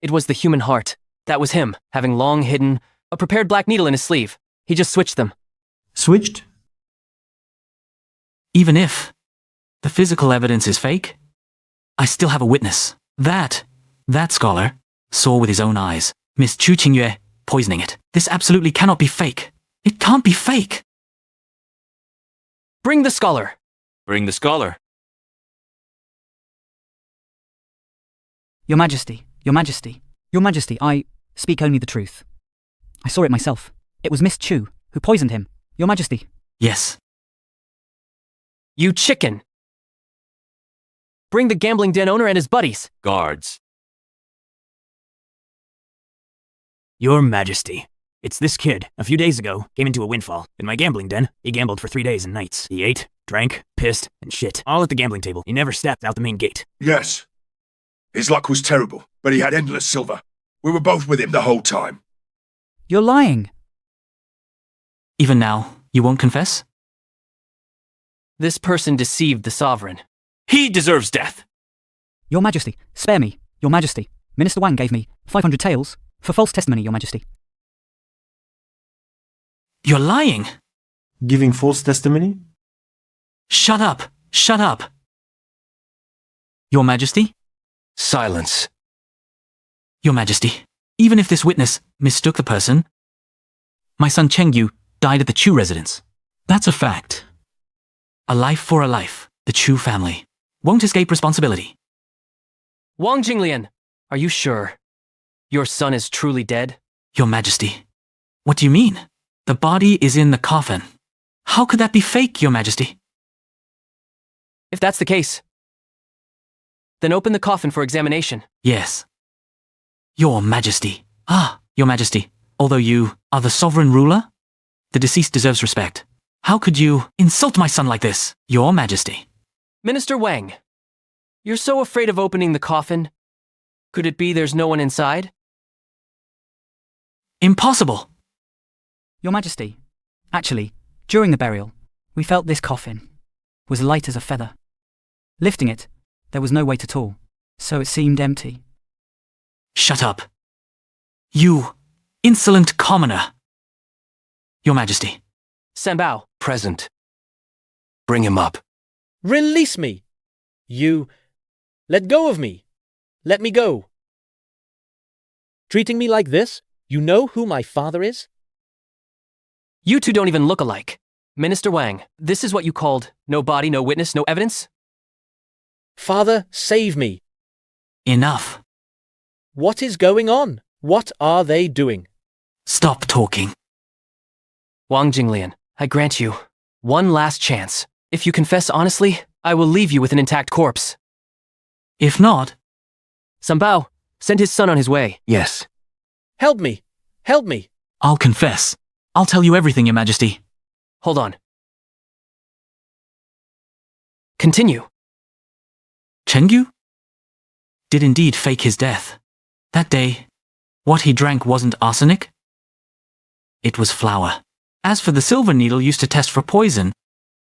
It was the human heart. That was him, having long hidden a prepared black needle in his sleeve. He just switched them. Switched? Even if the physical evidence is fake, I still have a witness. That scholar saw with his own eyes Miss Chu Qingyue poisoning it. This absolutely cannot be fake. It can't be fake. Bring the scholar. Bring the scholar. Your Majesty, Your Majesty, Your Majesty, I speak only the truth. I saw it myself. It was Miss Chu who poisoned him. Your Majesty. Yes. You chicken. Bring the gambling den owner and his buddies. Guards. Your Majesty, it's this kid. A few days ago, came into a windfall. In my gambling den, he gambled for 3 days and nights. He ate, drank, pissed, and shit. All at the gambling table. He never stepped out the main gate. Yes. His luck was terrible, but he had endless silver. We were both with him the whole time. You're lying. Even now, you won't confess? This person deceived the sovereign. He deserves death. Your Majesty, spare me. Your Majesty, Minister Wang gave me 500 taels for false testimony, Your Majesty. You're lying. Giving false testimony? Shut up. Shut up. Your Majesty? Silence. Your Majesty, even if this witness mistook the person, my son Chengyu died at the Chu residence. That's a fact. A life for a life. The Chu family won't escape responsibility. Wang Jinglian, are you sure? Your son is truly dead? Your Majesty, what do you mean? The body is in the coffin. How could that be fake, Your Majesty? If that's the case, then open the coffin for examination. Yes. Your Majesty. Your Majesty, although you are the sovereign ruler, the deceased deserves respect. How could you insult my son like this, Your Majesty? Minister Wang, you're so afraid of opening the coffin. Could it be there's no one inside? Impossible. Your Majesty, actually, during the burial, we felt this coffin was light as a feather. Lifting it, there was no weight at all, so it seemed empty. Shut up. You insolent commoner. Your Majesty. Sanbao. Present. Bring him up. Release me! You... Let go of me! Let me go! Treating me like this? You know who my father is? You two don't even look alike. Minister Wang, this is what you called no body, no witness, no evidence? Father, save me! Enough. What is going on? What are they doing? Stop talking. Wang Jinglian, I grant you one last chance. If you confess honestly, I will leave you with an intact corpse. If not... Sanbao, send his son on his way. Yes. Help me! Help me! I'll confess. I'll tell you everything, Your Majesty. Hold on. Continue. Chengyu did indeed fake his death. That day, what he drank wasn't arsenic. It was flour. As for the silver needle used to test for poison,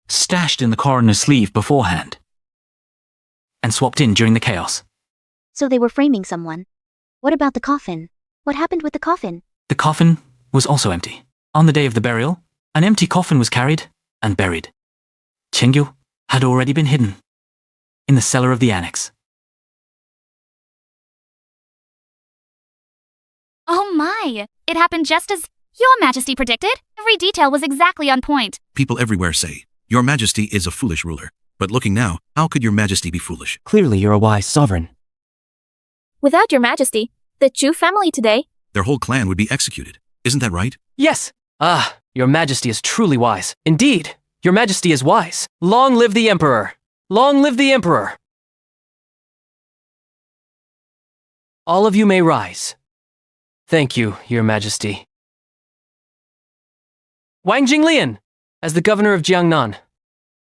stashed in the coroner's sleeve beforehand, and swapped in during the chaos. So they were framing someone. What about the coffin? What happened with the coffin? The coffin was also empty. On the day of the burial, an empty coffin was carried and buried. Chengyu had already been hidden in the cellar of the annex. Oh my! It happened just as Your Majesty predicted. Every detail was exactly on point. People everywhere say, Your Majesty is a foolish ruler. But looking now, how could Your Majesty be foolish? Clearly you're a wise sovereign. Without Your Majesty, the Chu family today... Their whole clan would be executed. Isn't that right? Yes. Your Majesty is truly wise. Indeed, Your Majesty is wise. Long live the Emperor! Long live the Emperor! All of you may rise. Thank you, Your Majesty. Wang Jinglian, as the governor of Jiangnan,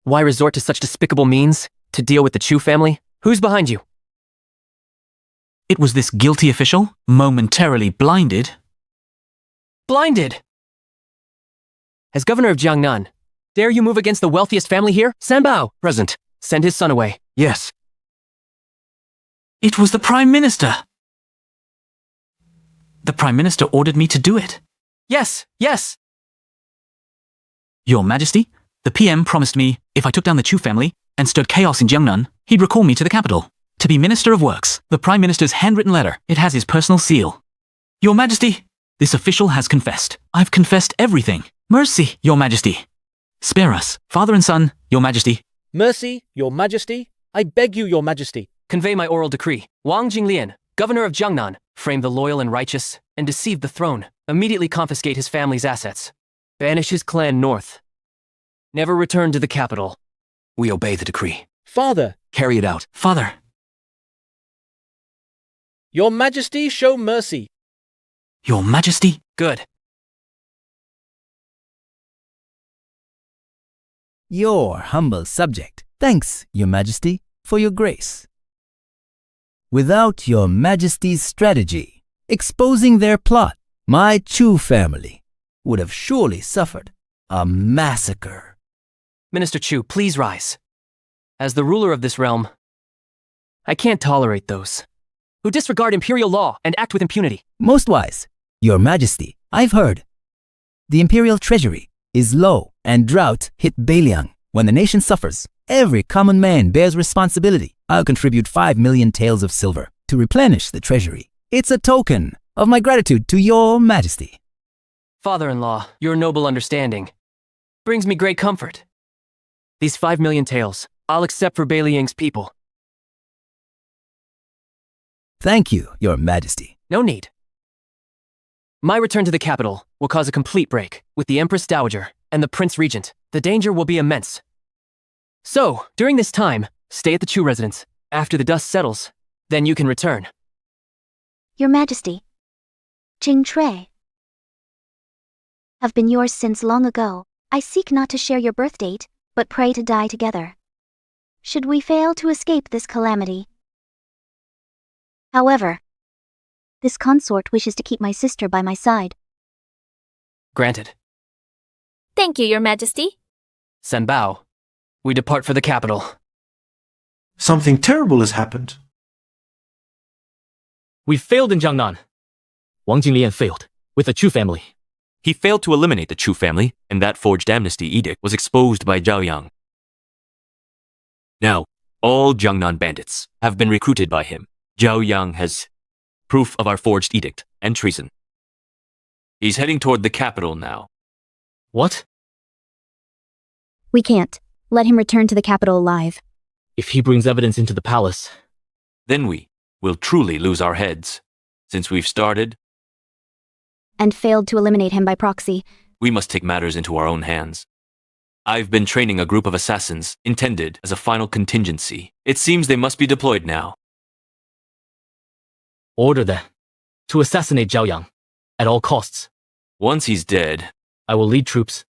why resort to such despicable means to deal with the Chu family? Who's behind you? It was this guilty official, momentarily blinded. Blinded? As governor of Jiangnan, dare you move against the wealthiest family here? Sanbao, Present. Send his son away. Yes. It was the Prime Minister. The Prime Minister ordered me to do it. Yes, yes. Your Majesty, the PM promised me if I took down the Chu family and stirred chaos in Jiangnan, he'd recall me to the capital. To be Minister of Works, the Prime Minister's handwritten letter. It has his personal seal. Your Majesty, this official has confessed. I've confessed everything. Mercy, Your Majesty. Spare us, father and son, Your Majesty. Mercy, Your Majesty. I beg you, Your Majesty. Convey my oral decree. Wang Jinglian, governor of Jiangnan, frame the loyal and righteous, and deceive the throne. Immediately confiscate his family's assets. Banish his clan north. Never return to the capital. We obey the decree. Father, Carry it out. Father. Your Majesty, show mercy. Your Majesty? Good. Your humble subject. Thanks, Your Majesty, for your grace. Without Your Majesty's strategy, exposing their plot, my Chu family would have surely suffered a massacre. Minister Chu, please rise. As the ruler of this realm, I can't tolerate those who disregard imperial law and act with impunity. Most wise, Your Majesty, I've heard. The imperial treasury is low and drought hit Baliang. When the nation suffers, every common man bears responsibility. I'll contribute 5 million taels of silver to replenish the treasury. It's a token of my gratitude to Your Majesty. Father-in-law, your noble understanding brings me great comfort. These 5 million taels, I'll accept for Baliang's people. Thank you, Your Majesty. No need. My return to the capital will cause a complete break with the Empress Dowager and the Prince Regent. The danger will be immense. So, during this time, stay at the Chu residence. After the dust settles, then you can return. Your Majesty, Jing Trey, have been yours since long ago. I seek not to share your birth date, but pray to die together. Should we fail to escape this calamity. However, this consort wishes to keep my sister by my side. Granted. Thank you, Your Majesty. Senbao, we depart for the capital. Something terrible has happened. We failed in Jiangnan. Wang Jinglian failed, with the Chu family. He failed to eliminate the Chu family, and that forged amnesty edict was exposed by Zhao Yang. Now, all Jiangnan bandits have been recruited by him. Zhao Yang has proof of our forged edict and treason. He's heading toward the capital now. What? We can't let him return to the capital alive. If he brings evidence into the palace, then we will truly lose our heads. Since we've started, and failed to eliminate him by proxy, we must take matters into our own hands. I've been training a group of assassins intended as a final contingency. It seems they must be deployed now. Order them to assassinate Zhao Yang at all costs. Once he's dead, I will lead troops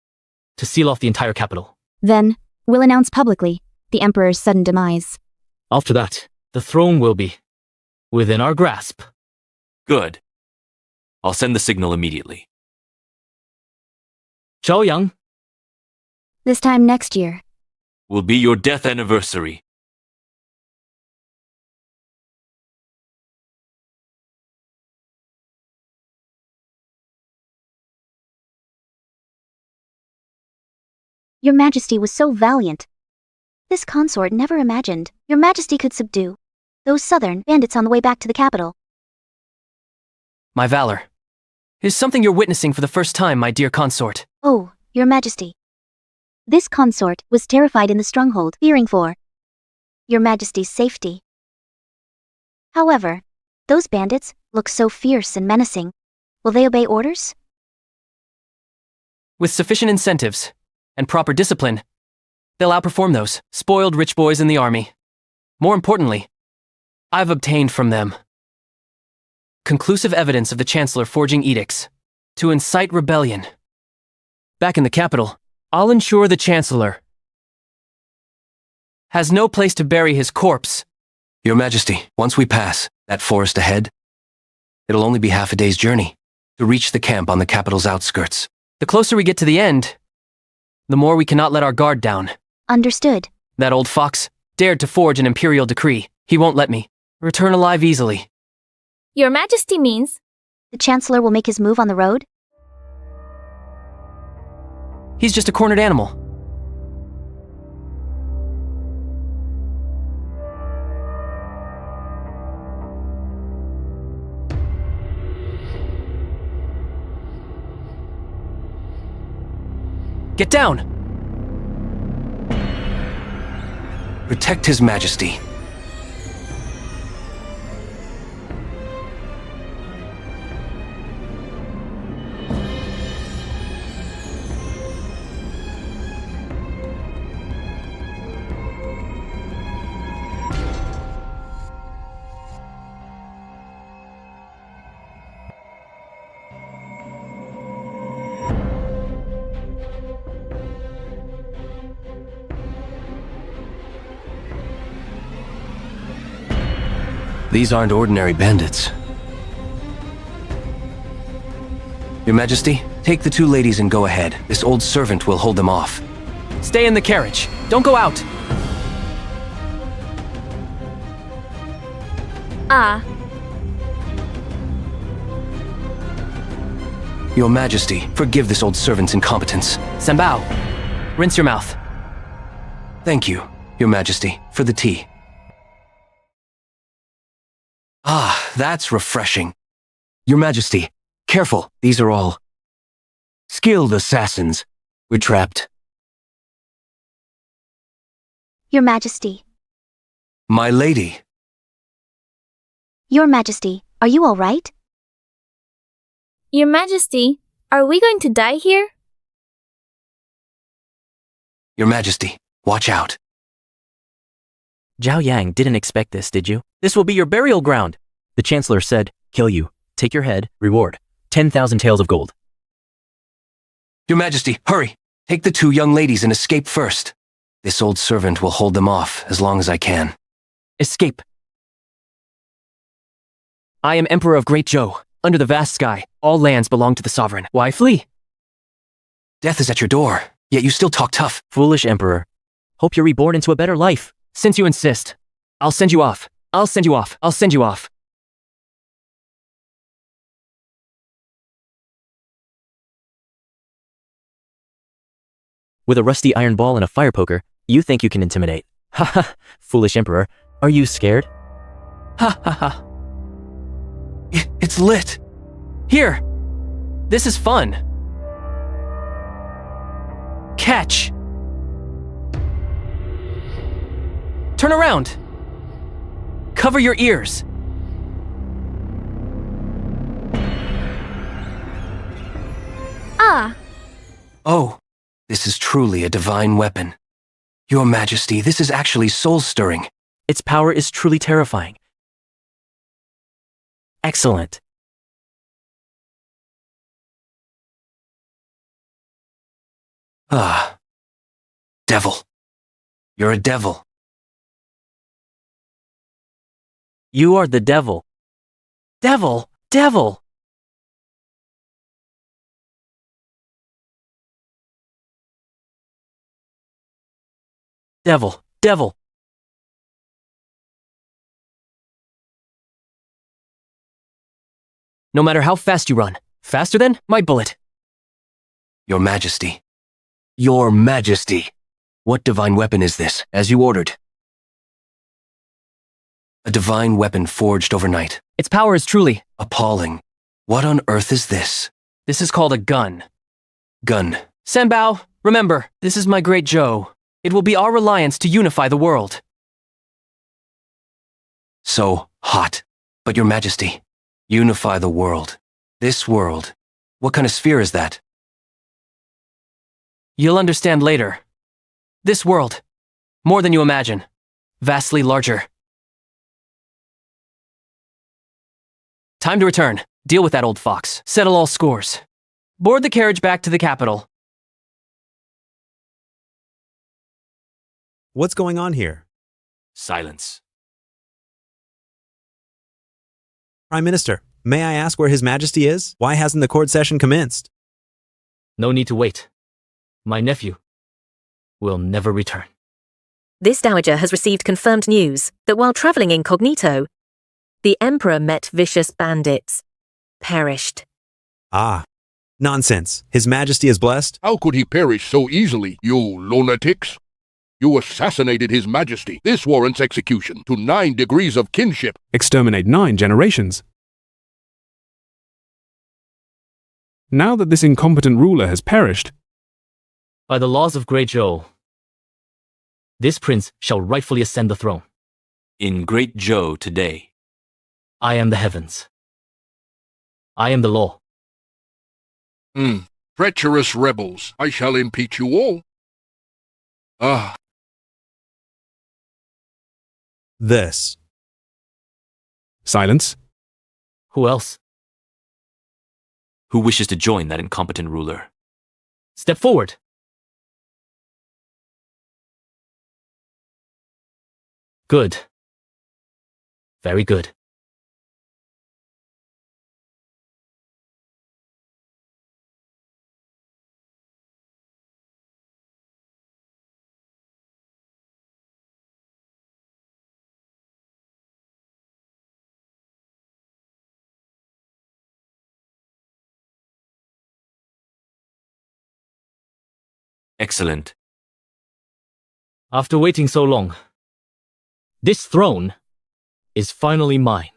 to seal off the entire capital. Then, we'll announce publicly the Emperor's sudden demise. After that, the throne will be within our grasp. Good. I'll send the signal immediately. Zhao Yang. This time next year will be your death anniversary. Your Majesty was so valiant. This consort never imagined Your Majesty could subdue those southern bandits on the way back to the capital. My valor is something you're witnessing for the first time, my dear consort. Oh, Your Majesty. This consort was terrified in the stronghold, fearing for Your Majesty's safety. However, those bandits look so fierce and menacing. Will they obey orders? With sufficient incentives and proper discipline, they'll outperform those spoiled rich boys in the army. More importantly, I've obtained from them conclusive evidence of the Chancellor forging edicts to incite rebellion. Back in the capital, I'll ensure the Chancellor has no place to bury his corpse. Your Majesty, once we pass that forest ahead, it'll only be half a day's journey to reach the camp on the capital's outskirts. The closer we get to the end, the more we cannot let our guard down. Understood. That old fox dared to forge an imperial decree. He won't let me return alive easily. Your Majesty means the Chancellor will make his move on the road? He's just a cornered animal. Get down! Protect His Majesty. These aren't ordinary bandits. Your Majesty, take the two ladies and go ahead. This old servant will hold them off. Stay in the carriage. Don't go out. Ah, Your Majesty, forgive this old servant's incompetence. Sanbao, rinse your mouth. Thank you, Your Majesty, for the tea. Ah, that's refreshing. Your Majesty, careful, these are all skilled assassins. We're trapped. Your Majesty. My lady. Your Majesty, are you all right? Your Majesty, are we going to die here? Your Majesty, watch out. Zhao Yang didn't expect this, did you? This will be your burial ground. The Chancellor said, kill you, take your head, reward, 10,000 taels of gold. Your Majesty, hurry! Take the two young ladies and escape first. This old servant will hold them off as long as I can. Escape. I am Emperor of Great Zhou. Under the vast sky, all lands belong to the sovereign. Why flee? Death is at your door, yet you still talk tough. Foolish Emperor. Hope you're reborn into a better life. Since you insist, I'll send you off. I'll send you off. I'll send you off. With a rusty iron ball and a fire poker, you think you can intimidate. Ha ha, foolish Emperor. Are you scared? Ha ha ha. It's lit. Here. This is fun. Catch. Turn around. Cover your ears. Ah, Oh, this is truly a divine weapon. Your Majesty, this is actually soul-stirring. Its power is truly terrifying. Excellent. Ah. Devil. You're a devil. You are the devil. Devil. Devil. Devil. Devil. No matter how fast you run, faster than my bullet. Your Majesty. Your Majesty. What divine weapon is this, as you ordered? A divine weapon forged overnight. Its power is truly appalling. What on earth is this? This is called a gun. Gun. Sanbao, remember, this is my great Zhou. It will be our reliance to unify the world. So hot. But Your Majesty, unify the world. This world. What kind of sphere is that? You'll understand later. This world. More than you imagine. Vastly larger. Time to return. Deal with that old fox. Settle all scores. Board the carriage back to the capital. What's going on here? Silence. Prime Minister, may I ask where His Majesty is? Why hasn't the court session commenced? No need to wait. My nephew will never return. This dowager has received confirmed news that while travelling incognito, the Emperor met vicious bandits. Perished. Ah, nonsense. His Majesty is blessed? How could he perish so easily, you lunatics? You assassinated His Majesty. This warrants execution to 9 degrees of kinship. Exterminate 9 generations. Now that this incompetent ruler has perished, By the laws of Great Zhou, this prince shall rightfully ascend the throne. In Great Zhou today, I am the heavens. I am the law. Treacherous rebels, I shall impeach you all. Ah. This. Silence. Who else? who wishes to join that incompetent ruler? Step forward. Good. Very good. Excellent. After waiting so long, this throne is finally mine.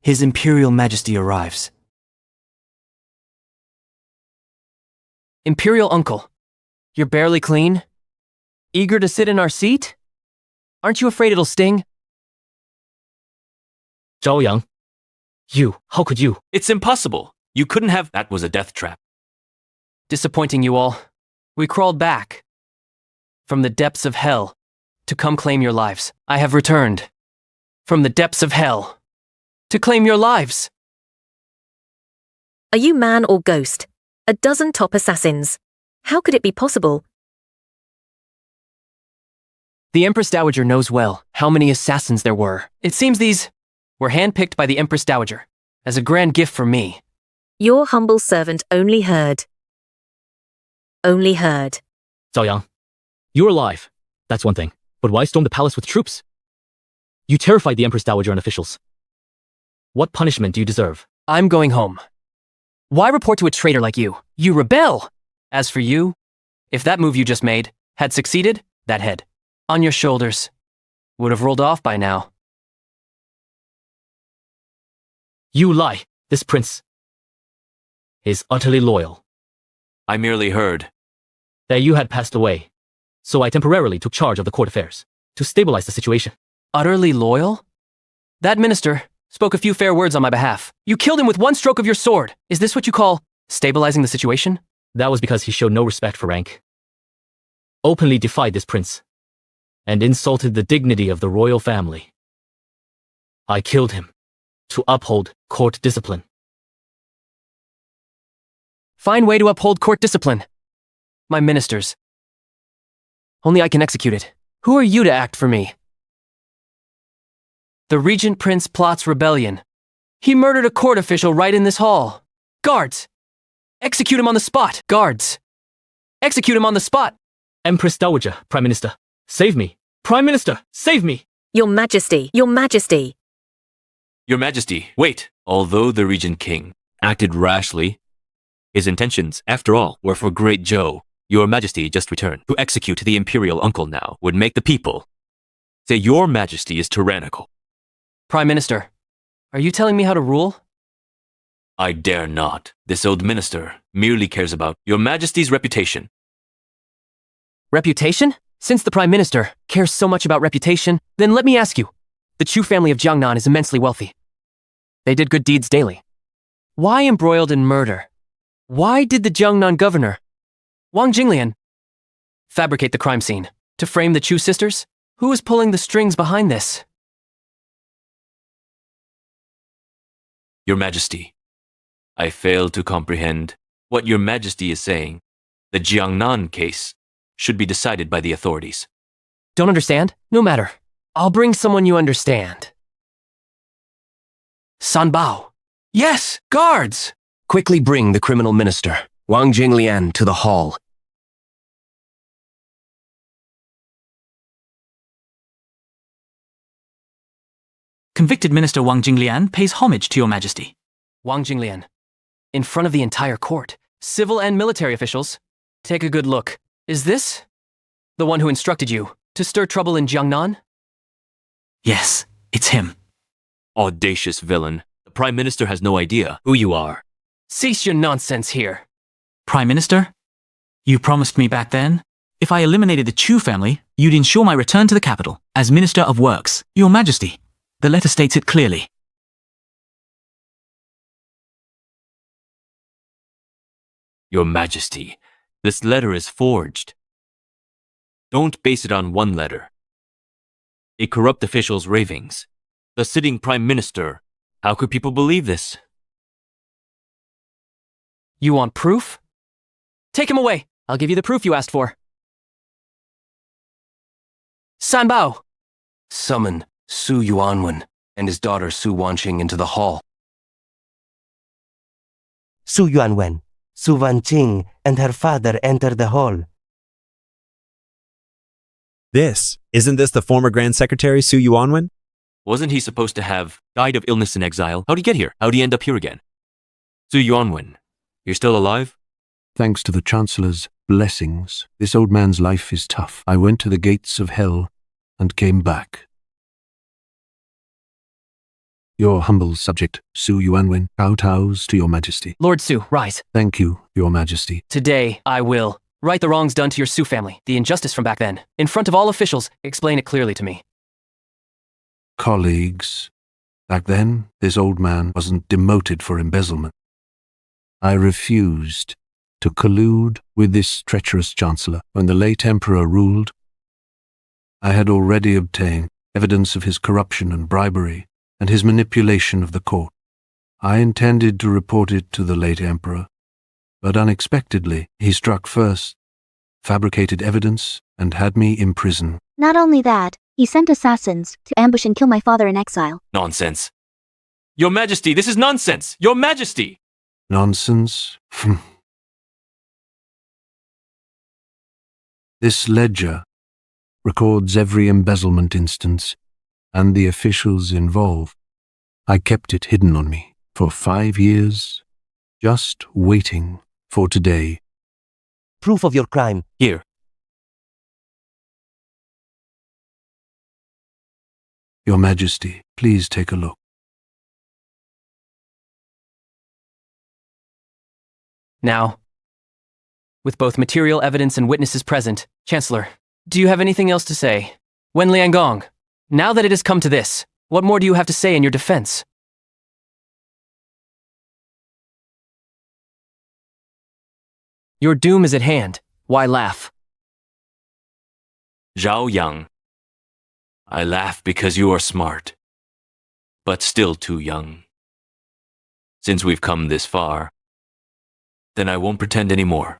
His Imperial Majesty arrives. Imperial Uncle, you're barely clean? Eager to sit in our seat? Aren't you afraid it'll sting? Zhao Yang, how could you? It's impossible. You couldn't have. That was a death trap. Disappointing you all. We crawled back from the depths of hell to come claim your lives. I have returned from the depths of hell to claim your lives. Are you man or ghost? A dozen top assassins. How could it be possible? The Empress Dowager knows well how many assassins there were. It seems these were handpicked by the Empress Dowager as a grand gift from me. Your humble servant only heard. Only heard. Zhao Yang, you're alive. That's one thing. But why storm the palace with troops? You terrified the Empress Dowager and officials. What punishment do you deserve? I'm going home. Why report to a traitor like you? You rebel! As for you, if that move you just made had succeeded, that head on your shoulders would have rolled off by now. You lie. This prince is utterly loyal. I merely heard that you had passed away, so I temporarily took charge of the court affairs to stabilize the situation. Utterly loyal? That minister spoke a few fair words on my behalf. You killed him with one stroke of your sword. Is this what you call stabilizing the situation? That was because he showed no respect for rank, openly defied this prince, and insulted the dignity of the royal family. I killed him to uphold court discipline. Fine way to uphold court discipline. My ministers. Only I can execute it. Who are you to act for me? The Regent Prince plots rebellion. He murdered a court official right in this hall. Guards! Execute him on the spot! Guards! Execute him on the spot! Empress Dowager, Prime Minister, save me! Prime Minister, save me! Your Majesty, Your Majesty! Your Majesty, wait! Although the Regent King acted rashly, his intentions, after all, were for great Zhou. Your Majesty just returned. To execute the Imperial Uncle now would make the people say Your Majesty is tyrannical. Prime Minister, are you telling me how to rule? I dare not. This old minister merely cares about Your Majesty's reputation. Reputation? Since the Prime Minister cares so much about reputation, then let me ask you. The Chu family of Jiangnan is immensely wealthy. They did good deeds daily. Why embroiled in murder? Why did the Jiangnan governor, Wang Jinglian, fabricate the crime scene? To frame the Chu sisters? Who is pulling the strings behind this? Your Majesty, I fail to comprehend what Your Majesty is saying. The Jiangnan case should be decided by the authorities. Don't understand? No matter. I'll bring someone you understand. San Bao. Yes, guards! Quickly bring the criminal minister, Wang Jinglian, to the hall. Convicted Minister Wang Jinglian pays homage to Your Majesty. Wang Jinglian, in front of the entire court, civil and military officials, take a good look. Is this the one who instructed you to stir trouble in Jiangnan? Yes, it's him. Audacious villain. The Prime Minister has no idea who you are. Cease your nonsense here. Prime Minister, you promised me back then, if I eliminated the Chu family, you'd ensure my return to the capital as Minister of Works. Your Majesty, the letter states it clearly. Your Majesty, this letter is forged. Don't base it on one letter. A corrupt official's ravings. The sitting Prime Minister. How could people believe this? You want proof? Take him away. I'll give you the proof you asked for. San Bao. Summon Su Yuanwen and his daughter Su Wanqing into the hall. Su Yuanwen, Su Wanqing, and her father enter the hall. Isn't this the former Grand Secretary Su Yuanwen? Wasn't he supposed to have died of illness in exile? How'd he get here? How'd he end up here again? Su Yuanwen, you're still alive? Thanks to the Chancellor's blessings, this old man's life is tough. I went to the gates of hell and came back. Your humble subject, Su Yuanwen, kowtows to your majesty. Lord Su, rise. Thank you, your majesty. Today, I will right the wrongs done to your Su family, the injustice from back then. In front of all officials, explain it clearly to me. Colleagues, back then, this old man wasn't demoted for embezzlement. I refused to collude with this treacherous chancellor. When the late emperor ruled, I had already obtained evidence of his corruption and bribery and his manipulation of the court. I intended to report it to the late emperor, but unexpectedly he struck first, fabricated evidence, and had me imprisoned. Not only that, he sent assassins to ambush and kill my father in exile. Nonsense. Your Majesty, this is nonsense! Your Majesty! Nonsense? This ledger records every embezzlement instance and the officials involved. I kept it hidden on me for 5 years, just waiting for today. Proof of your crime. Here. Your Majesty, please take a look. Now, with both material evidence and witnesses present, Chancellor, do you have anything else to say? Wen Liangong, now that it has come to this, what more do you have to say in your defense? Your doom is at hand. Why laugh? Zhao Yang, I laugh because you are smart, but still too young. Since we've come this far, then I won't pretend anymore.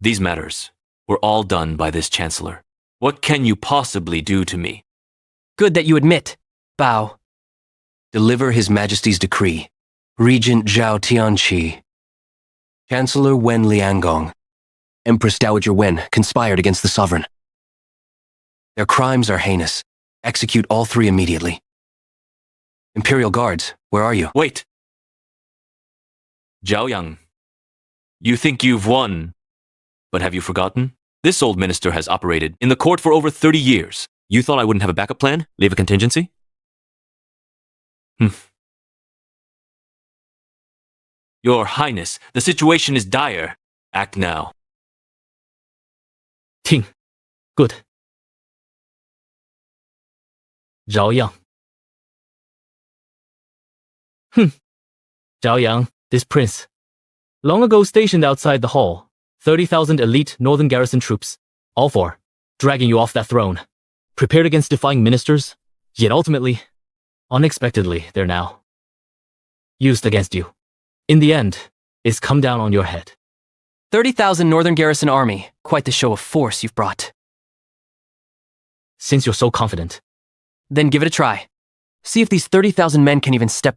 These matters were all done by this Chancellor. What can you possibly do to me? Good that you admit. Bow. Deliver His Majesty's decree. Regent Zhao Tianqi. Chancellor Wen Liangong. Empress Dowager Wen conspired against the sovereign. Their crimes are heinous. Execute all three immediately. Imperial Guards, where are you? Wait! Zhao Yang, you think you've won, but have you forgotten? This old minister has operated in the court for over 30 years. You thought I wouldn't have a backup plan? Leave a contingency? Your Highness, the situation is dire. Act now. Ting. Good. Zhao Yang. Zhao Yang, this prince, long ago stationed outside the hall, 30,000 elite northern garrison troops, all for dragging you off that throne, prepared against defying ministers, yet ultimately, unexpectedly, they're now used against you. In the end, it's come down on your head. 30,000 northern garrison army, quite the show of force you've brought. Since you're so confident, then give it a try. See if these 30,000 men can even step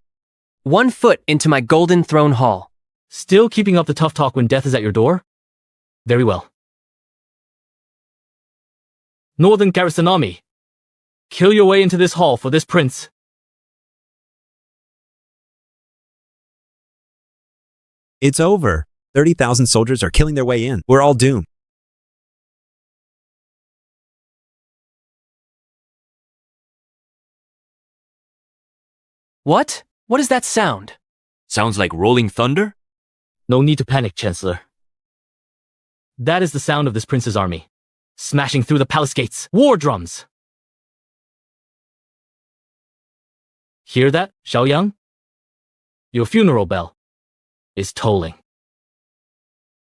1 foot into my golden throne hall. Still keeping up the tough talk when death is at your door? Very well. Northern Garrison Army, kill your way into this hall for this prince. It's over. 30,000 soldiers are killing their way in. We're all doomed. What? What is that sound? Sounds like rolling thunder? No need to panic, Chancellor. That is the sound of this prince's army, smashing through the palace gates. War drums! Hear that, Xiaoyang? Your funeral bell is tolling.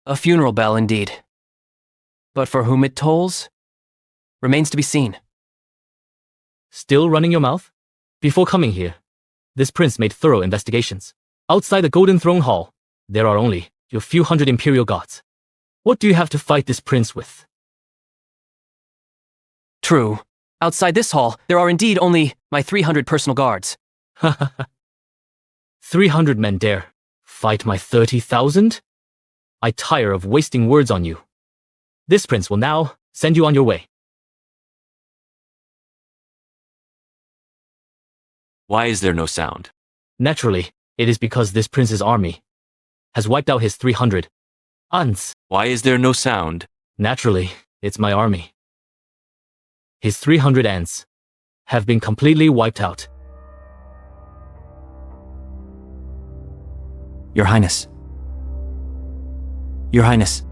A funeral bell, indeed. But for whom it tolls remains to be seen. Still running your mouth? Before coming here, this prince made thorough investigations. Outside the Golden Throne Hall, there are only your few hundred imperial guards. What do you have to fight this prince with? True. Outside this hall, there are indeed only my 300 personal guards. 300 men dare fight my 30,000? I tire of wasting words on you. This prince will now send you on your way. Why is there no sound? Naturally, it is because this prince's army has wiped out his 300 ants. Why is there no sound? Naturally, it's my army. His 300 ants have been completely wiped out. Your Highness. Your Highness.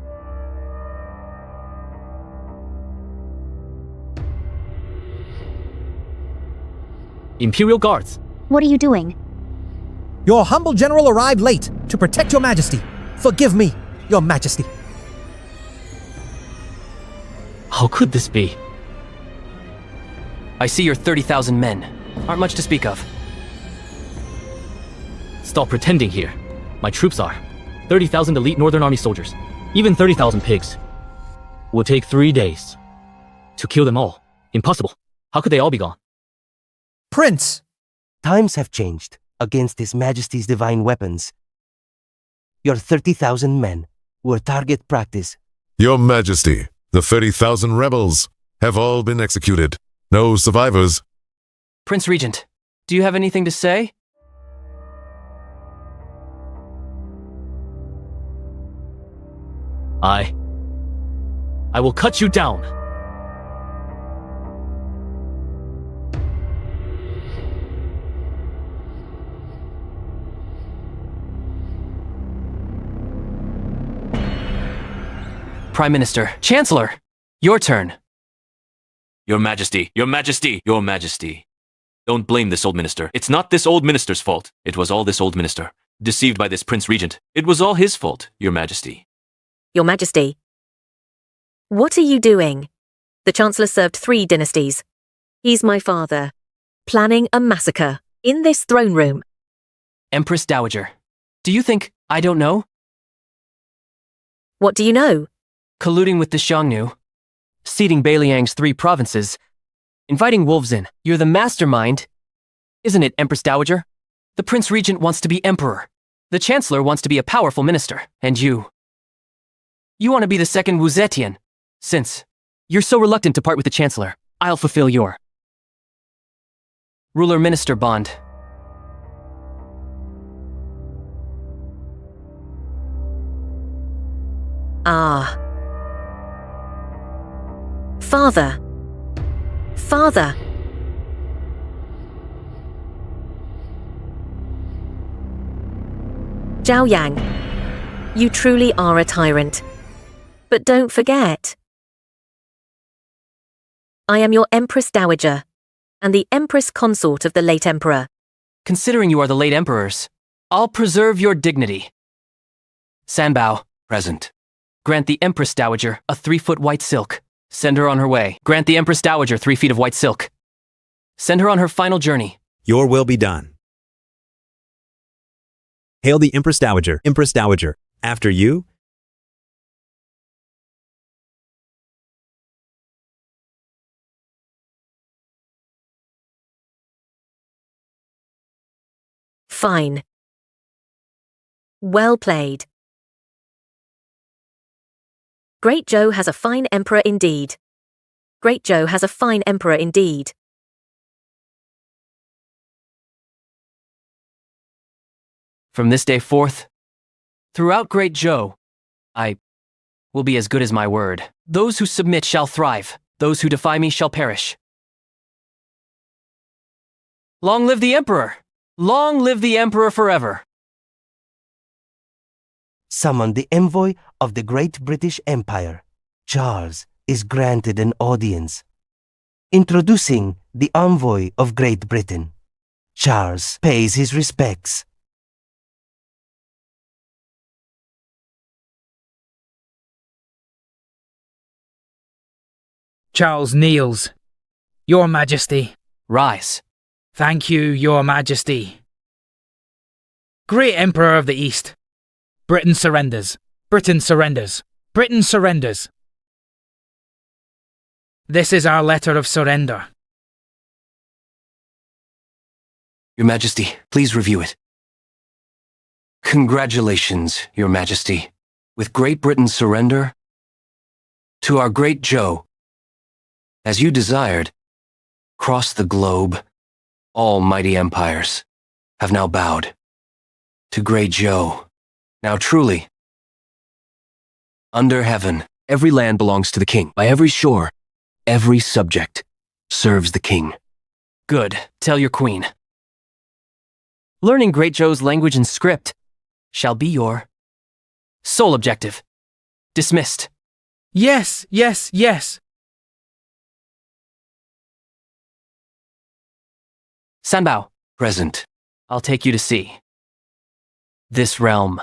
Imperial Guards. What are you doing? Your humble general arrived late to protect your majesty. Forgive me, your majesty. How could this be? I see your 30,000 men. Aren't much to speak of. Stop pretending here. My troops are 30,000 elite Northern Army soldiers. Even 30,000 pigs. Will take 3 days to kill them all. Impossible. How could they all be gone? Prince! Times have changed against His Majesty's divine weapons. Your 30,000 men were target practice. Your Majesty, the 30,000 rebels have all been executed. No survivors. Prince Regent, do you have anything to say? I will cut you down. Prime Minister, Chancellor, your turn. Your Majesty, Your Majesty, Your Majesty. Don't blame this old minister. It's not this old minister's fault. It was all this old minister. Deceived by this Prince Regent. It was all his fault, Your Majesty. Your Majesty. What are you doing? The Chancellor served 3 dynasties. He's my father. Planning a massacre in this throne room. Empress Dowager, do you think I don't know? What do you know? Colluding with the Xiongnu, ceding Beiliang's 3 provinces, inviting wolves in. You're the mastermind, isn't it, Empress Dowager? The Prince Regent wants to be emperor. The Chancellor wants to be a powerful minister. And you want to be the second Wu Zetian. Since you're so reluctant to part with the Chancellor, I'll fulfill your ruler-minister bond. Ah. Father. Father. Zhao Yang, you truly are a tyrant. But don't forget, I am your Empress Dowager, and the Empress Consort of the late Emperor. Considering you are the late Emperor's, I'll preserve your dignity. Sanbao, Present. grant the Empress Dowager a 3-foot white silk. Send her on her way. Grant the Empress Dowager 3 feet of white silk. Send her on her final journey. Your will be done. Hail the Empress Dowager. Empress Dowager. After you, Fine. Well played. Great Zhou has a fine emperor indeed. Great Zhou has a fine emperor indeed. From this day forth, throughout Great Zhou, I will be as good as my word. Those who submit shall thrive. Those who defy me shall perish. Long live the Emperor! Long live the Emperor forever! Summon the envoy of the Great British Empire. Charles is granted an audience. Introducing the envoy of Great Britain. Charles pays his respects. Charles kneels. Your Majesty. Rise. Thank you, Your Majesty. Great Emperor of the East. Britain surrenders. Britain surrenders. Britain surrenders. This is our letter of surrender. Your Majesty, please review it. Congratulations, Your Majesty. With Great Britain's surrender to our great Zhou, as you desired, cross the globe, All mighty empires have now bowed to Great Joe. Now truly, under heaven, every land belongs to the king. By every shore, every subject serves the king. Good. Tell your queen. Learning Great Joe's language and script shall be your sole objective. Dismissed. Yes, yes, yes. Sanbao. Present. I'll take you to see this realm.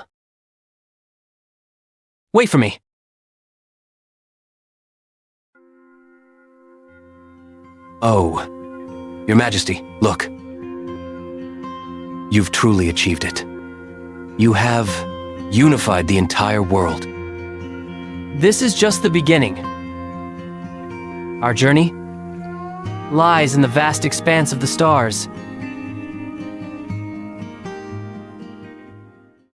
Wait for me. Oh, Your Majesty, look. You've truly achieved it. You have unified the entire world. This is just the beginning. Our journey lies in the vast expanse of the stars.